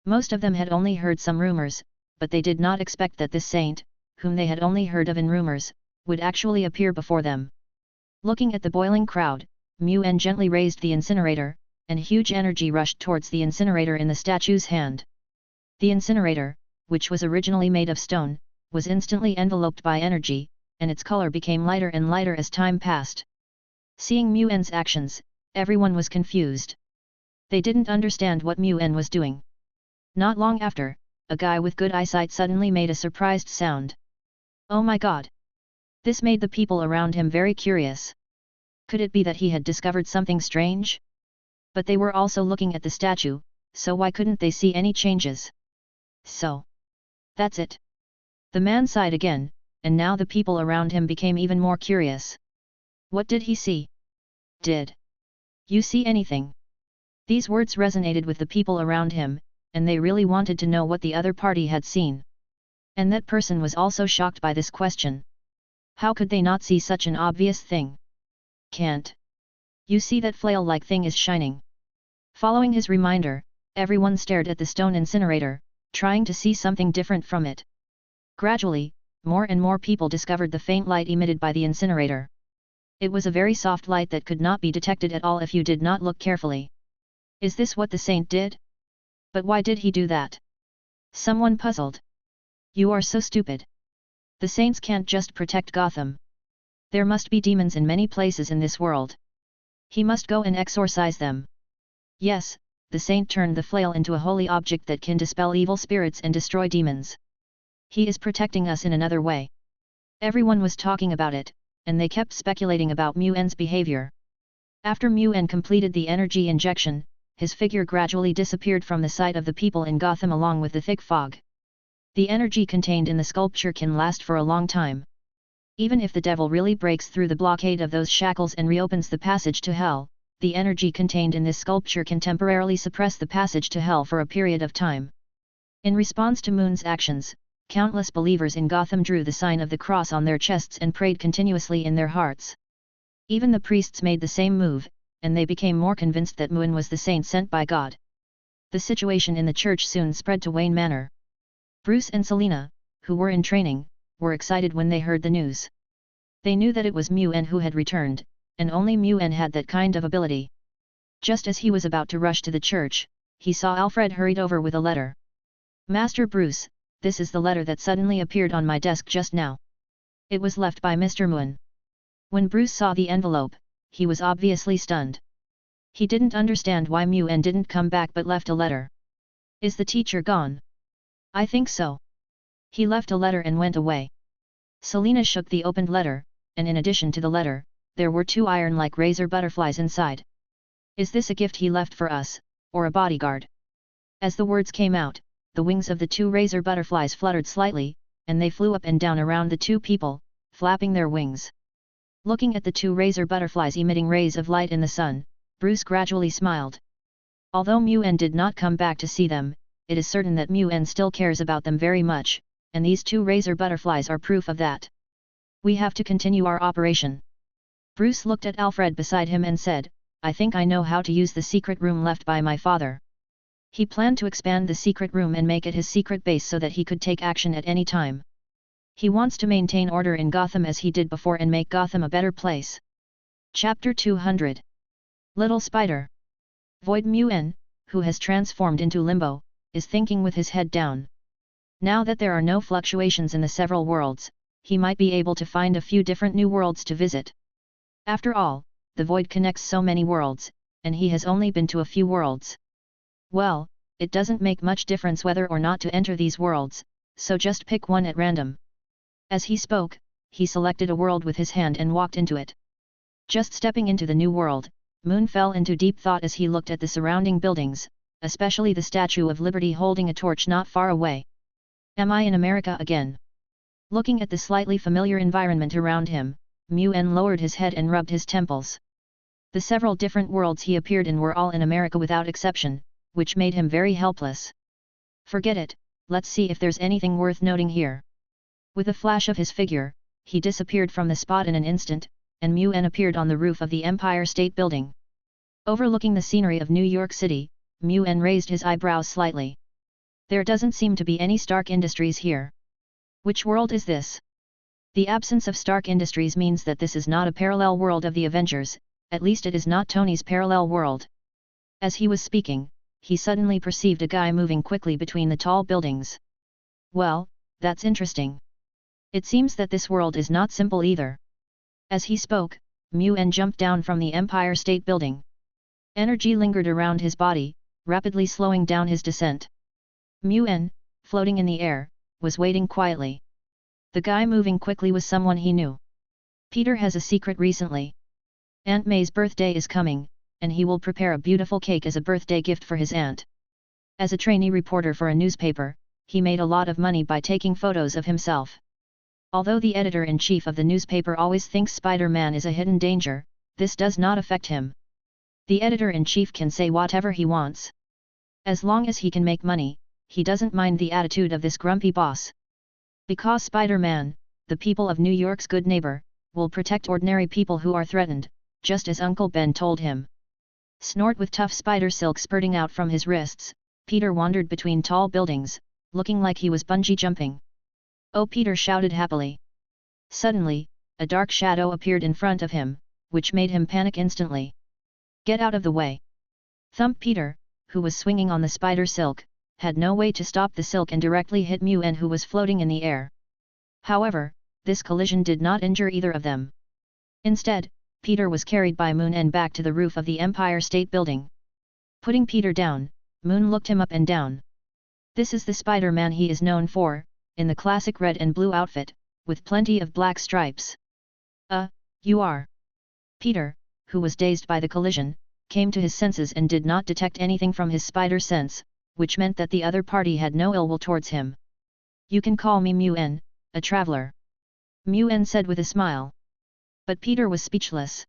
Most of them had only heard some rumors, but they did not expect that this saint, whom they had only heard of in rumors, would actually appear before them. Looking at the boiling crowd, Moon gently raised the incinerator, and huge energy rushed towards the incinerator in the statue's hand. The incinerator, which was originally made of stone, was instantly enveloped by energy, and its color became lighter and lighter as time passed. Seeing Moon's actions, everyone was confused. They didn't understand what Moon was doing. Not long after, a guy with good eyesight suddenly made a surprised sound. Oh my god! This made the people around him very curious. Could it be that he had discovered something strange? But they were also looking at the statue, so why couldn't they see any changes? So. That's it. The man sighed again, and now the people around him became even more curious. What did he see? Did you see anything? These words resonated with the people around him, and they really wanted to know what the other party had seen. And that person was also shocked by this question. How could they not see such an obvious thing? Can't you see that flail-like thing is shining? Following his reminder, everyone stared at the stone incinerator, trying to see something different from it. Gradually, more and more people discovered the faint light emitted by the incinerator. It was a very soft light that could not be detected at all if you did not look carefully. Is this what the saint did? But why did he do that? Someone puzzled. You are so stupid. The saints can't just protect Gotham. There must be demons in many places in this world. He must go and exorcise them. Yes, the saint turned the flail into a holy object that can dispel evil spirits and destroy demons. He is protecting us in another way. Everyone was talking about it, and they kept speculating about Muen's behavior. After Muen completed the energy injection, his figure gradually disappeared from the sight of the people in Gotham along with the thick fog. The energy contained in the sculpture can last for a long time. Even if the devil really breaks through the blockade of those shackles and reopens the passage to hell, the energy contained in this sculpture can temporarily suppress the passage to hell for a period of time. In response to Moon's actions, countless believers in Gotham drew the sign of the cross on their chests and prayed continuously in their hearts. Even the priests made the same move, and they became more convinced that Moon was the saint sent by God. The situation in the church soon spread to Wayne Manor. Bruce and Selina, who were in training, were excited when they heard the news. They knew that it was Muen who had returned, and only Muen had that kind of ability. Just as he was about to rush to the church, he saw Alfred hurried over with a letter. Master Bruce, this is the letter that suddenly appeared on my desk just now. It was left by Mr. Muen. When Bruce saw the envelope, he was obviously stunned. He didn't understand why Muen didn't come back but left a letter. Is the teacher gone? I think so. He left a letter and went away. Selina shook the opened letter, and in addition to the letter, there were 2 iron-like razor butterflies inside. Is this a gift he left for us, or a bodyguard? As the words came out, the wings of the 2 razor butterflies fluttered slightly, and they flew up and down around the 2 people, flapping their wings. Looking at the 2 razor butterflies emitting rays of light in the sun, Bruce gradually smiled. Although Muen did not come back to see them, it is certain that Muen still cares about them very much, and these 2 razor butterflies are proof of that. We have to continue our operation. Bruce looked at Alfred beside him and said, I think I know how to use the secret room left by my father. He planned to expand the secret room and make it his secret base so that he could take action at any time. He wants to maintain order in Gotham as he did before and make Gotham a better place. Chapter 200. Little Spider. Void Muen, who has transformed into Limbo, is thinking with his head down. Now that there are no fluctuations in the several worlds, he might be able to find a few different new worlds to visit. After all, the void connects so many worlds, and he has only been to a few worlds. Well, it doesn't make much difference whether or not to enter these worlds, so just pick one at random. As he spoke, he selected a world with his hand and walked into it. Just stepping into the new world, Moon fell into deep thought as he looked at the surrounding buildings, especially the Statue of Liberty holding a torch not far away. Am I in America again? Looking at the slightly familiar environment around him, Muen lowered his head and rubbed his temples. The several different worlds he appeared in were all in America without exception, which made him very helpless. Forget it, let's see if there's anything worth noting here. With a flash of his figure, he disappeared from the spot in an instant, and Muen appeared on the roof of the Empire State Building. Overlooking the scenery of New York City, Muen raised his eyebrows slightly. There doesn't seem to be any Stark Industries here. Which world is this? The absence of Stark Industries means that this is not a parallel world of the Avengers, at least it is not Tony's parallel world. As he was speaking, he suddenly perceived a guy moving quickly between the tall buildings. Well, that's interesting. It seems that this world is not simple either. As he spoke, Muen jumped down from the Empire State Building. Energy lingered around his body, rapidly slowing down his descent. Muen, floating in the air, was waiting quietly. The guy moving quickly was someone he knew. Peter has a secret recently. Aunt May's birthday is coming, and he will prepare a beautiful cake as a birthday gift for his aunt. As a trainee reporter for a newspaper, he made a lot of money by taking photos of himself. Although the editor-in-chief of the newspaper always thinks Spider-Man is a hidden danger, this does not affect him. The editor-in-chief can say whatever he wants. As long as he can make money, he doesn't mind the attitude of this grumpy boss. Because Spider-Man, the people of New York's good neighbor, will protect ordinary people who are threatened, just as Uncle Ben told him. Snort with tough spider silk spurting out from his wrists, Peter wandered between tall buildings, looking like he was bungee jumping. Oh, Peter shouted happily. Suddenly, a dark shadow appeared in front of him, which made him panic instantly. Get out of the way! Thump! Peter, who was swinging on the spider silk, had no way to stop the silk and directly hit Mu-En, who was floating in the air. However, this collision did not injure either of them. Instead, Peter was carried by Mu-En back to the roof of the Empire State Building. Putting Peter down, Moon looked him up and down. This is the Spider-Man he is known for, in the classic red and blue outfit, with plenty of black stripes. You are. Peter, who was dazed by the collision, came to his senses and did not detect anything from his spider sense, which meant that the other party had no ill will towards him. You can call me Mu-En, a traveler. Mu-En said with a smile. But Peter was speechless.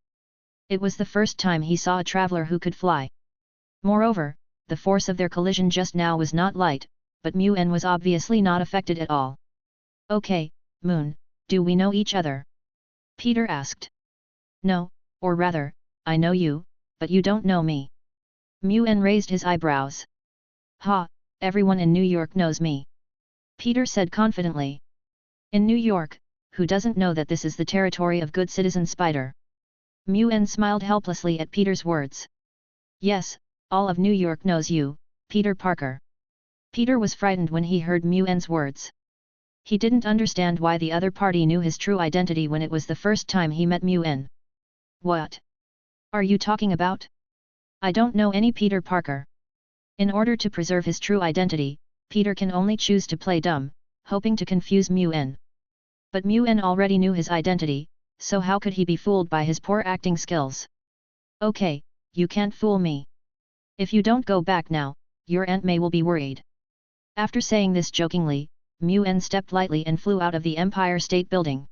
It was the first time he saw a traveler who could fly. Moreover, the force of their collision just now was not light, but Mu-En was obviously not affected at all. Okay, Moon, do we know each other? Peter asked. No, or rather, I know you, but you don't know me. Mu-En raised his eyebrows. Ha, everyone in New York knows me. Peter said confidently. In New York, who doesn't know that this is the territory of good citizen Spider? Mu-En smiled helplessly at Peter's words. Yes, all of New York knows you, Peter Parker. Peter was frightened when he heard Mu-En's words. He didn't understand why the other party knew his true identity when it was the first time he met Mu-En. What are you talking about? I don't know any Peter Parker. In order to preserve his true identity, Peter can only choose to play dumb, hoping to confuse Mu-En. But Mu-En already knew his identity, so how could he be fooled by his poor acting skills? Okay, you can't fool me. If you don't go back now, your Aunt May will be worried. After saying this jokingly, Mu-En stepped lightly and flew out of the Empire State Building.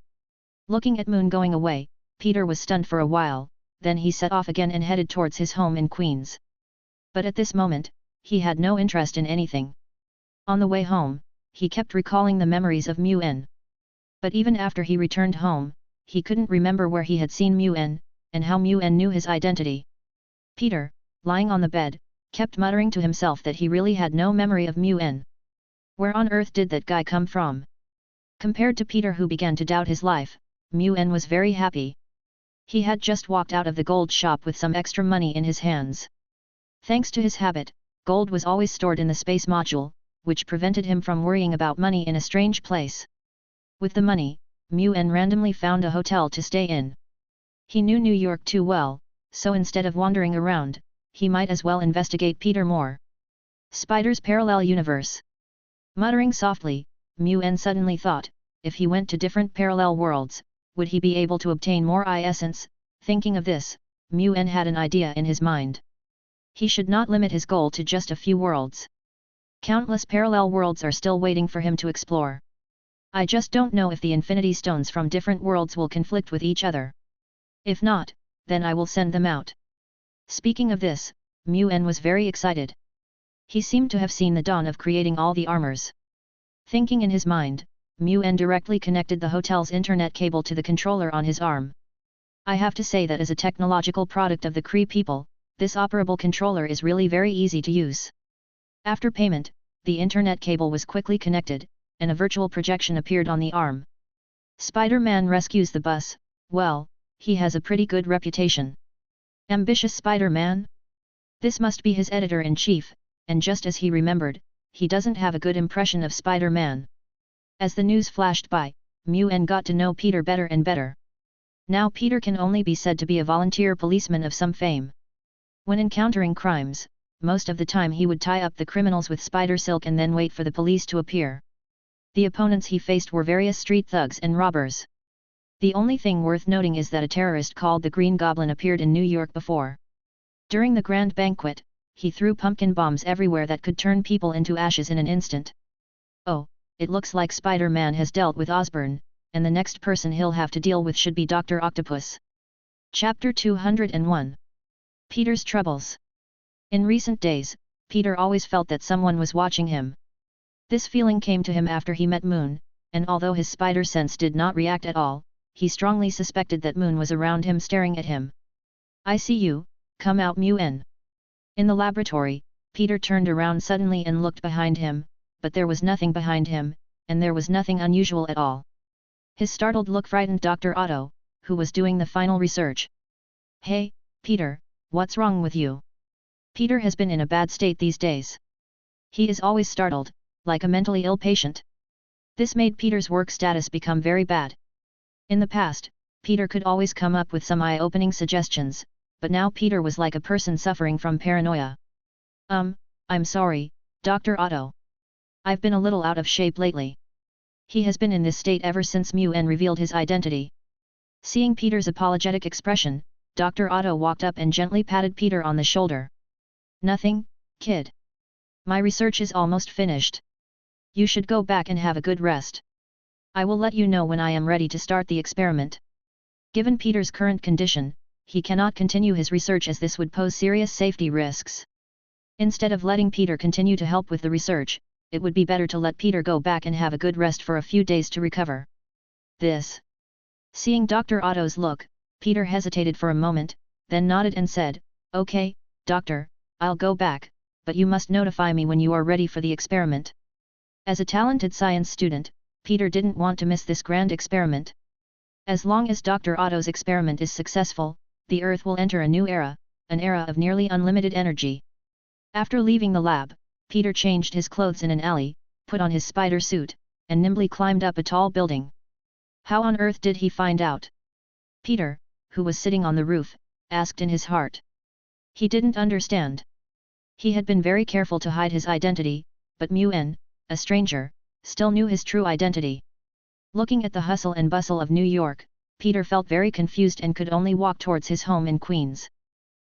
Looking at Moon going away, Peter was stunned for a while, then he set off again and headed towards his home in Queens. But at this moment, he had no interest in anything. On the way home, he kept recalling the memories of Mu-En. But even after he returned home, he couldn't remember where he had seen Mu-En, and how Mu-En knew his identity. Peter, lying on the bed, kept muttering to himself that he really had no memory of Mu-En. Where on earth did that guy come from? Compared to Peter, who began to doubt his life, Mu-En was very happy. He had just walked out of the gold shop with some extra money in his hands. Thanks to his habit, gold was always stored in the space module, which prevented him from worrying about money in a strange place. With the money, Mu-En randomly found a hotel to stay in. He knew New York too well, so instead of wandering around, he might as well investigate Peter more. Spider's parallel universe. Muttering softly, Mu-En suddenly thought, if he went to different parallel worlds, would he be able to obtain more essence? Thinking of this, Mu-En had an idea in his mind. He should not limit his goal to just a few worlds. Countless parallel worlds are still waiting for him to explore. I just don't know if the Infinity Stones from different worlds will conflict with each other. If not, then I will send them out. Speaking of this, Mu-En was very excited. He seemed to have seen the dawn of creating all the armors. Thinking in his mind, Mu-En directly connected the hotel's internet cable to the controller on his arm. I have to say that as a technological product of the Kree people, this operable controller is really very easy to use. After payment, the internet cable was quickly connected, and a virtual projection appeared on the arm. Spider-Man rescues the bus. Well, he has a pretty good reputation. Ambitious Spider-Man? This must be his editor-in-chief, and just as he remembered, he doesn't have a good impression of Spider-Man. As the news flashed by, Mu-En got to know Peter better and better. Now Peter can only be said to be a volunteer policeman of some fame. When encountering crimes, most of the time he would tie up the criminals with spider silk and then wait for the police to appear. The opponents he faced were various street thugs and robbers. The only thing worth noting is that a terrorist called the Green Goblin appeared in New York before. During the grand banquet, he threw pumpkin bombs everywhere that could turn people into ashes in an instant. Oh, it looks like Spider-Man has dealt with Osborn, and the next person he'll have to deal with should be Dr. Octopus. Chapter 201. Peter's Troubles. In recent days, Peter always felt that someone was watching him. This feeling came to him after he met Moon, and although his spider sense did not react at all, he strongly suspected that Moon was around him staring at him. I see you, come out Mu-En. In the laboratory, Peter turned around suddenly and looked behind him, but there was nothing behind him, and there was nothing unusual at all. His startled look frightened Dr. Otto, who was doing the final research. "Hey, Peter, what's wrong with you?" Peter has been in a bad state these days. He is always startled, like a mentally ill patient. This made Peter's work status become very bad. In the past, Peter could always come up with some eye-opening suggestions, but now Peter was like a person suffering from paranoia. I'm sorry, Dr. Otto. I've been a little out of shape lately." He has been in this state ever since Muen revealed his identity. Seeing Peter's apologetic expression, Dr. Otto walked up and gently patted Peter on the shoulder. "Nothing, kid. My research is almost finished. You should go back and have a good rest. I will let you know when I am ready to start the experiment." Given Peter's current condition, he cannot continue his research as this would pose serious safety risks. Instead of letting Peter continue to help with the research, it would be better to let Peter go back and have a good rest for a few days to recover. Seeing Dr. Otto's look, Peter hesitated for a moment, then nodded and said, "Okay, doctor, I'll go back, but you must notify me when you are ready for the experiment." As a talented science student, Peter didn't want to miss this grand experiment. As long as Dr. Otto's experiment is successful, the Earth will enter a new era, an era of nearly unlimited energy. After leaving the lab, Peter changed his clothes in an alley, put on his spider suit, and nimbly climbed up a tall building. How on earth did he find out? Peter, who was sitting on the roof, asked in his heart. He didn't understand. He had been very careful to hide his identity, but Muen, a stranger, still knew his true identity. Looking at the hustle and bustle of New York, Peter felt very confused and could only walk towards his home in Queens.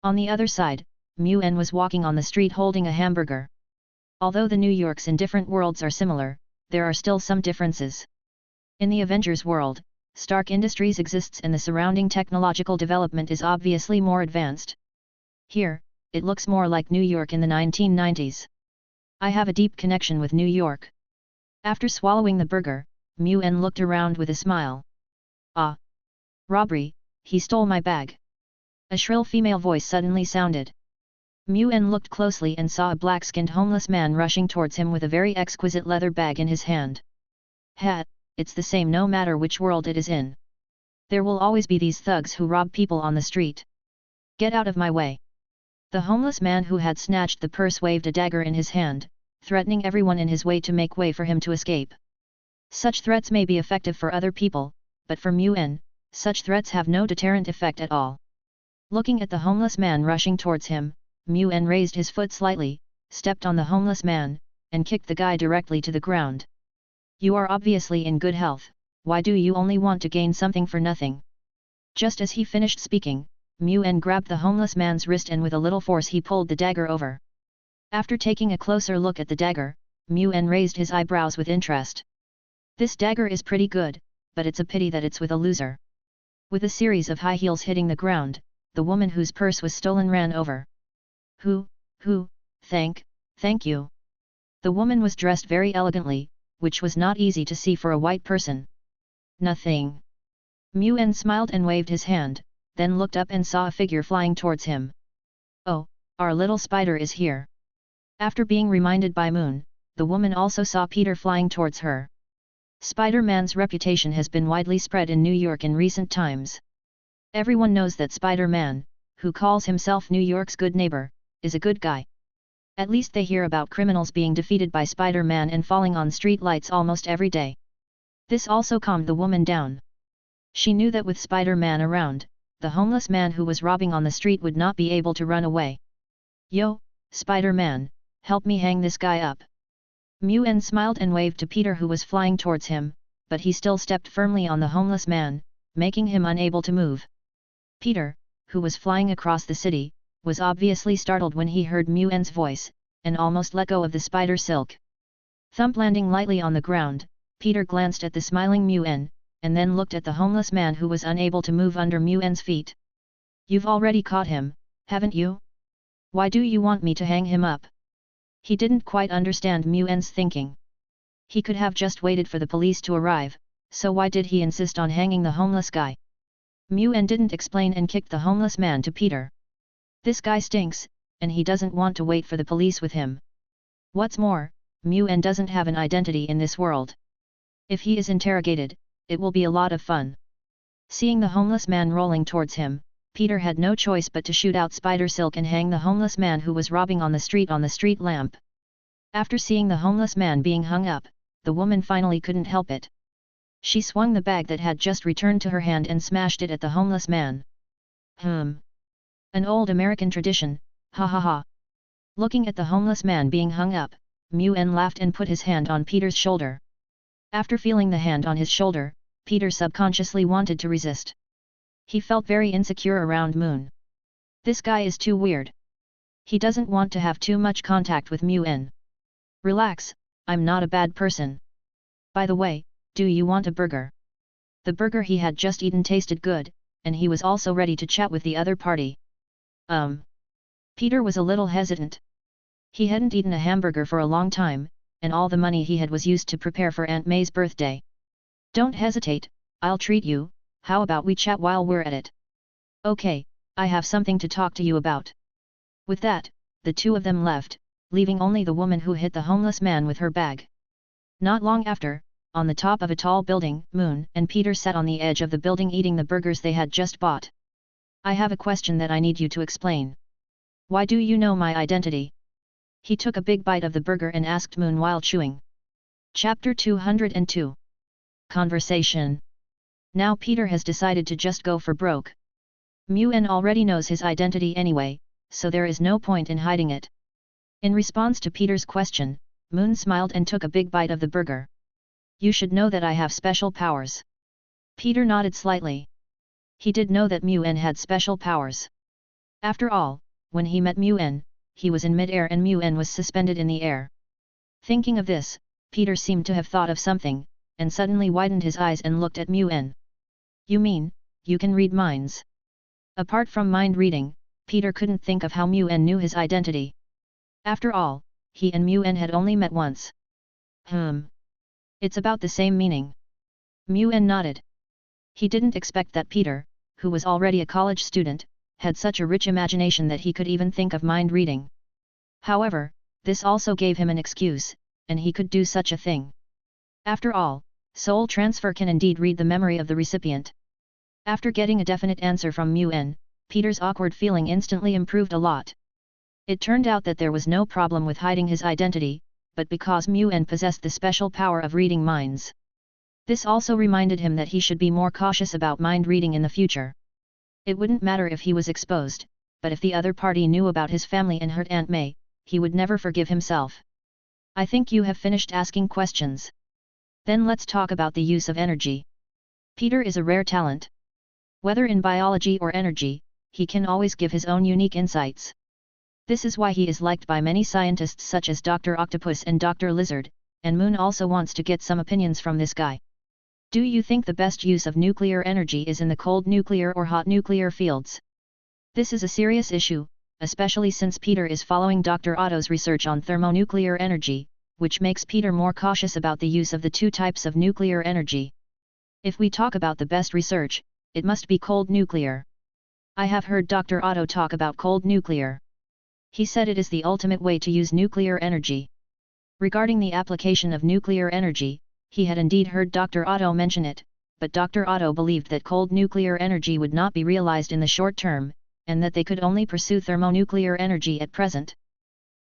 On the other side, Muen was walking on the street holding a hamburger. Although the New Yorks in different worlds are similar, there are still some differences. In the Avengers world, Stark Industries exists and the surrounding technological development is obviously more advanced. Here, it looks more like New York in the 1990s. I have a deep connection with New York. After swallowing the burger, Muen looked around with a smile. "Ah! Robbery, he stole my bag." A shrill female voice suddenly sounded. Muen looked closely and saw a black-skinned homeless man rushing towards him with a very exquisite leather bag in his hand. It's the same no matter which world it is in. There will always be these thugs who rob people on the street. Get out of my way." The homeless man who had snatched the purse waved a dagger in his hand, threatening everyone in his way to make way for him to escape. Such threats may be effective for other people, but for Muen, such threats have no deterrent effect at all. Looking at the homeless man rushing towards him, Muen raised his foot slightly, stepped on the homeless man, and kicked the guy directly to the ground. "You are obviously in good health, why do you only want to gain something for nothing?" Just as he finished speaking, Muen grabbed the homeless man's wrist and with a little force he pulled the dagger over. After taking a closer look at the dagger, Muen raised his eyebrows with interest. "This dagger is pretty good, but it's a pity that it's with a loser." With a series of high heels hitting the ground, the woman whose purse was stolen ran over. Thank you." The woman was dressed very elegantly, which was not easy to see for a white person. "Nothing." Muen smiled and waved his hand, then looked up and saw a figure flying towards him. "Oh, our little spider is here." After being reminded by Moon, the woman also saw Peter flying towards her. Spider-Man's reputation has been widely spread in New York in recent times. Everyone knows that Spider-Man, who calls himself New York's good neighbor, is a good guy. At least they hear about criminals being defeated by Spider-Man and falling on street lights almost every day. This also calmed the woman down. She knew that with Spider-Man around, the homeless man who was robbing on the street would not be able to run away. "Yo, Spider-Man, help me hang this guy up." Muen smiled and waved to Peter who was flying towards him, but he still stepped firmly on the homeless man, making him unable to move. Peter, who was flying across the city, was obviously startled when he heard Muen's voice, and almost let go of the spider silk. Thump landing lightly on the ground, Peter glanced at the smiling Muen, and then looked at the homeless man who was unable to move under Muen's feet. "You've already caught him, haven't you? Why do you want me to hang him up?" He didn't quite understand Muen's thinking. He could have just waited for the police to arrive, so why did he insist on hanging the homeless guy? Muen didn't explain and kicked the homeless man to Peter. "This guy stinks, and he doesn't want to wait for the police with him. What's more, Muen doesn't have an identity in this world. If he is interrogated, it will be a lot of fun. Seeing the homeless man rolling towards him, Peter had no choice but to shoot out spider silk and hang the homeless man who was robbing on the street lamp. After seeing the homeless man being hung up, the woman finally couldn't help it. She swung the bag that had just returned to her hand and smashed it at the homeless man. An old American tradition, ha ha ha. Looking at the homeless man being hung up, Muen laughed and put his hand on Peter's shoulder. After feeling the hand on his shoulder, Peter subconsciously wanted to resist. He felt very insecure around Moon. This guy is too weird. He doesn't want to have too much contact with Muen. Relax, I'm not a bad person. By the way, do you want a burger? The burger he had just eaten tasted good, and he was also ready to chat with the other party. Peter was a little hesitant. He hadn't eaten a hamburger for a long time, and all the money he had was used to prepare for Aunt May's birthday. Don't hesitate, I'll treat you, how about we chat while we're at it? Okay, I have something to talk to you about. With that, the two of them left, leaving only the woman who hit the homeless man with her bag. Not long after, on the top of a tall building, Moon and Peter sat on the edge of the building eating the burgers they had just bought. I have a question that I need you to explain. Why do you know my identity? He took a big bite of the burger and asked Moon while chewing. Chapter 202. Conversation. Now Peter has decided to just go for broke. Muen already knows his identity anyway, so there is no point in hiding it. In response to Peter's question, Moon smiled and took a big bite of the burger. You should know that I have special powers. Peter nodded slightly. He did know that Muen had special powers. After all, when he met Muen, he was in mid-air and Muen was suspended in the air. Thinking of this, Peter seemed to have thought of something, and suddenly widened his eyes and looked at Muen. You mean, you can read minds? Apart from mind reading, Peter couldn't think of how Muen knew his identity. After all, he and Muen had only met once. It's about the same meaning. Muen nodded. He didn't expect that Peter, who was already a college student, had such a rich imagination that he could even think of mind reading. However, this also gave him an excuse, and he could do such a thing. After all, soul transfer can indeed read the memory of the recipient. After getting a definite answer from Muen, Peter's awkward feeling instantly improved a lot. It turned out that there was no problem with hiding his identity, but because Muen possessed the special power of reading minds. This also reminded him that he should be more cautious about mind reading in the future. It wouldn't matter if he was exposed, but if the other party knew about his family and hurt Aunt May, he would never forgive himself. I think you have finished asking questions. Then let's talk about the use of energy. Peter is a rare talent. Whether in biology or energy, he can always give his own unique insights. This is why he is liked by many scientists such as Dr. Octopus and Dr. Lizard, and Moon also wants to get some opinions from this guy. Do you think the best use of nuclear energy is in the cold nuclear or hot nuclear fields? This is a serious issue, especially since Peter is following Dr. Otto's research on thermonuclear energy, which makes Peter more cautious about the use of the two types of nuclear energy. If we talk about the best research, it must be cold nuclear. I have heard Dr. Otto talk about cold nuclear. He said it is the ultimate way to use nuclear energy. Regarding the application of nuclear energy, he had indeed heard Dr. Otto mention it, but Dr. Otto believed that cold nuclear energy would not be realized in the short term, and that they could only pursue thermonuclear energy at present.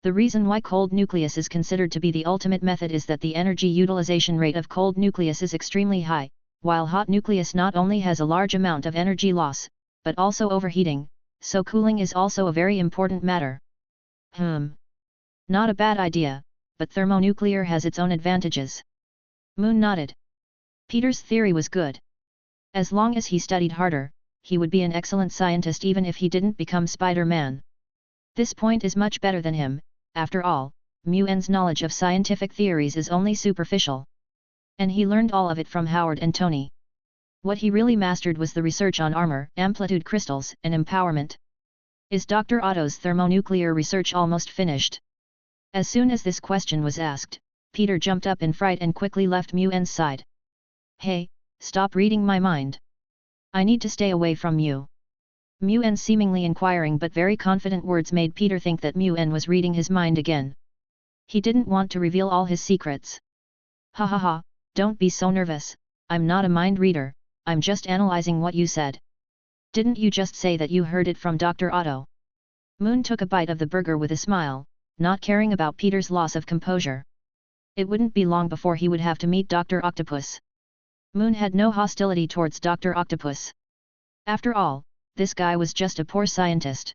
The reason why cold nucleus is considered to be the ultimate method is that the energy utilization rate of cold nucleus is extremely high, while hot nucleus not only has a large amount of energy loss, but also overheating, so cooling is also a very important matter. Not a bad idea, but thermonuclear has its own advantages. Moon nodded. Peter's theory was good. As long as he studied harder, he would be an excellent scientist even if he didn't become Spider-Man. This point is much better than him. After all, Muen's knowledge of scientific theories is only superficial. And he learned all of it from Howard and Tony. What he really mastered was the research on armor, amplitude crystals, and empowerment. Is Dr. Otto's thermonuclear research almost finished? As soon as this question was asked, Peter jumped up in fright and quickly left Muen's side. Hey, stop reading my mind. I need to stay away from you. Muen's seemingly inquiring but very confident words made Peter think that Muen was reading his mind again. He didn't want to reveal all his secrets. Ha ha ha, Don't be so nervous, I'm not a mind reader, I'm just analyzing what you said. Didn't you just say that you heard it from Dr. Otto? Moon took a bite of the burger with a smile, not caring about Peter's loss of composure. It wouldn't be long before he would have to meet Dr. Octopus. Moon had no hostility towards Dr. Octopus. After all, this guy was just a poor scientist.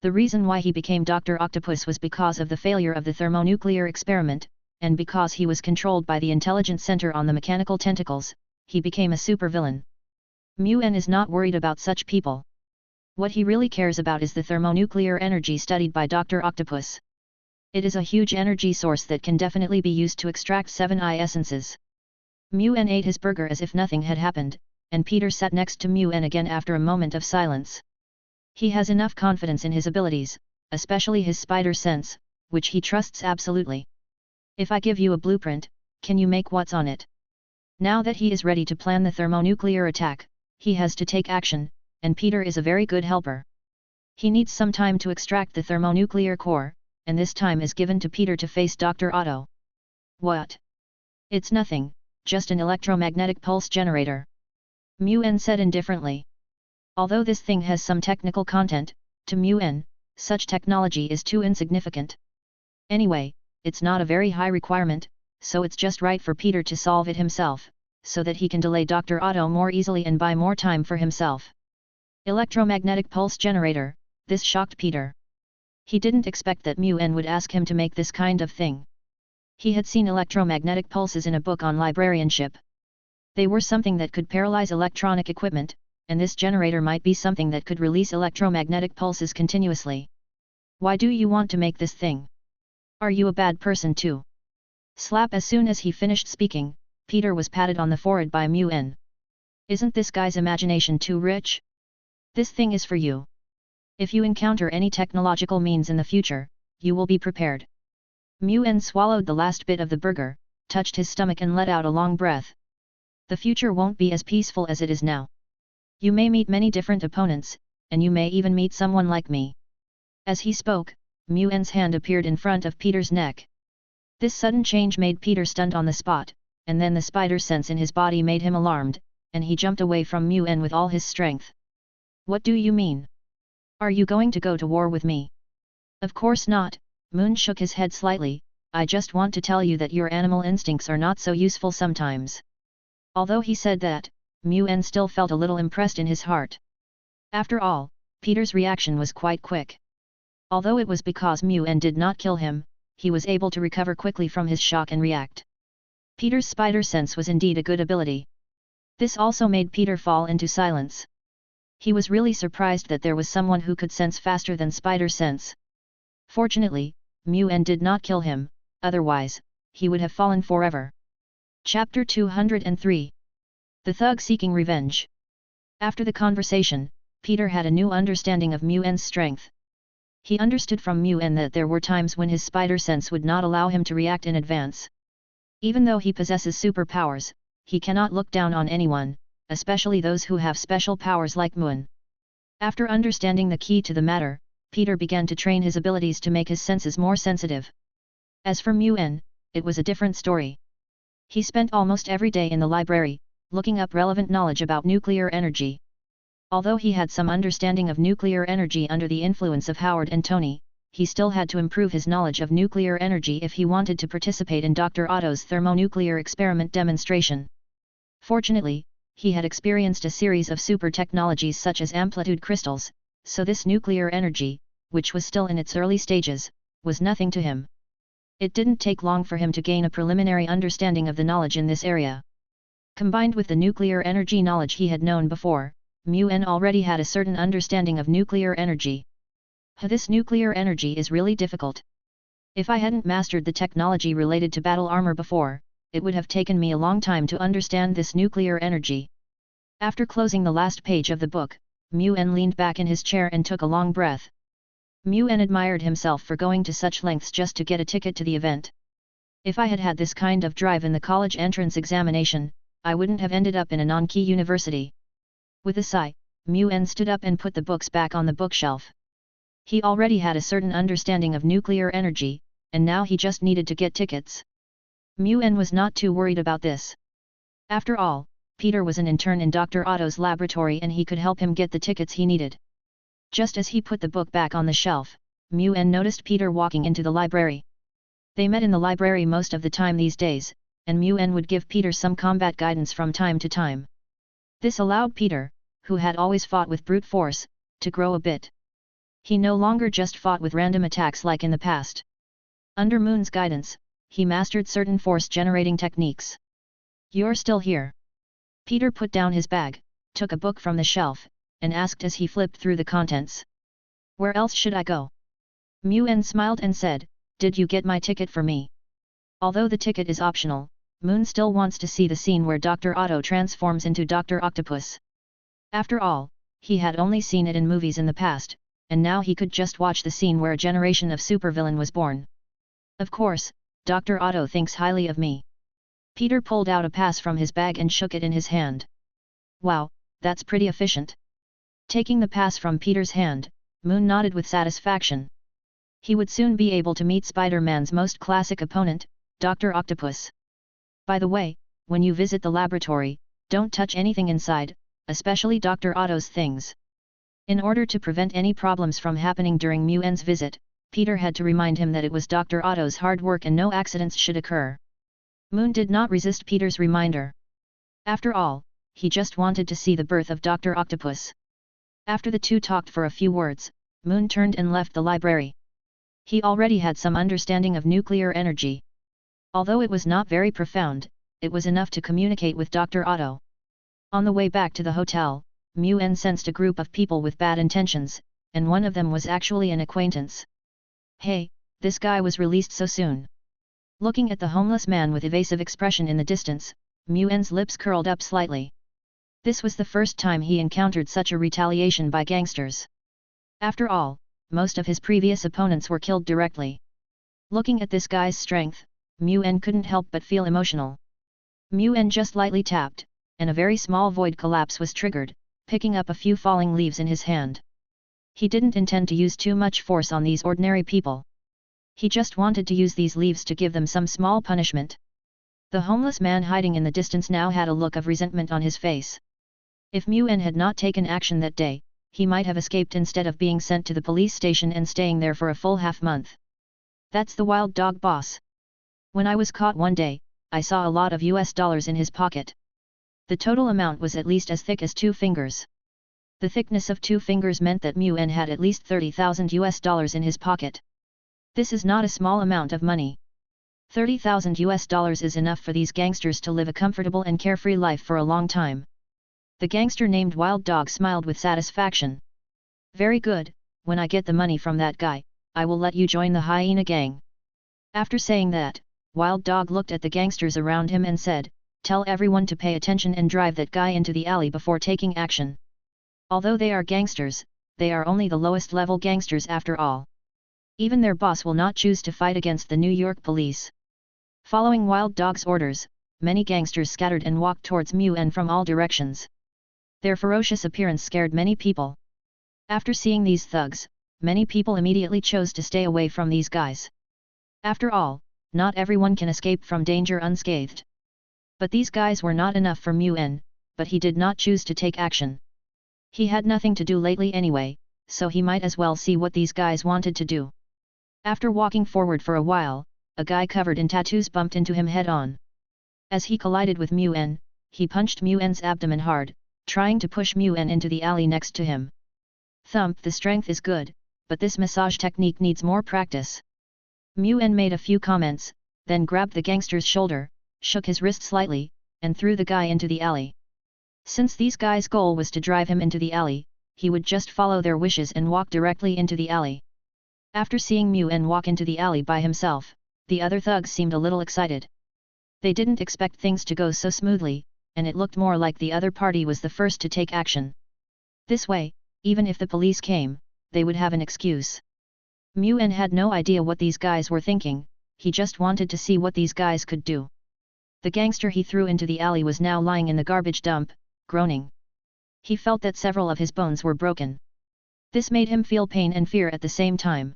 The reason why he became Dr. Octopus was because of the failure of the thermonuclear experiment, and because he was controlled by the intelligence center on the mechanical tentacles, he became a supervillain. Muen is not worried about such people. What he really cares about is the thermonuclear energy studied by Dr. Octopus. It is a huge energy source that can definitely be used to extract 7i essences. Muen ate his burger as if nothing had happened, and Peter sat next to Muen again after a moment of silence. He has enough confidence in his abilities, especially his spider sense, which he trusts absolutely. If I give you a blueprint, can you make what's on it? Now that he is ready to plan the thermonuclear attack, he has to take action, and Peter is a very good helper. He needs some time to extract the thermonuclear core, and this time is given to Peter to face Dr. Otto. What? It's nothing, just an electromagnetic pulse generator. Muen said indifferently. Although this thing has some technical content, to Muen, such technology is too insignificant. Anyway, it's not a very high requirement, so it's just right for Peter to solve it himself, so that he can delay Dr. Otto more easily and buy more time for himself. Electromagnetic pulse generator, this shocked Peter. He didn't expect that Muen would ask him to make this kind of thing. He had seen electromagnetic pulses in a book on librarianship. They were something that could paralyze electronic equipment, and this generator might be something that could release electromagnetic pulses continuously. Why do you want to make this thing? Are you a bad person too? Slap. As soon as he finished speaking, Peter was patted on the forehead by Muen. Isn't this guy's imagination too rich? This thing is for you. If you encounter any technological means in the future, you will be prepared. Muen swallowed the last bit of the burger, touched his stomach and let out a long breath. The future won't be as peaceful as it is now. You may meet many different opponents, and you may even meet someone like me. As he spoke, Muen's hand appeared in front of Peter's neck. This sudden change made Peter stunned on the spot, and then the spider sense in his body made him alarmed, and he jumped away from Muen with all his strength. What do you mean? Are you going to go to war with me? Of course not, Moon shook his head slightly. I just want to tell you that your animal instincts are not so useful sometimes. Although he said that, Muen still felt a little impressed in his heart. After all, Peter's reaction was quite quick. Although it was because Muen did not kill him, he was able to recover quickly from his shock and react. Peter's spider sense was indeed a good ability. This also made Peter fall into silence. He was really surprised that there was someone who could sense faster than spider sense. Fortunately, Muen did not kill him, otherwise, he would have fallen forever. Chapter 203. The Thug Seeking Revenge. After the conversation, Peter had a new understanding of Muen's strength. He understood from Muen that there were times when his spider sense would not allow him to react in advance. Even though he possesses superpowers, he cannot look down on anyone, especially those who have special powers like Muen. After understanding the key to the matter, Peter began to train his abilities to make his senses more sensitive. As for Muen, it was a different story. He spent almost every day in the library, looking up relevant knowledge about nuclear energy. Although he had some understanding of nuclear energy under the influence of Howard and Tony, he still had to improve his knowledge of nuclear energy if he wanted to participate in Dr. Otto's thermonuclear experiment demonstration. Fortunately, he had experienced a series of super technologies such as amplitude crystals, so this nuclear energy, which was still in its early stages, was nothing to him. It didn't take long for him to gain a preliminary understanding of the knowledge in this area. Combined with the nuclear energy knowledge he had known before, Muen already had a certain understanding of nuclear energy. This nuclear energy is really difficult. If I hadn't mastered the technology related to battle armor before, it would have taken me a long time to understand this nuclear energy. After closing the last page of the book, Muen leaned back in his chair and took a long breath. Muen admired himself for going to such lengths just to get a ticket to the event. If I had had this kind of drive in the college entrance examination, I wouldn't have ended up in a non-key university. With a sigh, Muen stood up and put the books back on the bookshelf. He already had a certain understanding of nuclear energy, and now he just needed to get tickets. Mu-en was not too worried about this. After all, Peter was an intern in Dr. Otto's laboratory and he could help him get the tickets he needed. Just as he put the book back on the shelf, Mu-en noticed Peter walking into the library. They met in the library most of the time these days, and Mu-en would give Peter some combat guidance from time to time. This allowed Peter, who had always fought with brute force, to grow a bit. He no longer just fought with random attacks like in the past. Under Moon's guidance, he mastered certain force-generating techniques. "You're still here?" Peter put down his bag, took a book from the shelf, and asked as he flipped through the contents. "Where else should I go?" Mu-en smiled and said, "Did you get my ticket for me?" Although the ticket is optional, Moon still wants to see the scene where Dr. Otto transforms into Dr. Octopus. After all, he had only seen it in movies in the past, and now he could just watch the scene where a generation of supervillain was born. "Of course, Dr. Otto thinks highly of me." Peter pulled out a pass from his bag and shook it in his hand. "Wow, that's pretty efficient." Taking the pass from Peter's hand, Moon nodded with satisfaction. He would soon be able to meet Spider-Man's most classic opponent, Dr. Octopus. "By the way, when you visit the laboratory, don't touch anything inside, especially Dr. Otto's things." In order to prevent any problems from happening during Mu-en's visit, Peter had to remind him that it was Dr. Otto's hard work and no accidents should occur. Moon did not resist Peter's reminder. After all, he just wanted to see the birth of Dr. Octopus. After the two talked for a few words, Moon turned and left the library. He already had some understanding of nuclear energy. Although it was not very profound, it was enough to communicate with Dr. Otto. On the way back to the hotel, Mu-en sensed a group of people with bad intentions, and one of them was actually an acquaintance. "Hey, this guy was released so soon." Looking at the homeless man with evasive expression in the distance, Mu-en's lips curled up slightly. This was the first time he encountered such a retaliation by gangsters. After all, most of his previous opponents were killed directly. Looking at this guy's strength, Mu-en couldn't help but feel emotional. Mu-en just lightly tapped, and a very small void collapse was triggered, picking up a few falling leaves in his hand. He didn't intend to use too much force on these ordinary people. He just wanted to use these leaves to give them some small punishment. The homeless man hiding in the distance now had a look of resentment on his face. If Mu-en had not taken action that day, he might have escaped instead of being sent to the police station and staying there for a full half-month. "That's the wild dog boss. When I was caught one day, I saw a lot of US dollars in his pocket. The total amount was at least as thick as 2 fingers. The thickness of 2 fingers meant that Mu-en had at least 30,000 US dollars in his pocket. This is not a small amount of money. 30,000 US dollars is enough for these gangsters to live a comfortable and carefree life for a long time." The gangster named Wild Dog smiled with satisfaction. "Very good, when I get the money from that guy, I will let you join the hyena gang." After saying that, Wild Dog looked at the gangsters around him and said, "Tell everyone to pay attention and drive that guy into the alley before taking action." Although they are gangsters, they are only the lowest level gangsters after all. Even their boss will not choose to fight against the New York police. Following Wild Dog's orders, many gangsters scattered and walked towards Mu-en from all directions. Their ferocious appearance scared many people. After seeing these thugs, many people immediately chose to stay away from these guys. After all, not everyone can escape from danger unscathed. But these guys were not enough for Mu-en, but he did not choose to take action. He had nothing to do lately anyway, so he might as well see what these guys wanted to do. After walking forward for a while, a guy covered in tattoos bumped into him head-on. As he collided with Mu-en, he punched Mu-en's abdomen hard, trying to push Mu-en into the alley next to him. "Thump, the strength is good, but this massage technique needs more practice." Mu-en made a few comments, then grabbed the gangster's shoulder, shook his wrist slightly, and threw the guy into the alley. Since these guys' goal was to drive him into the alley, he would just follow their wishes and walk directly into the alley. After seeing Mu-en walk into the alley by himself, the other thugs seemed a little excited. They didn't expect things to go so smoothly, and it looked more like the other party was the first to take action. This way, even if the police came, they would have an excuse. Mu-en had no idea what these guys were thinking, he just wanted to see what these guys could do. The gangster he threw into the alley was now lying in the garbage dump, groaning. He felt that several of his bones were broken. This made him feel pain and fear at the same time.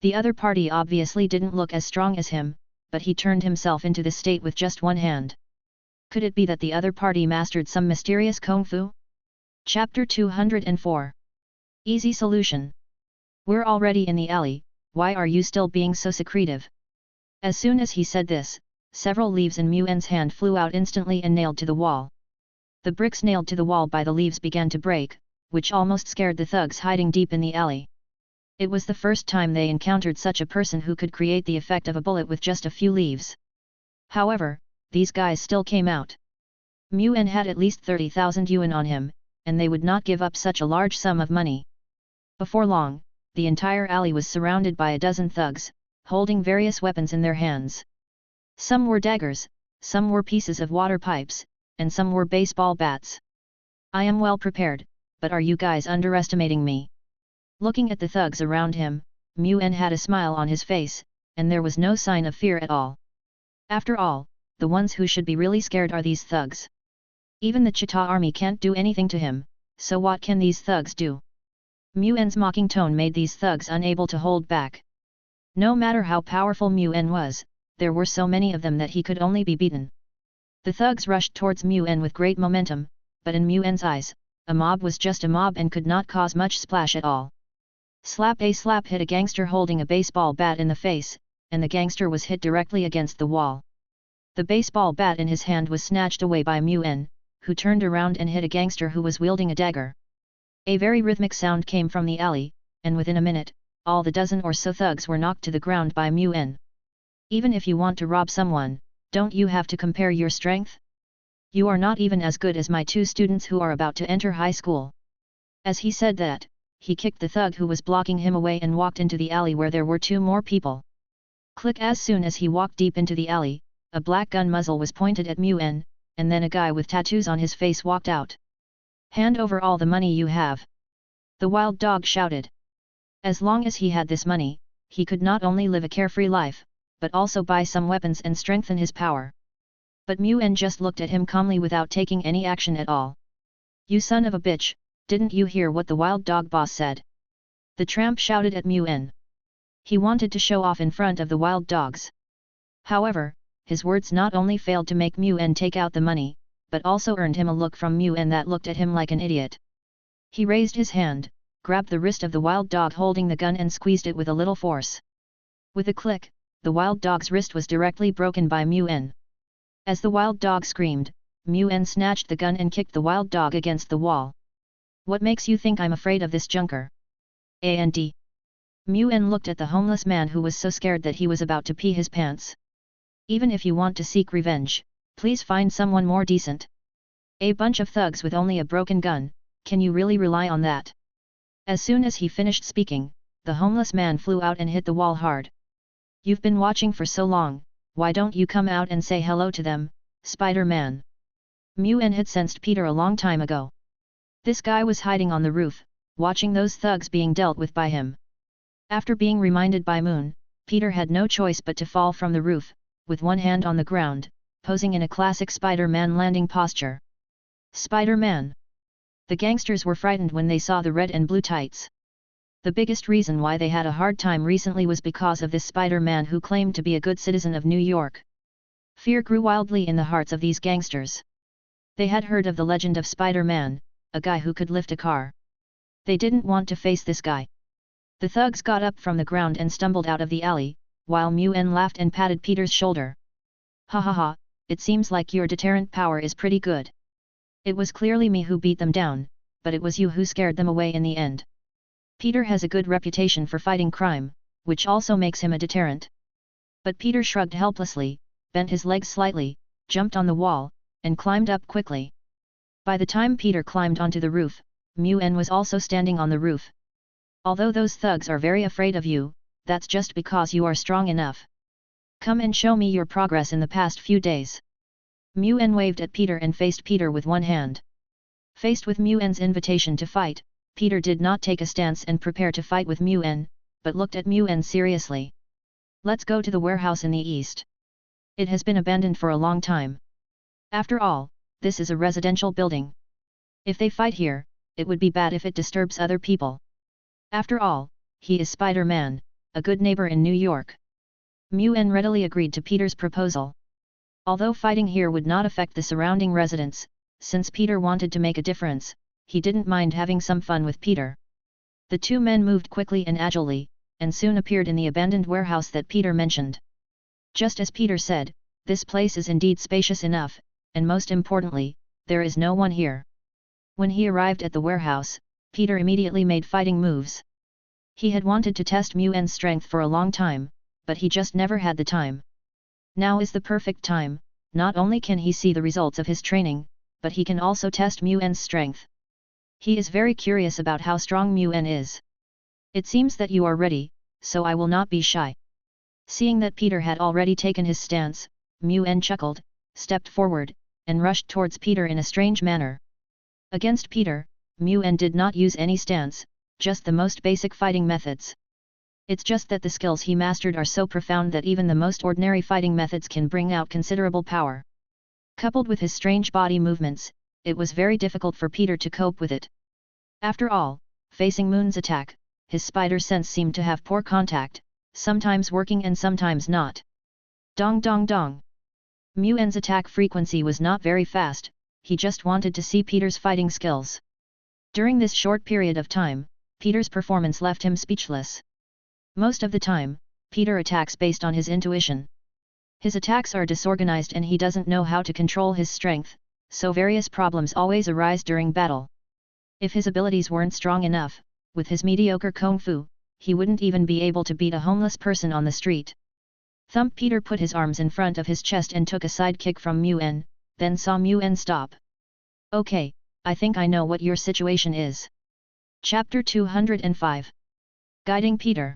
The other party obviously didn't look as strong as him, but he turned himself into this state with just one hand. Could it be that the other party mastered some mysterious kung fu? Chapter 204. Easy solution. We're already in the alley, why are you still being so secretive? As soon as he said this, several leaves in Muen's hand flew out instantly and nailed to the wall. The bricks nailed to the wall by the leaves began to break, which almost scared the thugs hiding deep in the alley. It was the first time they encountered such a person who could create the effect of a bullet with just a few leaves. However, these guys still came out. Muen had at least 30,000 yuan on him, and they would not give up such a large sum of money. Before long, the entire alley was surrounded by a dozen thugs, holding various weapons in their hands. Some were daggers, some were pieces of water pipes, and some were baseball bats. I am well prepared, but are you guys underestimating me? Looking at the thugs around him, Muen had a smile on his face, and there was no sign of fear at all. After all, the ones who should be really scared are these thugs. Even the Chita army can't do anything to him, so what can these thugs do? Muen's mocking tone made these thugs unable to hold back. No matter how powerful Muen was, there were so many of them that he could only be beaten. The thugs rushed towards Muen with great momentum, but in Muen's eyes, a mob was just a mob and could not cause much splash at all. Slap hit a gangster holding a baseball bat in the face, and the gangster was hit directly against the wall. The baseball bat in his hand was snatched away by Muen, who turned around and hit a gangster who was wielding a dagger. A very rhythmic sound came from the alley, and within a minute, all the dozen or so thugs were knocked to the ground by Muen. Even if you want to rob someone, don't you have to compare your strength? You are not even as good as my two students who are about to enter high school. As he said that, he kicked the thug who was blocking him away and walked into the alley where there were two more people. Click. As soon as he walked deep into the alley, a black gun muzzle was pointed at Muen, and then a guy with tattoos on his face walked out. Hand over all the money you have. The wild dog shouted. As long as he had this money, he could not only live a carefree life, but also buy some weapons and strengthen his power. But Muen just looked at him calmly without taking any action at all. You son of a bitch, didn't you hear what the wild dog boss said? The tramp shouted at Muen. He wanted to show off in front of the wild dogs. However, his words not only failed to make Muen take out the money, but also earned him a look from Muen that looked at him like an idiot. He raised his hand, grabbed the wrist of the wild dog holding the gun and squeezed it with a little force. With a click, the wild dog's wrist was directly broken by Muen. As the wild dog screamed, Muen snatched the gun and kicked the wild dog against the wall. What makes you think I'm afraid of this junker? And Muen looked at the homeless man who was so scared that he was about to pee his pants. Even if you want to seek revenge, please find someone more decent. A bunch of thugs with only a broken gun, can you really rely on that? As soon as he finished speaking, the homeless man flew out and hit the wall hard. You've been watching for so long, why don't you come out and say hello to them, Spider-Man? Muen had sensed Peter a long time ago. This guy was hiding on the roof, watching those thugs being dealt with by him. After being reminded by Moon, Peter had no choice but to fall from the roof, with one hand on the ground, posing in a classic Spider-Man landing posture. Spider-Man! The gangsters were frightened when they saw the red and blue tights. The biggest reason why they had a hard time recently was because of this Spider-Man who claimed to be a good citizen of New York. Fear grew wildly in the hearts of these gangsters. They had heard of the legend of Spider-Man, a guy who could lift a car. They didn't want to face this guy. The thugs got up from the ground and stumbled out of the alley, while Muen laughed and patted Peter's shoulder. Ha ha ha, it seems like your deterrent power is pretty good. It was clearly me who beat them down, but it was you who scared them away in the end. Peter has a good reputation for fighting crime, which also makes him a deterrent. But Peter shrugged helplessly, bent his legs slightly, jumped on the wall, and climbed up quickly. By the time Peter climbed onto the roof, Muen was also standing on the roof. Although those thugs are very afraid of you, that's just because you are strong enough. Come and show me your progress in the past few days. Muen waved at Peter and faced Peter with one hand. Faced with Muen's invitation to fight, Peter did not take a stance and prepare to fight with Muen, but looked at Muen seriously. Let's go to the warehouse in the east. It has been abandoned for a long time. After all, this is a residential building. If they fight here, it would be bad if it disturbs other people. After all, he is Spider-Man, a good neighbor in New York. Mu-en readily agreed to Peter's proposal. Although fighting here would not affect the surrounding residents, since Peter wanted to make a difference, he didn't mind having some fun with Peter. The two men moved quickly and agilely, and soon appeared in the abandoned warehouse that Peter mentioned. Just as Peter said, this place is indeed spacious enough, and most importantly, there is no one here. When he arrived at the warehouse, Peter immediately made fighting moves. He had wanted to test Mu-en's strength for a long time, but he just never had the time. Now is the perfect time. Not only can he see the results of his training, but he can also test Mu-en's strength. He is very curious about how strong Mu-en is. It seems that you are ready, so I will not be shy. Seeing that Peter had already taken his stance, Mu-en chuckled, stepped forward, and rushed towards Peter in a strange manner. Against Peter, Mu-en did not use any stance, just the most basic fighting methods. It's just that the skills he mastered are so profound that even the most ordinary fighting methods can bring out considerable power. Coupled with his strange body movements, it was very difficult for Peter to cope with it. After all, facing Moon's attack, his spider sense seemed to have poor contact, sometimes working and sometimes not. Dong dong dong. Mu-en's attack frequency was not very fast, he just wanted to see Peter's fighting skills. During this short period of time, Peter's performance left him speechless. Most of the time, Peter attacks based on his intuition. His attacks are disorganized and he doesn't know how to control his strength, so various problems always arise during battle. If his abilities weren't strong enough, with his mediocre kung fu, he wouldn't even be able to beat a homeless person on the street. Thump. Peter put his arms in front of his chest and took a side kick from Mu-en, then saw Mu-en stop. Okay, I think I know what your situation is. Chapter 205. Guiding Peter.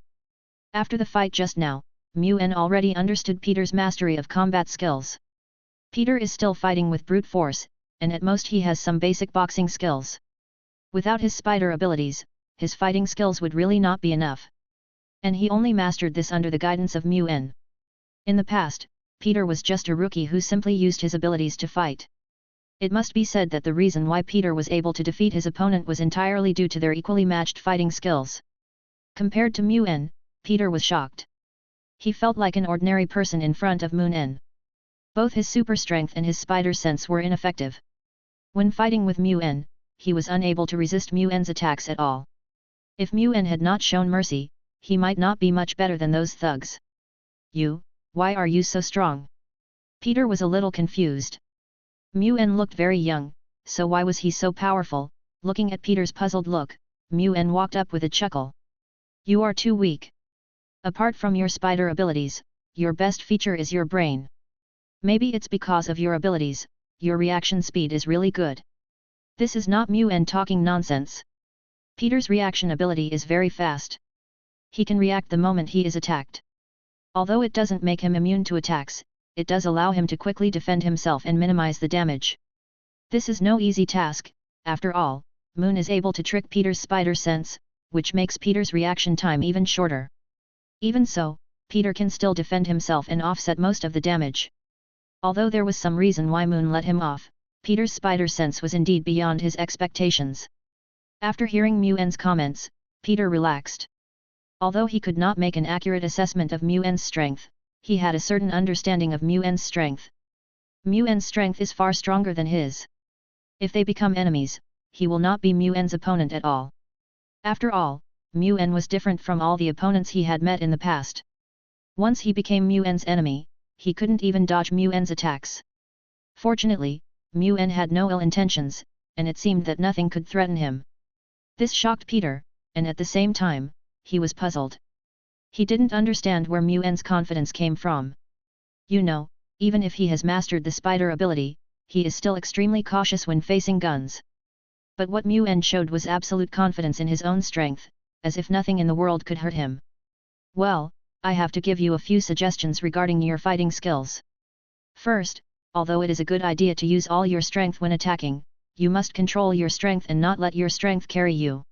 After the fight just now, Mu-en already understood Peter's mastery of combat skills. Peter is still fighting with brute force, and at most he has some basic boxing skills. Without his spider abilities, his fighting skills would really not be enough. And he only mastered this under the guidance of Mu-en. In the past, Peter was just a rookie who simply used his abilities to fight. It must be said that the reason why Peter was able to defeat his opponent was entirely due to their equally matched fighting skills. Compared to Mu-en, Peter was shocked. He felt like an ordinary person in front of Mu-en. Both his super strength and his spider sense were ineffective. When fighting with Mu-en, he was unable to resist Mu-en's attacks at all. If Mu-en had not shown mercy, he might not be much better than those thugs. Why are you so strong? Peter was a little confused. Mu-en looked very young, so why was he so powerful? Looking at Peter's puzzled look, Mu-en walked up with a chuckle. You are too weak. Apart from your spider abilities, your best feature is your brain. Maybe it's because of your abilities, your reaction speed is really good. This is not Mu-en talking nonsense. Peter's reaction ability is very fast. He can react the moment he is attacked. Although it doesn't make him immune to attacks, it does allow him to quickly defend himself and minimize the damage. This is no easy task, after all, Moon is able to trick Peter's spider sense, which makes Peter's reaction time even shorter. Even so, Peter can still defend himself and offset most of the damage. Although there was some reason why Moon let him off, Peter's spider sense was indeed beyond his expectations. After hearing Mu-en's comments, Peter relaxed. Although he could not make an accurate assessment of Mu-en's strength, he had a certain understanding of Mu-en's strength. Mu-en's strength is far stronger than his. If they become enemies, he will not be Mu-en's opponent at all. After all, Mu-en was different from all the opponents he had met in the past. Once he became Mu-en's enemy, he couldn't even dodge Mu-en's attacks. Fortunately, Mu-en had no ill intentions, and it seemed that nothing could threaten him. This shocked Peter, and at the same time, he was puzzled. He didn't understand where Mu-en's confidence came from. Even if he has mastered the spider ability, he is still extremely cautious when facing guns. But what Mu-en showed was absolute confidence in his own strength, as if nothing in the world could hurt him. Well, I have to give you a few suggestions regarding your fighting skills. First, although it is a good idea to use all your strength when attacking, you must control your strength and not let your strength carry you.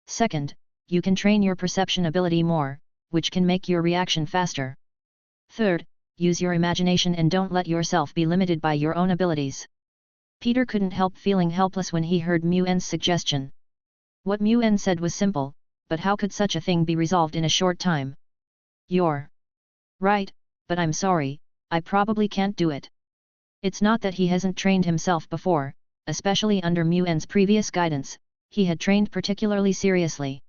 Second, you can train your perception ability more, which can make your reaction faster. Third, use your imagination and don't let yourself be limited by your own abilities. Peter couldn't help feeling helpless when he heard Mu-en's suggestion. What Mu-en said was simple, but how could such a thing be resolved in a short time? Your Right, but I'm sorry, I probably can't do it. It's not that he hasn't trained himself before, especially under Muen's previous guidance, he had trained particularly seriously.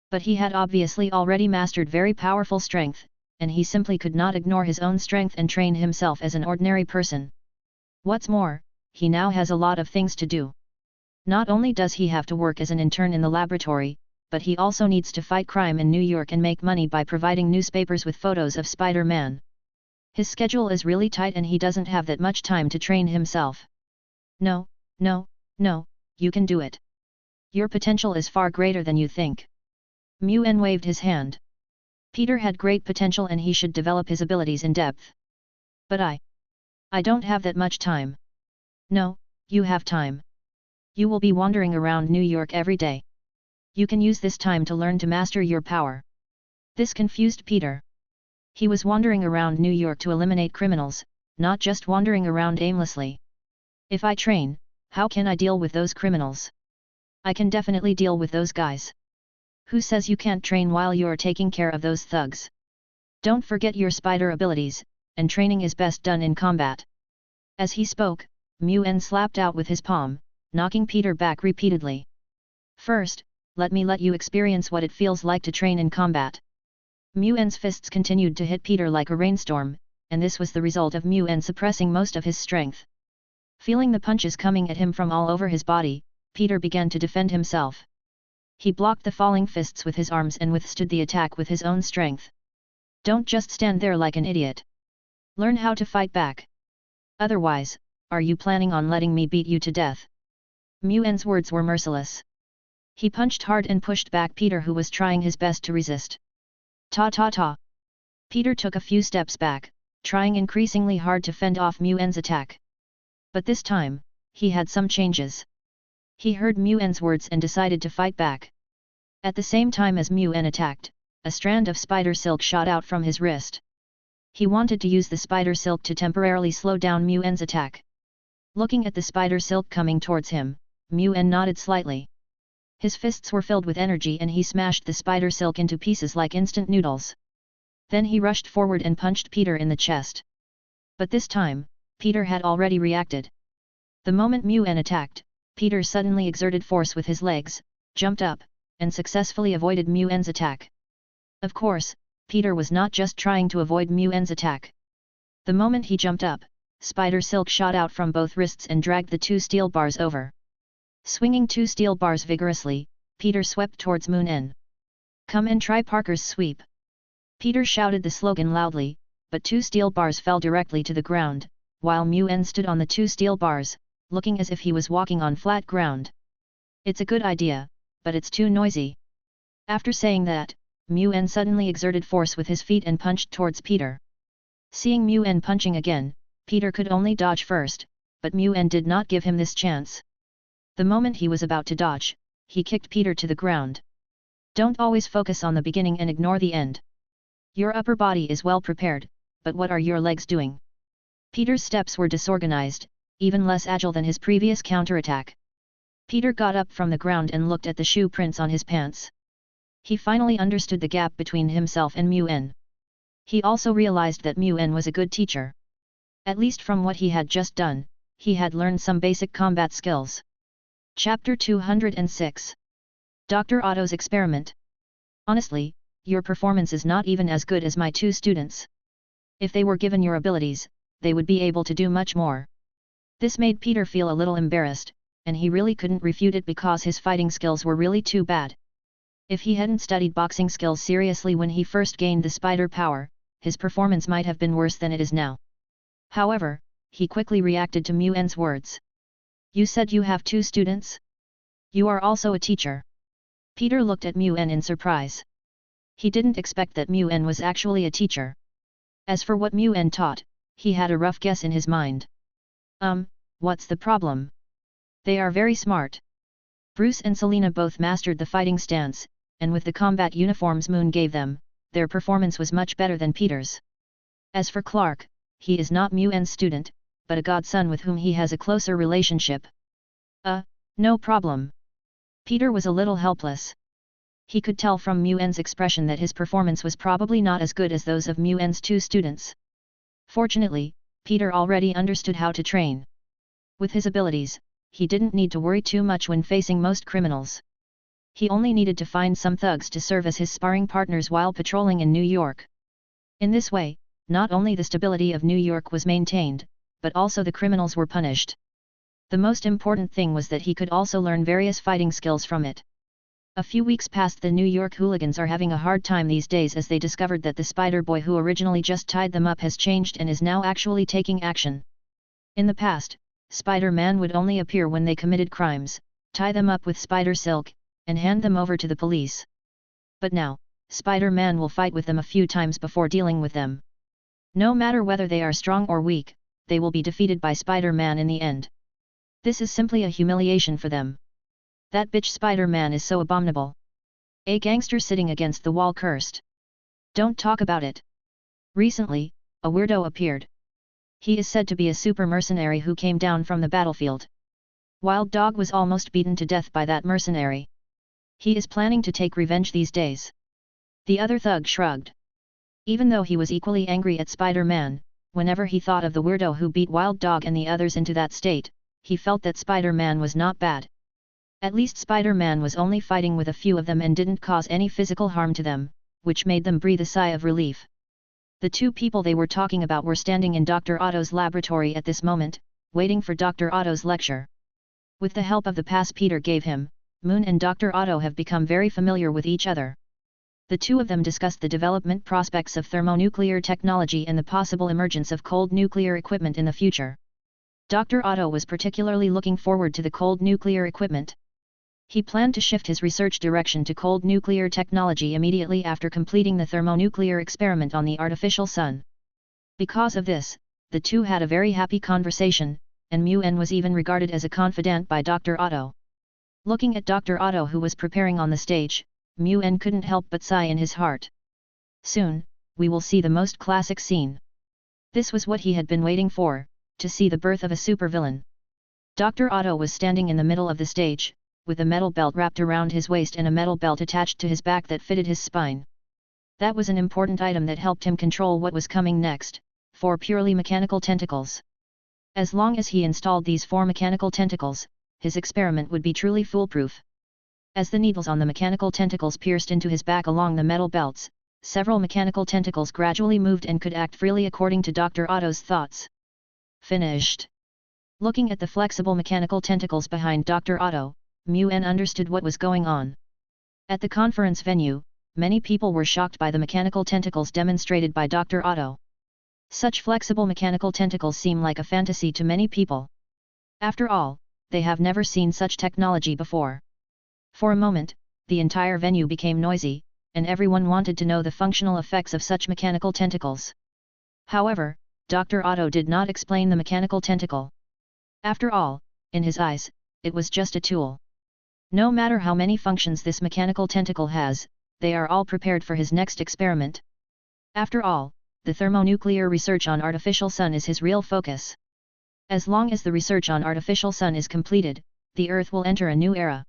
But he had obviously already mastered very powerful strength, and he simply could not ignore his own strength and train himself as an ordinary person. What's more, he now has a lot of things to do. Not only does he have to work as an intern in the laboratory, but he also needs to fight crime in New York and make money by providing newspapers with photos of Spider-Man. His schedule is really tight and he doesn't have that much time to train himself. No, you can do it. Your potential is far greater than you think. Muen waved his hand. Peter had great potential and he should develop his abilities in depth. But I don't have that much time. No, you have time. You will be wandering around New York every day. You can use this time to learn to master your power. This confused Peter. He was wandering around New York to eliminate criminals, not just wandering around aimlessly. If I train, how can I deal with those criminals? I can definitely deal with those guys. Who says you can't train while you're taking care of those thugs? Don't forget your spider abilities, and training is best done in combat. As he spoke, Muen slapped out with his palm, knocking Peter back repeatedly. First, let you experience what it feels like to train in combat. Muen's fists continued to hit Peter like a rainstorm, and this was the result of Muen suppressing most of his strength. Feeling the punches coming at him from all over his body, Peter began to defend himself. He blocked the falling fists with his arms and withstood the attack with his own strength. Don't just stand there like an idiot. Learn how to fight back. Otherwise, are you planning on letting me beat you to death? Muen's words were merciless. He punched hard and pushed back Peter, who was trying his best to resist. Ta. Peter took a few steps back, trying increasingly hard to fend off Muen's attack. But this time, he had some changes. He heard Muen's words and decided to fight back. At the same time as Muen attacked, a strand of spider silk shot out from his wrist. He wanted to use the spider silk to temporarily slow down Muen's attack. Looking at the spider silk coming towards him, Muen nodded slightly. His fists were filled with energy and he smashed the spider silk into pieces like instant noodles. Then he rushed forward and punched Peter in the chest. But this time, Peter had already reacted. The moment Muen attacked, Peter suddenly exerted force with his legs, jumped up, and successfully avoided Muen's attack. Of course, Peter was not just trying to avoid Muen's attack. The moment he jumped up, spider silk shot out from both wrists and dragged the 2 steel bars over. Swinging 2 steel bars vigorously, Peter swept towards Muen. Come and try Parker's sweep. Peter shouted the slogan loudly, but 2 steel bars fell directly to the ground, while Muen stood on the 2 steel bars, looking as if he was walking on flat ground. It's a good idea, but it's too noisy. After saying that, Muen suddenly exerted force with his feet and punched towards Peter. Seeing Muen punching again, Peter could only dodge first, but Muen did not give him this chance. The moment he was about to dodge, he kicked Peter to the ground. Don't always focus on the beginning and ignore the end. Your upper body is well prepared, but what are your legs doing? Peter's steps were disorganized, even less agile than his previous counterattack. Peter got up from the ground and looked at the shoe prints on his pants. He finally understood the gap between himself and Muen. He also realized that Muen was a good teacher. At least from what he had just done, he had learned some basic combat skills. Chapter 206. Dr. Otto's Experiment. Honestly, your performance is not even as good as my 2 students. If they were given your abilities, they would be able to do much more. This made Peter feel a little embarrassed, and he really couldn't refute it because his fighting skills were really too bad. If he hadn't studied boxing skills seriously when he first gained the spider power, his performance might have been worse than it is now. However, he quickly reacted to Muen's words. You said you have 2 students? You are also a teacher. Peter looked at Muen in surprise. He didn't expect that Muen was actually a teacher. As for what Muen taught, he had a rough guess in his mind. What's the problem? They are very smart. Bruce and Selena both mastered the fighting stance, and with the combat uniforms Moon gave them, their performance was much better than Peter's. As for Clark, he is not Muen's student, but a godson with whom he has a closer relationship. No problem. Peter was a little helpless. He could tell from Mu-N's expression that his performance was probably not as good as those of Mu-N's two students. Fortunately, Peter already understood how to train. With his abilities, he didn't need to worry too much when facing most criminals. He only needed to find some thugs to serve as his sparring partners while patrolling in New York. In this way, not only the stability of New York was maintained, but also the criminals were punished. The most important thing was that he could also learn various fighting skills from it. A few weeks past, the New York hooligans are having a hard time these days as they discovered that the Spider Boy who originally just tied them up has changed and is now actually taking action. In the past, Spider-Man would only appear when they committed crimes, tie them up with spider silk, and hand them over to the police. But now, Spider-Man will fight with them a few times before dealing with them. No matter whether they are strong or weak, they will be defeated by Spider-Man in the end. This is simply a humiliation for them. That bitch Spider-Man is so abominable. A gangster sitting against the wall cursed. Don't talk about it. Recently, a weirdo appeared. He is said to be a super mercenary who came down from the battlefield. Wild Dog was almost beaten to death by that mercenary. He is planning to take revenge these days. The other thug shrugged. Even though he was equally angry at Spider-Man, whenever he thought of the weirdo who beat Wild Dog and the others into that state, he felt that Spider-Man was not bad. At least Spider-Man was only fighting with a few of them and didn't cause any physical harm to them, which made them breathe a sigh of relief. The two people they were talking about were standing in Dr. Otto's laboratory at this moment, waiting for Dr. Otto's lecture. With the help of the pass Peter gave him, Moon and Dr. Otto have become very familiar with each other. The two of them discussed the development prospects of thermonuclear technology and the possible emergence of cold nuclear equipment in the future. Dr. Otto was particularly looking forward to the cold nuclear equipment. He planned to shift his research direction to cold nuclear technology immediately after completing the thermonuclear experiment on the artificial sun. Because of this, the two had a very happy conversation, and Mu-N was even regarded as a confidant by Dr. Otto. Looking at Dr. Otto who was preparing on the stage, Mu-N couldn't help but sigh in his heart. Soon, we will see the most classic scene. This was what he had been waiting for, to see the birth of a supervillain. Dr. Otto was standing in the middle of the stage, with a metal belt wrapped around his waist and a metal belt attached to his back that fitted his spine. That was an important item that helped him control what was coming next, 4 purely mechanical tentacles. As long as he installed these 4 mechanical tentacles, his experiment would be truly foolproof. As the needles on the mechanical tentacles pierced into his back along the metal belts, several mechanical tentacles gradually moved and could act freely according to Dr. Otto's thoughts. Finished. Looking at the flexible mechanical tentacles behind Dr. Otto, Mu-N understood what was going on. At the conference venue, many people were shocked by the mechanical tentacles demonstrated by Dr. Otto. Such flexible mechanical tentacles seem like a fantasy to many people. After all, they have never seen such technology before. For a moment, the entire venue became noisy, and everyone wanted to know the functional effects of such mechanical tentacles. However, Dr. Otto did not explain the mechanical tentacle. After all, in his eyes, it was just a tool. No matter how many functions this mechanical tentacle has, they are all prepared for his next experiment. After all, the thermonuclear research on artificial sun is his real focus. As long as the research on artificial sun is completed, the Earth will enter a new era.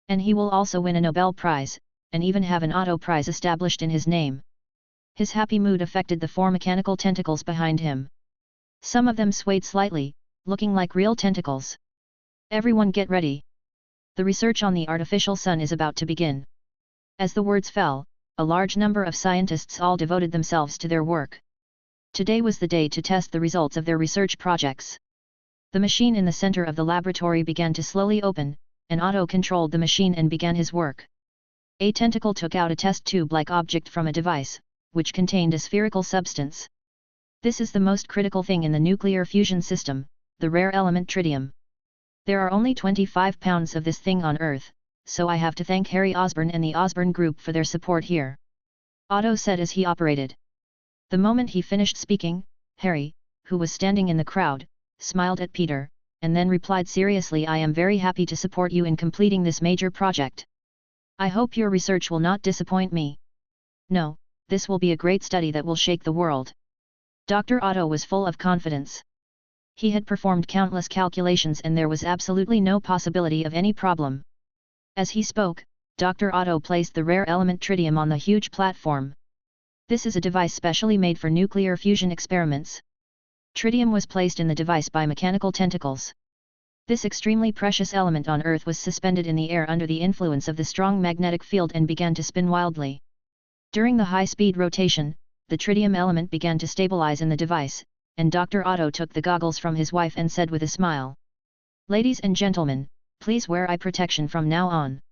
And he will also win a Nobel Prize, and even have an Otto Prize established in his name. His happy mood affected the 4 mechanical tentacles behind him. Some of them swayed slightly, looking like real tentacles. Everyone get ready. The research on the artificial sun is about to begin. As the words fell, a large number of scientists all devoted themselves to their work. Today was the day to test the results of their research projects. The machine in the center of the laboratory began to slowly open, and Otto controlled the machine and began his work. A tentacle took out a test tube-like object from a device, which contained a spherical substance. This is the most critical thing in the nuclear fusion system, the rare element tritium. There are only 25 pounds of this thing on Earth, so I have to thank Harry Osborn and the Osborn Group for their support here. Otto said as he operated. The moment he finished speaking, Harry, who was standing in the crowd, smiled at Peter, and then replied seriously, I am very happy to support you in completing this major project. I hope your research will not disappoint me. No, this will be a great study that will shake the world. Dr. Otto was full of confidence. He had performed countless calculations and there was absolutely no possibility of any problem. As he spoke, Dr. Otto placed the rare element tritium on the huge platform. This is a device specially made for nuclear fusion experiments. Tritium was placed in the device by mechanical tentacles. This extremely precious element on Earth was suspended in the air under the influence of the strong magnetic field and began to spin wildly. During the high-speed rotation, the tritium element began to stabilize in the device, and Dr. Otto took the goggles from his wife and said with a smile, "Ladies and gentlemen, please wear eye protection from now on."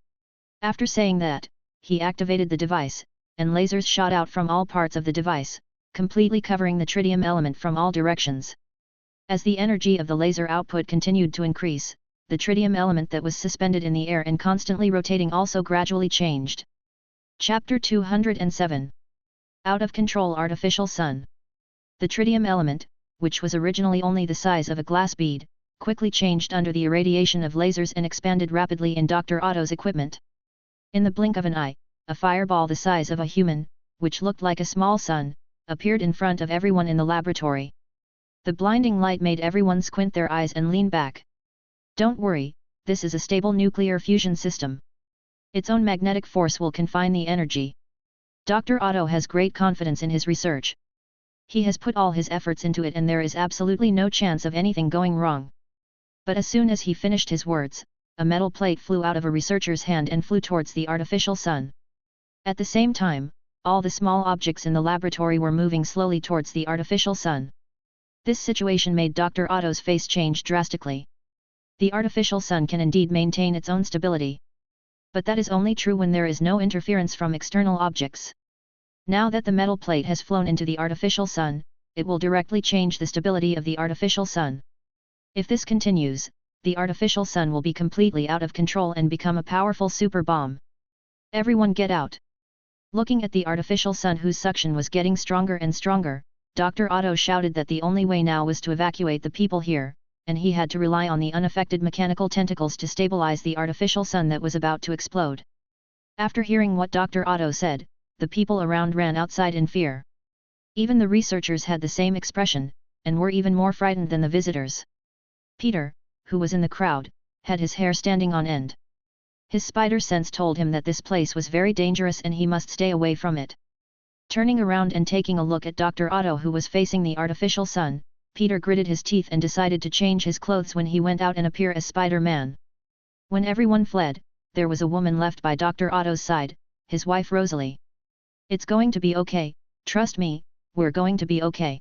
After saying that, he activated the device, and lasers shot out from all parts of the device, completely covering the tritium element from all directions. As the energy of the laser output continued to increase, the tritium element that was suspended in the air and constantly rotating also gradually changed. Chapter 207. Out of Control Artificial Sun. The tritium element, which was originally only the size of a glass bead, quickly changed under the irradiation of lasers and expanded rapidly in Dr. Otto's equipment. In the blink of an eye, a fireball the size of a human, which looked like a small sun, appeared in front of everyone in the laboratory. The blinding light made everyone squint their eyes and lean back. Don't worry, this is a stable nuclear fusion system. Its own magnetic force will confine the energy. Dr. Otto has great confidence in his research. He has put all his efforts into it and there is absolutely no chance of anything going wrong. But as soon as he finished his words, a metal plate flew out of a researcher's hand and flew towards the artificial sun. At the same time, all the small objects in the laboratory were moving slowly towards the artificial sun. This situation made Dr. Otto's face change drastically. The artificial sun can indeed maintain its own stability. But that is only true when there is no interference from external objects. Now that the metal plate has flown into the artificial sun, it will directly change the stability of the artificial sun. If this continues, the artificial sun will be completely out of control and become a powerful super bomb. Everyone get out! Looking at the artificial sun whose suction was getting stronger and stronger, Dr. Otto shouted that the only way now was to evacuate the people here, and he had to rely on the unaffected mechanical tentacles to stabilize the artificial sun that was about to explode. After hearing what Dr. Otto said, the people around ran outside in fear. Even the researchers had the same expression, and were even more frightened than the visitors. Peter, who was in the crowd, had his hair standing on end. His spider sense told him that this place was very dangerous and he must stay away from it. Turning around and taking a look at Dr. Otto who was facing the artificial sun, Peter gritted his teeth and decided to change his clothes when he went out and appear as Spider-Man. When everyone fled, there was a woman left by Dr. Otto's side, his wife Rosalie. "It's going to be okay, trust me, we're going to be okay.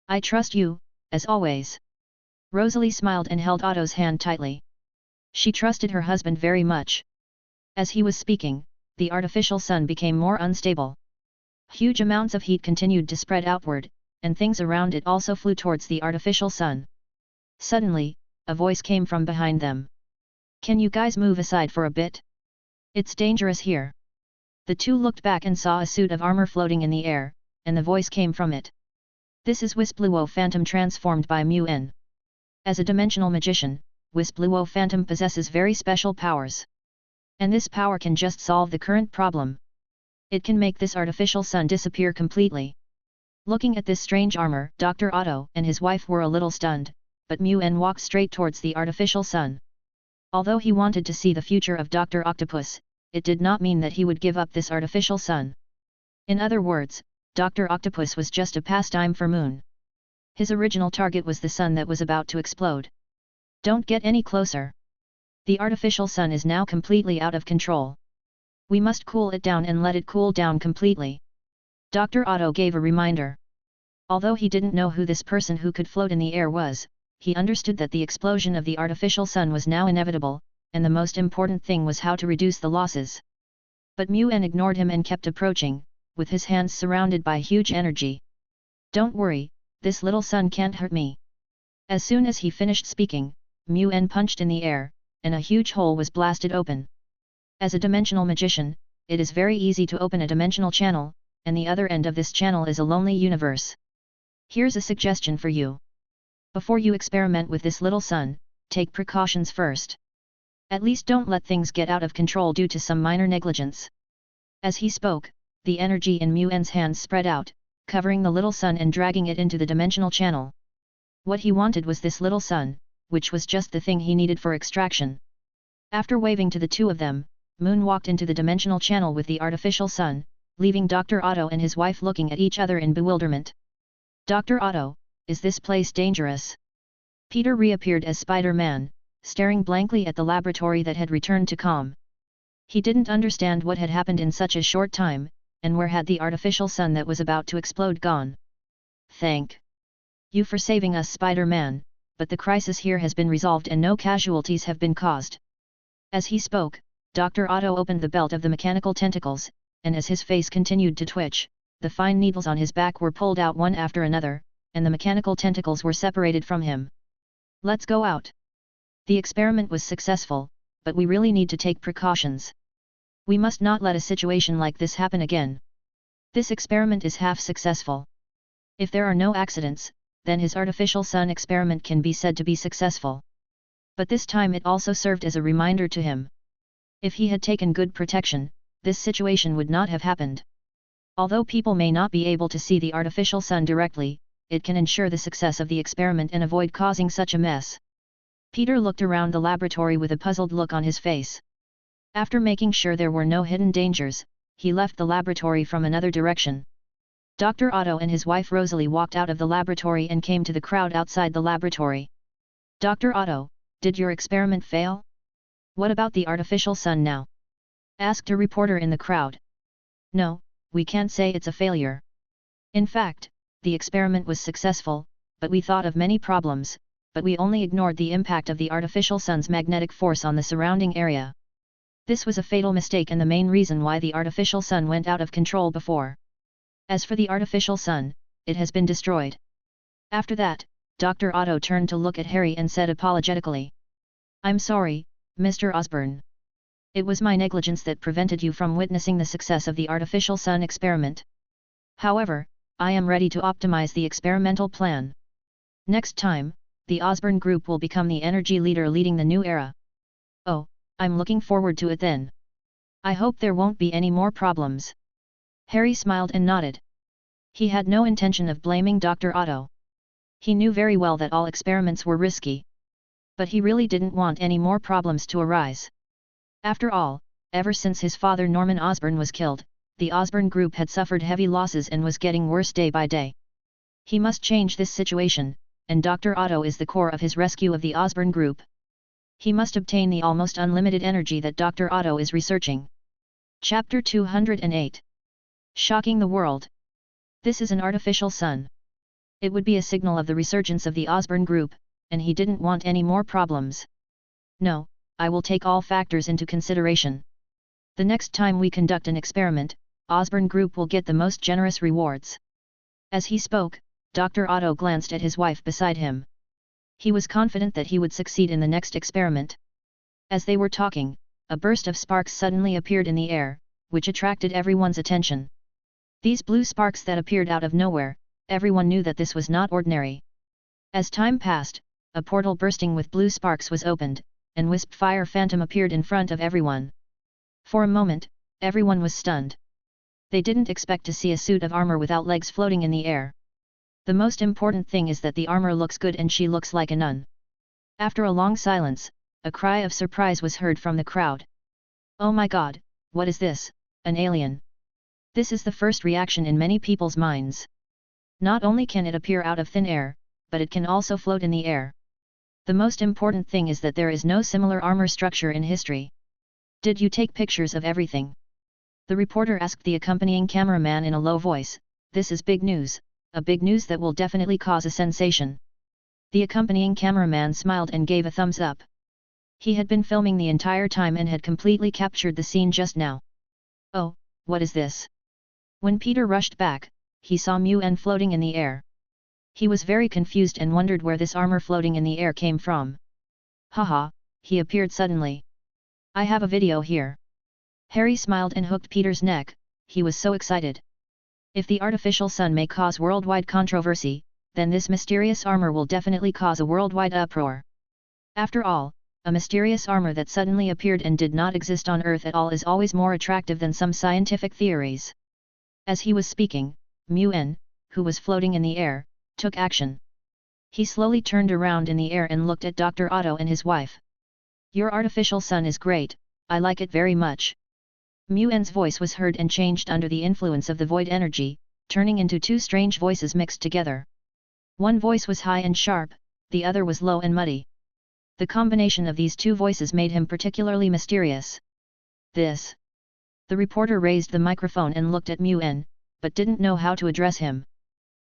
I trust you, as always." Rosalie smiled and held Otto's hand tightly. She trusted her husband very much. As he was speaking, the artificial sun became more unstable. Huge amounts of heat continued to spread outward, and things around it also flew towards the artificial sun. Suddenly, a voice came from behind them. "Can you guys move aside for a bit? It's dangerous here." The two looked back and saw a suit of armor floating in the air, and the voice came from it. "This is Wispluo Phantom transformed by Mu-N. As a dimensional magician, Wispluo Phantom possesses very special powers. And this power can just solve the current problem. It can make this artificial sun disappear completely." Looking at this strange armor, Dr. Otto and his wife were a little stunned, but Mu-N walked straight towards the artificial sun. Although he wanted to see the future of Dr. Octopus, it did not mean that he would give up this artificial sun. In other words, Dr. Octopus was just a pastime for Moon. His original target was the sun that was about to explode. "Don't get any closer. The artificial sun is now completely out of control. We must cool it down and let it cool down completely." Dr. Otto gave a reminder. Although he didn't know who this person who could float in the air was, he understood that the explosion of the artificial sun was now inevitable, and the most important thing was how to reduce the losses. But Mu-N ignored him and kept approaching, with his hands surrounded by huge energy. "Don't worry, this little sun can't hurt me." As soon as he finished speaking, Mu-N punched in the air, and a huge hole was blasted open. As a dimensional magician, it is very easy to open a dimensional channel, and the other end of this channel is a lonely universe. Here's a suggestion for you. Before you experiment with this little sun, take precautions first. At least don't let things get out of control due to some minor negligence. As he spoke, the energy in Mu-N's hands spread out, covering the little sun and dragging it into the dimensional channel. What he wanted was this little sun, which was just the thing he needed for extraction. After waving to the two of them, Moon walked into the dimensional channel with the artificial sun, leaving Dr. Otto and his wife looking at each other in bewilderment. Dr. Otto, is this place dangerous? Peter reappeared as Spider-Man, staring blankly at the laboratory that had returned to calm. He didn't understand what had happened in such a short time, and where had the artificial sun that was about to explode gone. Thank you for saving us, Spider-Man, but the crisis here has been resolved and no casualties have been caused. As he spoke, Dr. Otto opened the belt of the mechanical tentacles, and as his face continued to twitch, the fine needles on his back were pulled out one after another, and the mechanical tentacles were separated from him. Let's go out. The experiment was successful, but we really need to take precautions. We must not let a situation like this happen again. This experiment is half successful. If there are no accidents, then his artificial sun experiment can be said to be successful. But this time it also served as a reminder to him. If he had taken good protection, this situation would not have happened. Although people may not be able to see the artificial sun directly, it can ensure the success of the experiment and avoid causing such a mess. Peter looked around the laboratory with a puzzled look on his face. After making sure there were no hidden dangers, he left the laboratory from another direction. Dr. Otto and his wife Rosalie walked out of the laboratory and came to the crowd outside the laboratory. Dr. Otto, did your experiment fail? What about the artificial sun now? Asked a reporter in the crowd. No, we can't say it's a failure. In fact, the experiment was successful, but we thought of many problems, but we only ignored the impact of the artificial sun's magnetic force on the surrounding area. This was a fatal mistake and the main reason why the artificial sun went out of control before. As for the artificial sun, it has been destroyed. After that, Dr. Otto turned to look at Harry and said apologetically. I'm sorry, Mr. Osborn. It was my negligence that prevented you from witnessing the success of the artificial sun experiment. However, I am ready to optimize the experimental plan. Next time, the Osborn Group will become the energy leader leading the new era. Oh, I'm looking forward to it then. I hope there won't be any more problems. Harry smiled and nodded. He had no intention of blaming Dr. Otto. He knew very well that all experiments were risky. But he really didn't want any more problems to arise. After all, ever since his father Norman Osborn was killed, the Osborn Group had suffered heavy losses and was getting worse day by day. He must change this situation, and Dr. Otto is the core of his rescue of the Osborn Group. He must obtain the almost unlimited energy that Dr. Otto is researching. Chapter 208. Shocking the world. This is an artificial sun. It would be a signal of the resurgence of the Osborn Group, and he didn't want any more problems. No, I will take all factors into consideration. The next time we conduct an experiment, Osborn Group will get the most generous rewards. As he spoke, Dr. Otto glanced at his wife beside him. He was confident that he would succeed in the next experiment. As they were talking, a burst of sparks suddenly appeared in the air, which attracted everyone's attention. These blue sparks that appeared out of nowhere, everyone knew that this was not ordinary. As time passed, a portal bursting with blue sparks was opened, and Wisp Fire Phantom appeared in front of everyone. For a moment, everyone was stunned. They didn't expect to see a suit of armor without legs floating in the air. The most important thing is that the armor looks good and she looks like a nun. After a long silence, a cry of surprise was heard from the crowd. Oh my god, what is this, an alien? This is the first reaction in many people's minds. Not only can it appear out of thin air, but it can also float in the air. The most important thing is that there is no similar armor structure in history. Did you take pictures of everything? The reporter asked the accompanying cameraman in a low voice. This is big news, a big news that will definitely cause a sensation. The accompanying cameraman smiled and gave a thumbs up. He had been filming the entire time and had completely captured the scene just now. Oh, what is this? When Peter rushed back, he saw Muen floating in the air. He was very confused and wondered where this armor floating in the air came from. Haha, he appeared suddenly. I have a video here. Harry smiled and hooked Peter's neck, he was so excited. If the artificial sun may cause worldwide controversy, then this mysterious armor will definitely cause a worldwide uproar. After all, a mysterious armor that suddenly appeared and did not exist on Earth at all is always more attractive than some scientific theories. As he was speaking, Muen, who was floating in the air, took action. He slowly turned around in the air and looked at Dr. Otto and his wife. Your artificial sun is great, I like it very much. Muen's voice was heard and changed under the influence of the void energy, turning into two strange voices mixed together. One voice was high and sharp, the other was low and muddy. The combination of these two voices made him particularly mysterious. This. The reporter raised the microphone and looked at Muen, but didn't know how to address him.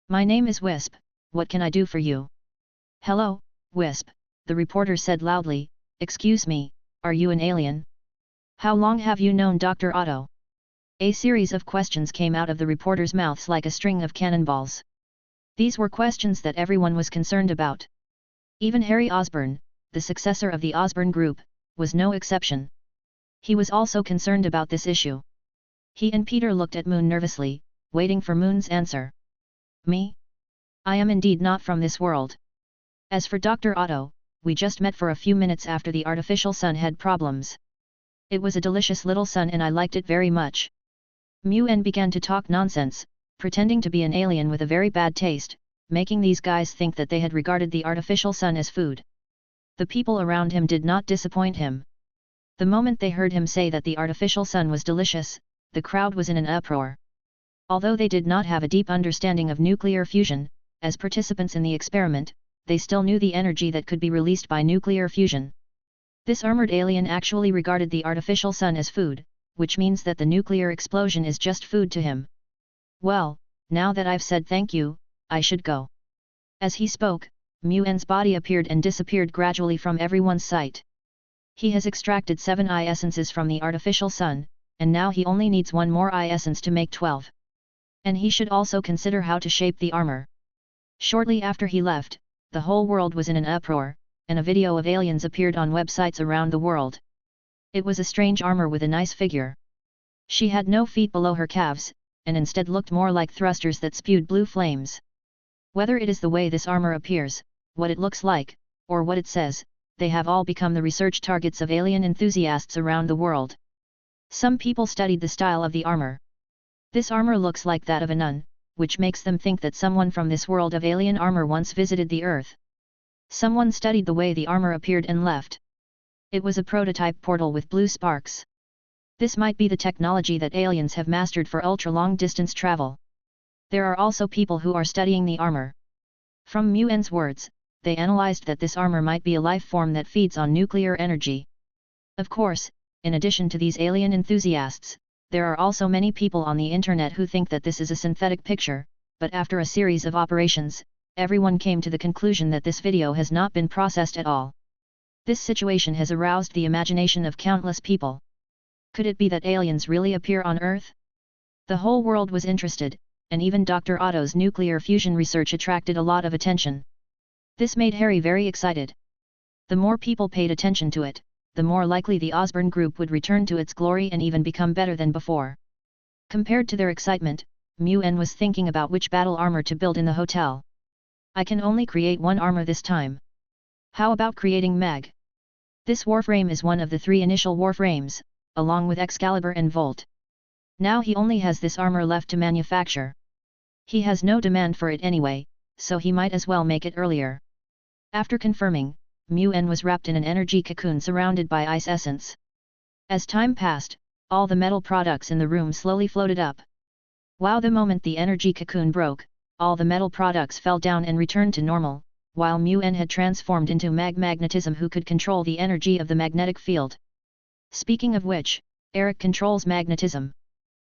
My name is Wisp, what can I do for you? Hello, Wisp, the reporter said loudly, excuse me, are you an alien? How long have you known Dr. Otto? A series of questions came out of the reporter's mouths like a string of cannonballs. These were questions that everyone was concerned about. Even Harry Osborn, the successor of the Osborn Group, was no exception. He was also concerned about this issue. He and Peter looked at Moon nervously, waiting for Moon's answer. Me? I am indeed not from this world. As for Dr. Otto, we just met for a few minutes after the artificial sun had problems. It was a delicious little sun and I liked it very much. Muen began to talk nonsense, pretending to be an alien with a very bad taste, making these guys think that they had regarded the artificial sun as food. The people around him did not disappoint him. The moment they heard him say that the artificial sun was delicious, the crowd was in an uproar. Although they did not have a deep understanding of nuclear fusion, as participants in the experiment, they still knew the energy that could be released by nuclear fusion. This armored alien actually regarded the artificial sun as food, which means that the nuclear explosion is just food to him. Well, now that I've said thank you, I should go. As he spoke, Muen's body appeared and disappeared gradually from everyone's sight. He has extracted 7 eye essences from the artificial sun, and now he only needs 1 more eye essence to make 12. And he should also consider how to shape the armor. Shortly after he left, the whole world was in an uproar, and a video of aliens appeared on websites around the world. It was a strange armor with a nice figure. She had no feet below her calves, and instead looked more like thrusters that spewed blue flames. Whether it is the way this armor appears, what it looks like, or what it says, they have all become the research targets of alien enthusiasts around the world. Some people studied the style of the armor. This armor looks like that of a nun, which makes them think that someone from this world of alien armor once visited the Earth. Someone studied the way the armor appeared and left. It was a prototype portal with blue sparks. This might be the technology that aliens have mastered for ultra-long distance travel. There are also people who are studying the armor. From Muen's words, they analyzed that this armor might be a life form that feeds on nuclear energy. Of course, in addition to these alien enthusiasts, there are also many people on the internet who think that this is a synthetic picture, but after a series of operations, everyone came to the conclusion that this video has not been processed at all. This situation has aroused the imagination of countless people. Could it be that aliens really appear on Earth? The whole world was interested, and even Dr. Otto's nuclear fusion research attracted a lot of attention. This made Harry very excited. The more people paid attention to it, the more likely the Osborn Group would return to its glory and even become better than before. Compared to their excitement, Muen was thinking about which battle armor to build in the hotel. I can only create 1 armor this time. How about creating Meg? This warframe is one of the 3 initial warframes, along with Excalibur and Volt. Now he only has this armor left to manufacture. He has no demand for it anyway, so he might as well make it earlier. After confirming, Muen was wrapped in an energy cocoon surrounded by ice essence. As time passed, all the metal products in the room slowly floated up. Wow! The moment the energy cocoon broke, all the metal products fell down and returned to normal, while Muen had transformed into magnetism who could control the energy of the magnetic field. Speaking of which, Eric controls magnetism.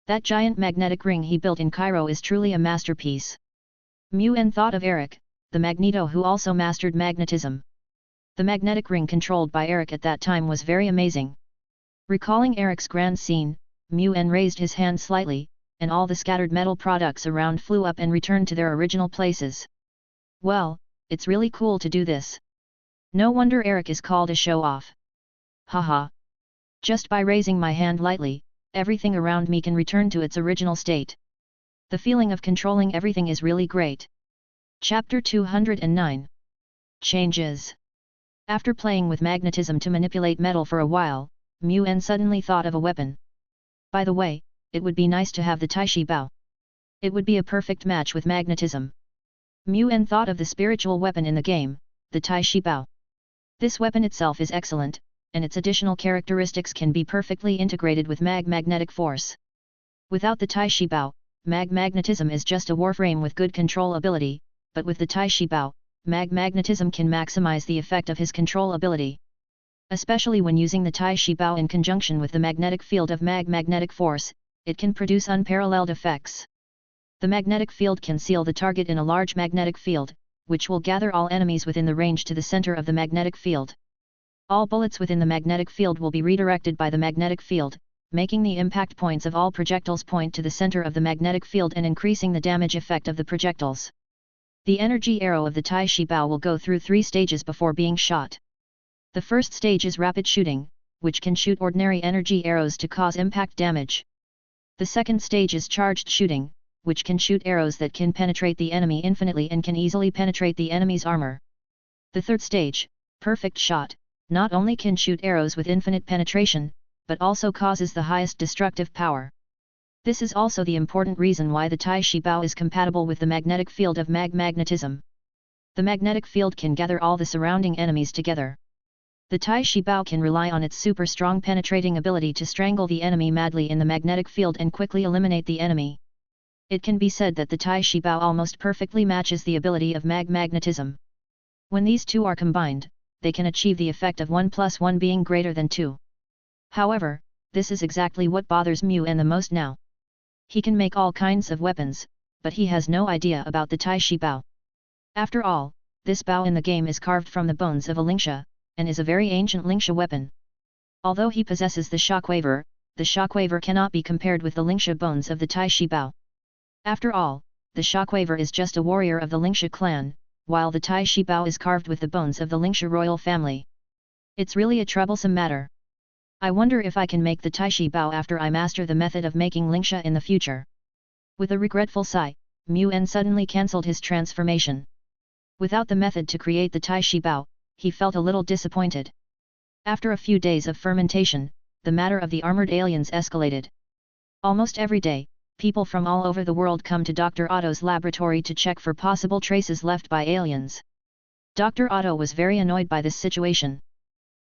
That giant magnetic ring he built in Cairo is truly a masterpiece. Muen thought of Eric, the Magneto who also mastered magnetism. The magnetic ring controlled by Eric at that time was very amazing. Recalling Eric's grand scene, Muen raised his hand slightly, and all the scattered metal products around flew up and returned to their original places. Well, it's really cool to do this. No wonder Eric is called a show-off. Haha. Just by raising my hand lightly, everything around me can return to its original state. The feeling of controlling everything is really great. Chapter 209. Changes. After playing with magnetism to manipulate metal for a while, Muen suddenly thought of a weapon. By the way, it would be nice to have the Taishi Bao. It would be a perfect match with magnetism. Muen thought of the spiritual weapon in the game, the Taishi Bao. This weapon itself is excellent, and its additional characteristics can be perfectly integrated with magnetic force. Without the Tai Shi Bao, magnetism is just a warframe with good control ability, but with the Tai Shi Bao, magnetism can maximize the effect of his control ability. Especially when using the Tai Shi Bao in conjunction with the magnetic field of magnetic force, it can produce unparalleled effects. The magnetic field can seal the target in a large magnetic field, which will gather all enemies within the range to the center of the magnetic field. All bullets within the magnetic field will be redirected by the magnetic field, making the impact points of all projectiles point to the center of the magnetic field and increasing the damage effect of the projectiles. The energy arrow of the Tai Shi Bao will go through 3 stages before being shot. The first stage is rapid shooting, which can shoot ordinary energy arrows to cause impact damage. The second stage is charged shooting, which can shoot arrows that can penetrate the enemy infinitely and can easily penetrate the enemy's armor. The third stage, perfect shot, not only can shoot arrows with infinite penetration, but also causes the highest destructive power. This is also the important reason why the Tai Shi Bao is compatible with the magnetic field of magnetism. The magnetic field can gather all the surrounding enemies together. The Tai Shi Bao can rely on its super strong penetrating ability to strangle the enemy madly in the magnetic field and quickly eliminate the enemy. It can be said that the Tai Shi Bao almost perfectly matches the ability of magnetism. When these two are combined, they can achieve the effect of 1 + 1 being greater than 2. However, this is exactly what bothers Muen the most now. He can make all kinds of weapons, but he has no idea about the Tai Shi Bao. After all, this bao in the game is carved from the bones of a Lingsha, and is a very ancient Lingsha weapon. Although he possesses the shockwaver cannot be compared with the Lingsha bones of the Tai Shi Bao. After all, the shockwaver is just a warrior of the Lingsha clan, while the Tai Shi Bao is carved with the bones of the Lingsha royal family. It's really a troublesome matter. I wonder if I can make the Tai Shi Bao after I master the method of making Lingsha in the future. With a regretful sigh, Muen suddenly cancelled his transformation. Without the method to create the Tai Shi Bao, he felt a little disappointed. After a few days of fermentation, the matter of the armored aliens escalated. Almost every day, people from all over the world come to Dr. Otto's laboratory to check for possible traces left by aliens. Dr. Otto was very annoyed by this situation.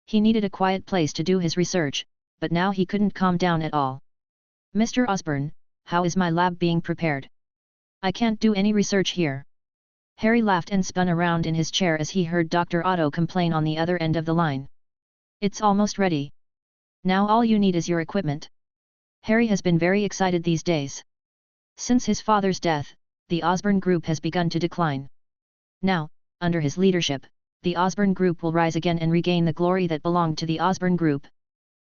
He needed a quiet place to do his research, but now he couldn't calm down at all. Mr. Osborne, how is my lab being prepared? I can't do any research here. Harry laughed and spun around in his chair as he heard Dr. Otto complain on the other end of the line. It's almost ready. Now all you need is your equipment. Harry has been very excited these days. Since his father's death, the Osborne Group has begun to decline. Now, under his leadership, the Osborne Group will rise again and regain the glory that belonged to the Osborne Group.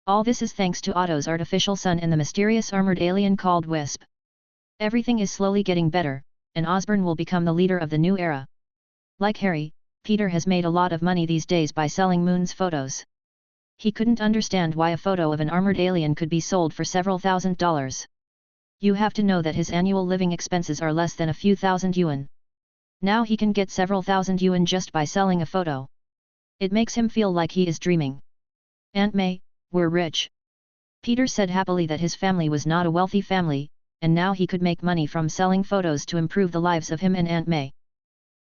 All this is thanks to Otto's artificial son and the mysterious armored alien called Wisp. Everything is slowly getting better, and Osborne will become the leader of the new era. Like Harry, Peter has made a lot of money these days by selling Moon's photos. He couldn't understand why a photo of an armored alien could be sold for several $1,000s. You have to know that his annual living expenses are less than a few thousand yuan. Now he can get several thousand yuan just by selling a photo. It makes him feel like he is dreaming. Aunt May, we're rich. Peter said happily that his family was not a wealthy family, and now he could make money from selling photos to improve the lives of him and Aunt May.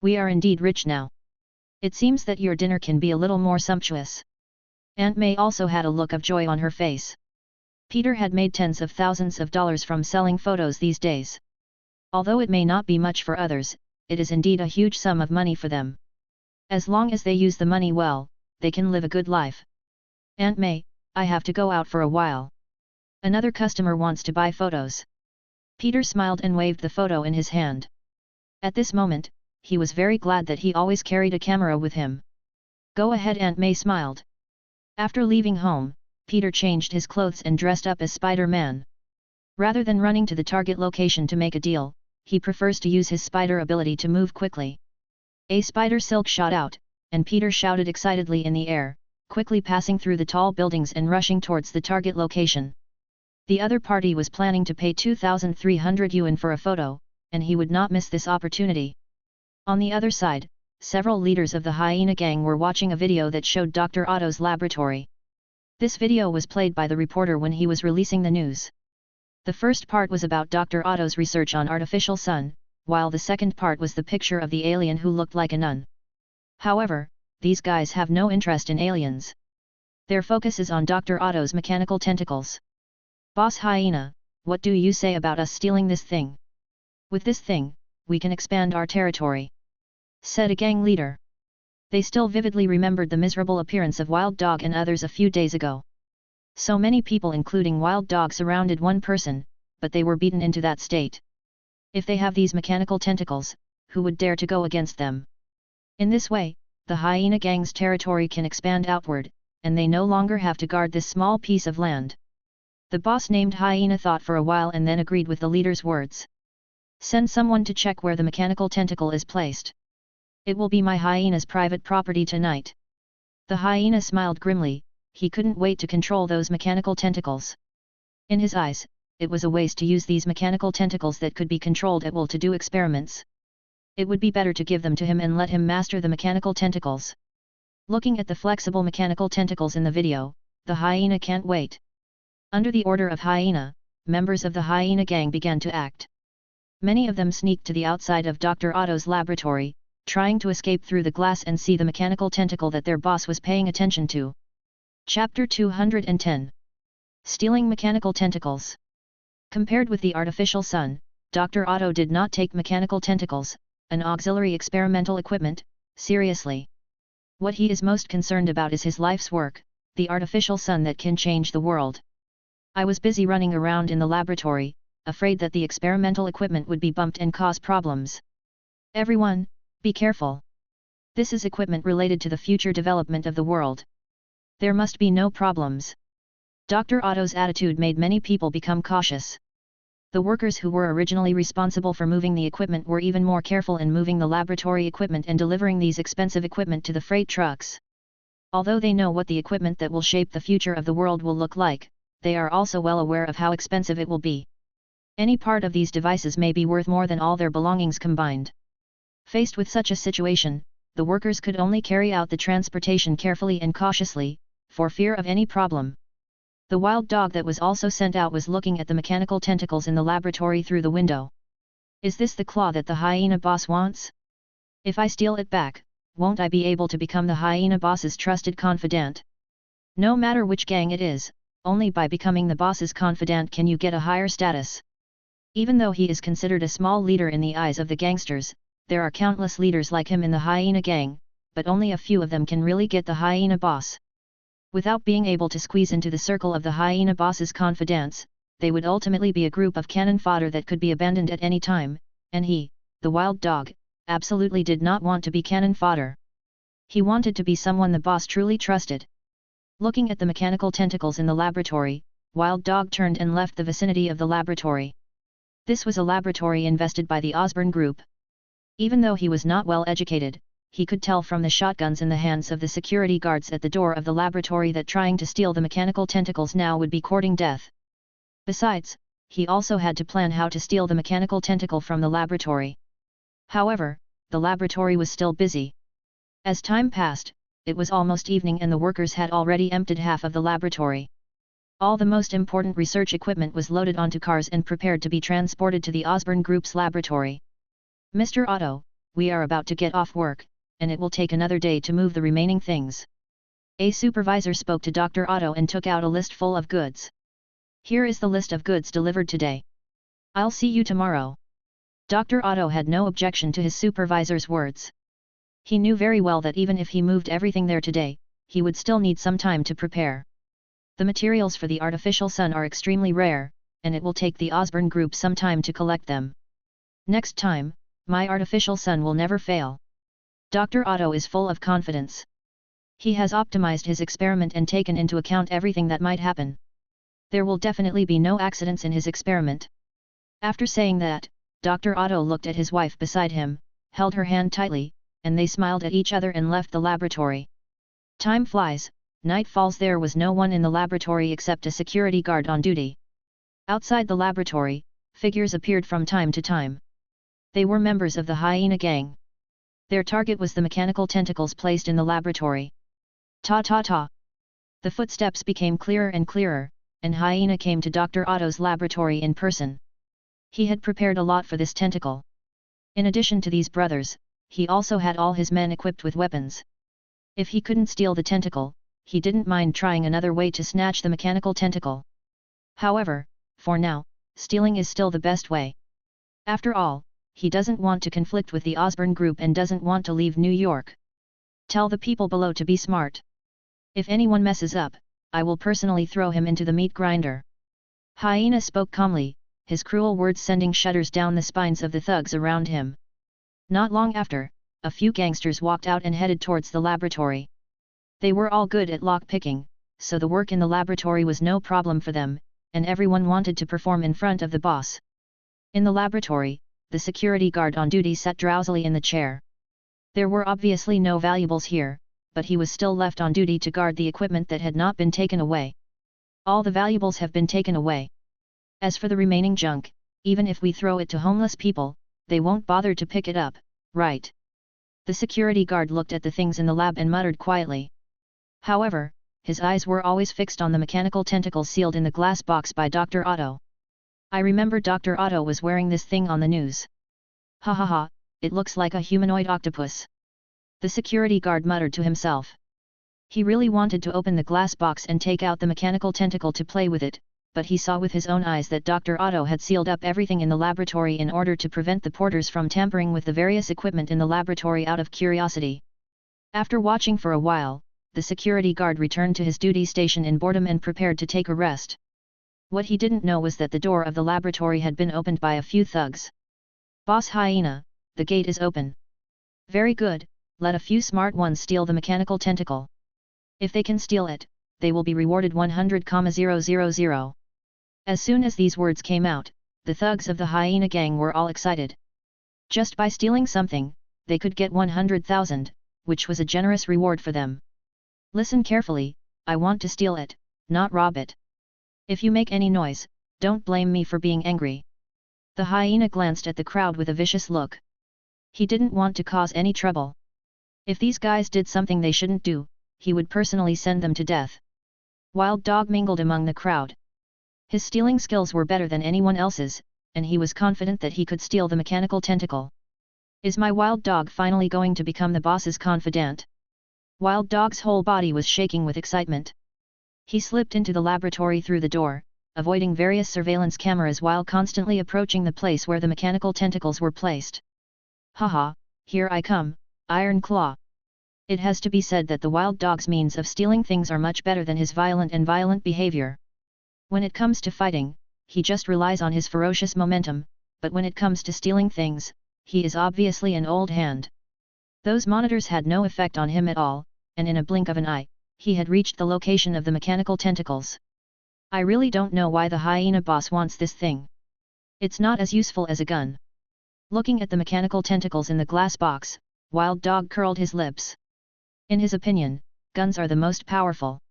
We are indeed rich now. It seems that your dinner can be a little more sumptuous. Aunt May also had a look of joy on her face. Peter had made tens of thousands of dollars from selling photos these days. Although it may not be much for others, it is indeed a huge sum of money for them. As long as they use the money well, they can live a good life. Aunt May, I have to go out for a while. Another customer wants to buy photos. Peter smiled and waved the photo in his hand. At this moment, he was very glad that he always carried a camera with him. Go ahead, Aunt May smiled. After leaving home, Peter changed his clothes and dressed up as Spider-Man. Rather than running to the target location to make a deal, he prefers to use his spider ability to move quickly. A spider silk shot out, and Peter shouted excitedly in the air, quickly passing through the tall buildings and rushing towards the target location. The other party was planning to pay 2,300 yuan for a photo, and he would not miss this opportunity. On the other side, several leaders of the Hyena Gang were watching a video that showed Dr. Otto's laboratory. This video was played by the reporter when he was releasing the news. The first part was about Dr. Otto's research on artificial sun, while the second part was the picture of the alien who looked like a nun. However, these guys have no interest in aliens. Their focus is on Dr. Otto's mechanical tentacles. Boss Hyena, what do you say about us stealing this thing? With this thing, we can expand our territory, said a gang leader. They still vividly remembered the miserable appearance of Wild Dog and others a few days ago. So many people including Wild Dog surrounded one person, but they were beaten into that state. If they have these mechanical tentacles, who would dare to go against them? In this way, the hyena gang's territory can expand outward, and they no longer have to guard this small piece of land. The boss named Hyena thought for a while and then agreed with the leader's words. Send someone to check where the mechanical tentacle is placed. It will be my hyena's private property tonight. The hyena smiled grimly, he couldn't wait to control those mechanical tentacles. In his eyes, it was a waste to use these mechanical tentacles that could be controlled at will to do experiments. It would be better to give them to him and let him master the mechanical tentacles. Looking at the flexible mechanical tentacles in the video, the hyena can't wait. Under the order of Hyena, members of the hyena gang began to act. Many of them sneaked to the outside of Dr. Otto's laboratory, trying to escape through the glass and see the mechanical tentacle that their boss was paying attention to. Chapter 210. Stealing mechanical tentacles. Compared with the artificial sun, Dr. Otto did not take mechanical tentacles, an auxiliary experimental equipment, seriously. What he is most concerned about is his life's work, the artificial sun that can change the world. I was busy running around in the laboratory, afraid that the experimental equipment would be bumped and cause problems. Everyone, be careful. This is equipment related to the future development of the world. There must be no problems. Dr. Otto's attitude made many people become cautious. The workers who were originally responsible for moving the equipment were even more careful in moving the laboratory equipment and delivering these expensive equipment to the freight trucks. Although they know what the equipment that will shape the future of the world will look like, they are also well aware of how expensive it will be. Any part of these devices may be worth more than all their belongings combined. Faced with such a situation, the workers could only carry out the transportation carefully and cautiously, for fear of any problem. The wild dog that was also sent out was looking at the mechanical tentacles in the laboratory through the window. Is this the claw that the hyena boss wants? If I steal it back, won't I be able to become the hyena boss's trusted confidant? No matter which gang it is, only by becoming the boss's confidant can you get a higher status. Even though he is considered a small leader in the eyes of the gangsters, there are countless leaders like him in the hyena gang, but only a few of them can really get the hyena boss. Without being able to squeeze into the circle of the hyena boss's confidants, they would ultimately be a group of cannon fodder that could be abandoned at any time, and he, the wild dog, absolutely did not want to be cannon fodder. He wanted to be someone the boss truly trusted. Looking at the mechanical tentacles in the laboratory, Wild Dog turned and left the vicinity of the laboratory. This was a laboratory invested by the Osborne Group. Even though he was not well educated, he could tell from the shotguns in the hands of the security guards at the door of the laboratory that trying to steal the mechanical tentacles now would be courting death. Besides, he also had to plan how to steal the mechanical tentacle from the laboratory. However, the laboratory was still busy. As time passed, it was almost evening and the workers had already emptied half of the laboratory. All the most important research equipment was loaded onto cars and prepared to be transported to the Osborne Group's laboratory. Mr. Otto, we are about to get off work, and it will take another day to move the remaining things. A supervisor spoke to Dr. Otto and took out a list full of goods. Here is the list of goods delivered today. I'll see you tomorrow. Dr. Otto had no objection to his supervisor's words. He knew very well that even if he moved everything there today, he would still need some time to prepare. The materials for the artificial sun are extremely rare, and it will take the Osborne Group some time to collect them. Next time, my artificial sun will never fail. Dr. Otto is full of confidence. He has optimized his experiment and taken into account everything that might happen. There will definitely be no accidents in his experiment. After saying that, Dr. Otto looked at his wife beside him, held her hand tightly, and they smiled at each other and left the laboratory. Time flies, night falls. There was no one in the laboratory except a security guard on duty. Outside the laboratory, figures appeared from time to time. They were members of the hyena gang. Their target was the mechanical tentacles placed in the laboratory. Ta-ta-ta. The footsteps became clearer and clearer, and Hyena came to Dr. Otto's laboratory in person. He had prepared a lot for this tentacle. In addition to these brothers, he also had all his men equipped with weapons. If he couldn't steal the tentacle, he didn't mind trying another way to snatch the mechanical tentacle. However, for now, stealing is still the best way. After all, he doesn't want to conflict with the Osborne group and doesn't want to leave New York. Tell the people below to be smart. If anyone messes up, I will personally throw him into the meat grinder. Hyena spoke calmly, his cruel words sending shudders down the spines of the thugs around him. Not long after, a few gangsters walked out and headed towards the laboratory. They were all good at lock-picking, so the work in the laboratory was no problem for them, and everyone wanted to perform in front of the boss. In the laboratory, the security guard on duty sat drowsily in the chair. There were obviously no valuables here, but he was still left on duty to guard the equipment that had not been taken away. All the valuables have been taken away. As for the remaining junk, even if we throw it to homeless people, they won't bother to pick it up, right? The security guard looked at the things in the lab and muttered quietly. However, his eyes were always fixed on the mechanical tentacles sealed in the glass box by Dr. Otto. I remember Dr. Otto was wearing this thing on the news. Ha ha ha, it looks like a humanoid octopus. The security guard muttered to himself. He really wanted to open the glass box and take out the mechanical tentacle to play with it, but he saw with his own eyes that Dr. Otto had sealed up everything in the laboratory in order to prevent the porters from tampering with the various equipment in the laboratory out of curiosity. After watching for a while, the security guard returned to his duty station in boredom and prepared to take a rest. What he didn't know was that the door of the laboratory had been opened by a few thugs. Boss Hyena, the gate is open. Very good, let a few smart ones steal the mechanical tentacle. If they can steal it, they will be rewarded 100,000. As soon as these words came out, the thugs of the Hyena gang were all excited. Just by stealing something, they could get 100,000, which was a generous reward for them. Listen carefully, I want to steal it, not rob it. If you make any noise, don't blame me for being angry. The hyena glanced at the crowd with a vicious look. He didn't want to cause any trouble. If these guys did something they shouldn't do, he would personally send them to death. Wild Dog mingled among the crowd. His stealing skills were better than anyone else's, and he was confident that he could steal the mechanical tentacle. Is my Wild Dog finally going to become the boss's confidant? Wild Dog's whole body was shaking with excitement. He slipped into the laboratory through the door, avoiding various surveillance cameras while constantly approaching the place where the mechanical tentacles were placed. Haha, here I come, Iron Claw. It has to be said that the Wild Dog's means of stealing things are much better than his violent behavior. When it comes to fighting, he just relies on his ferocious momentum, but when it comes to stealing things, he is obviously an old hand. Those monitors had no effect on him at all, and in a blink of an eye, he had reached the location of the mechanical tentacles. I really don't know why the hyena boss wants this thing. It's not as useful as a gun. Looking at the mechanical tentacles in the glass box, Wild Dog curled his lips. In his opinion, guns are the most powerful.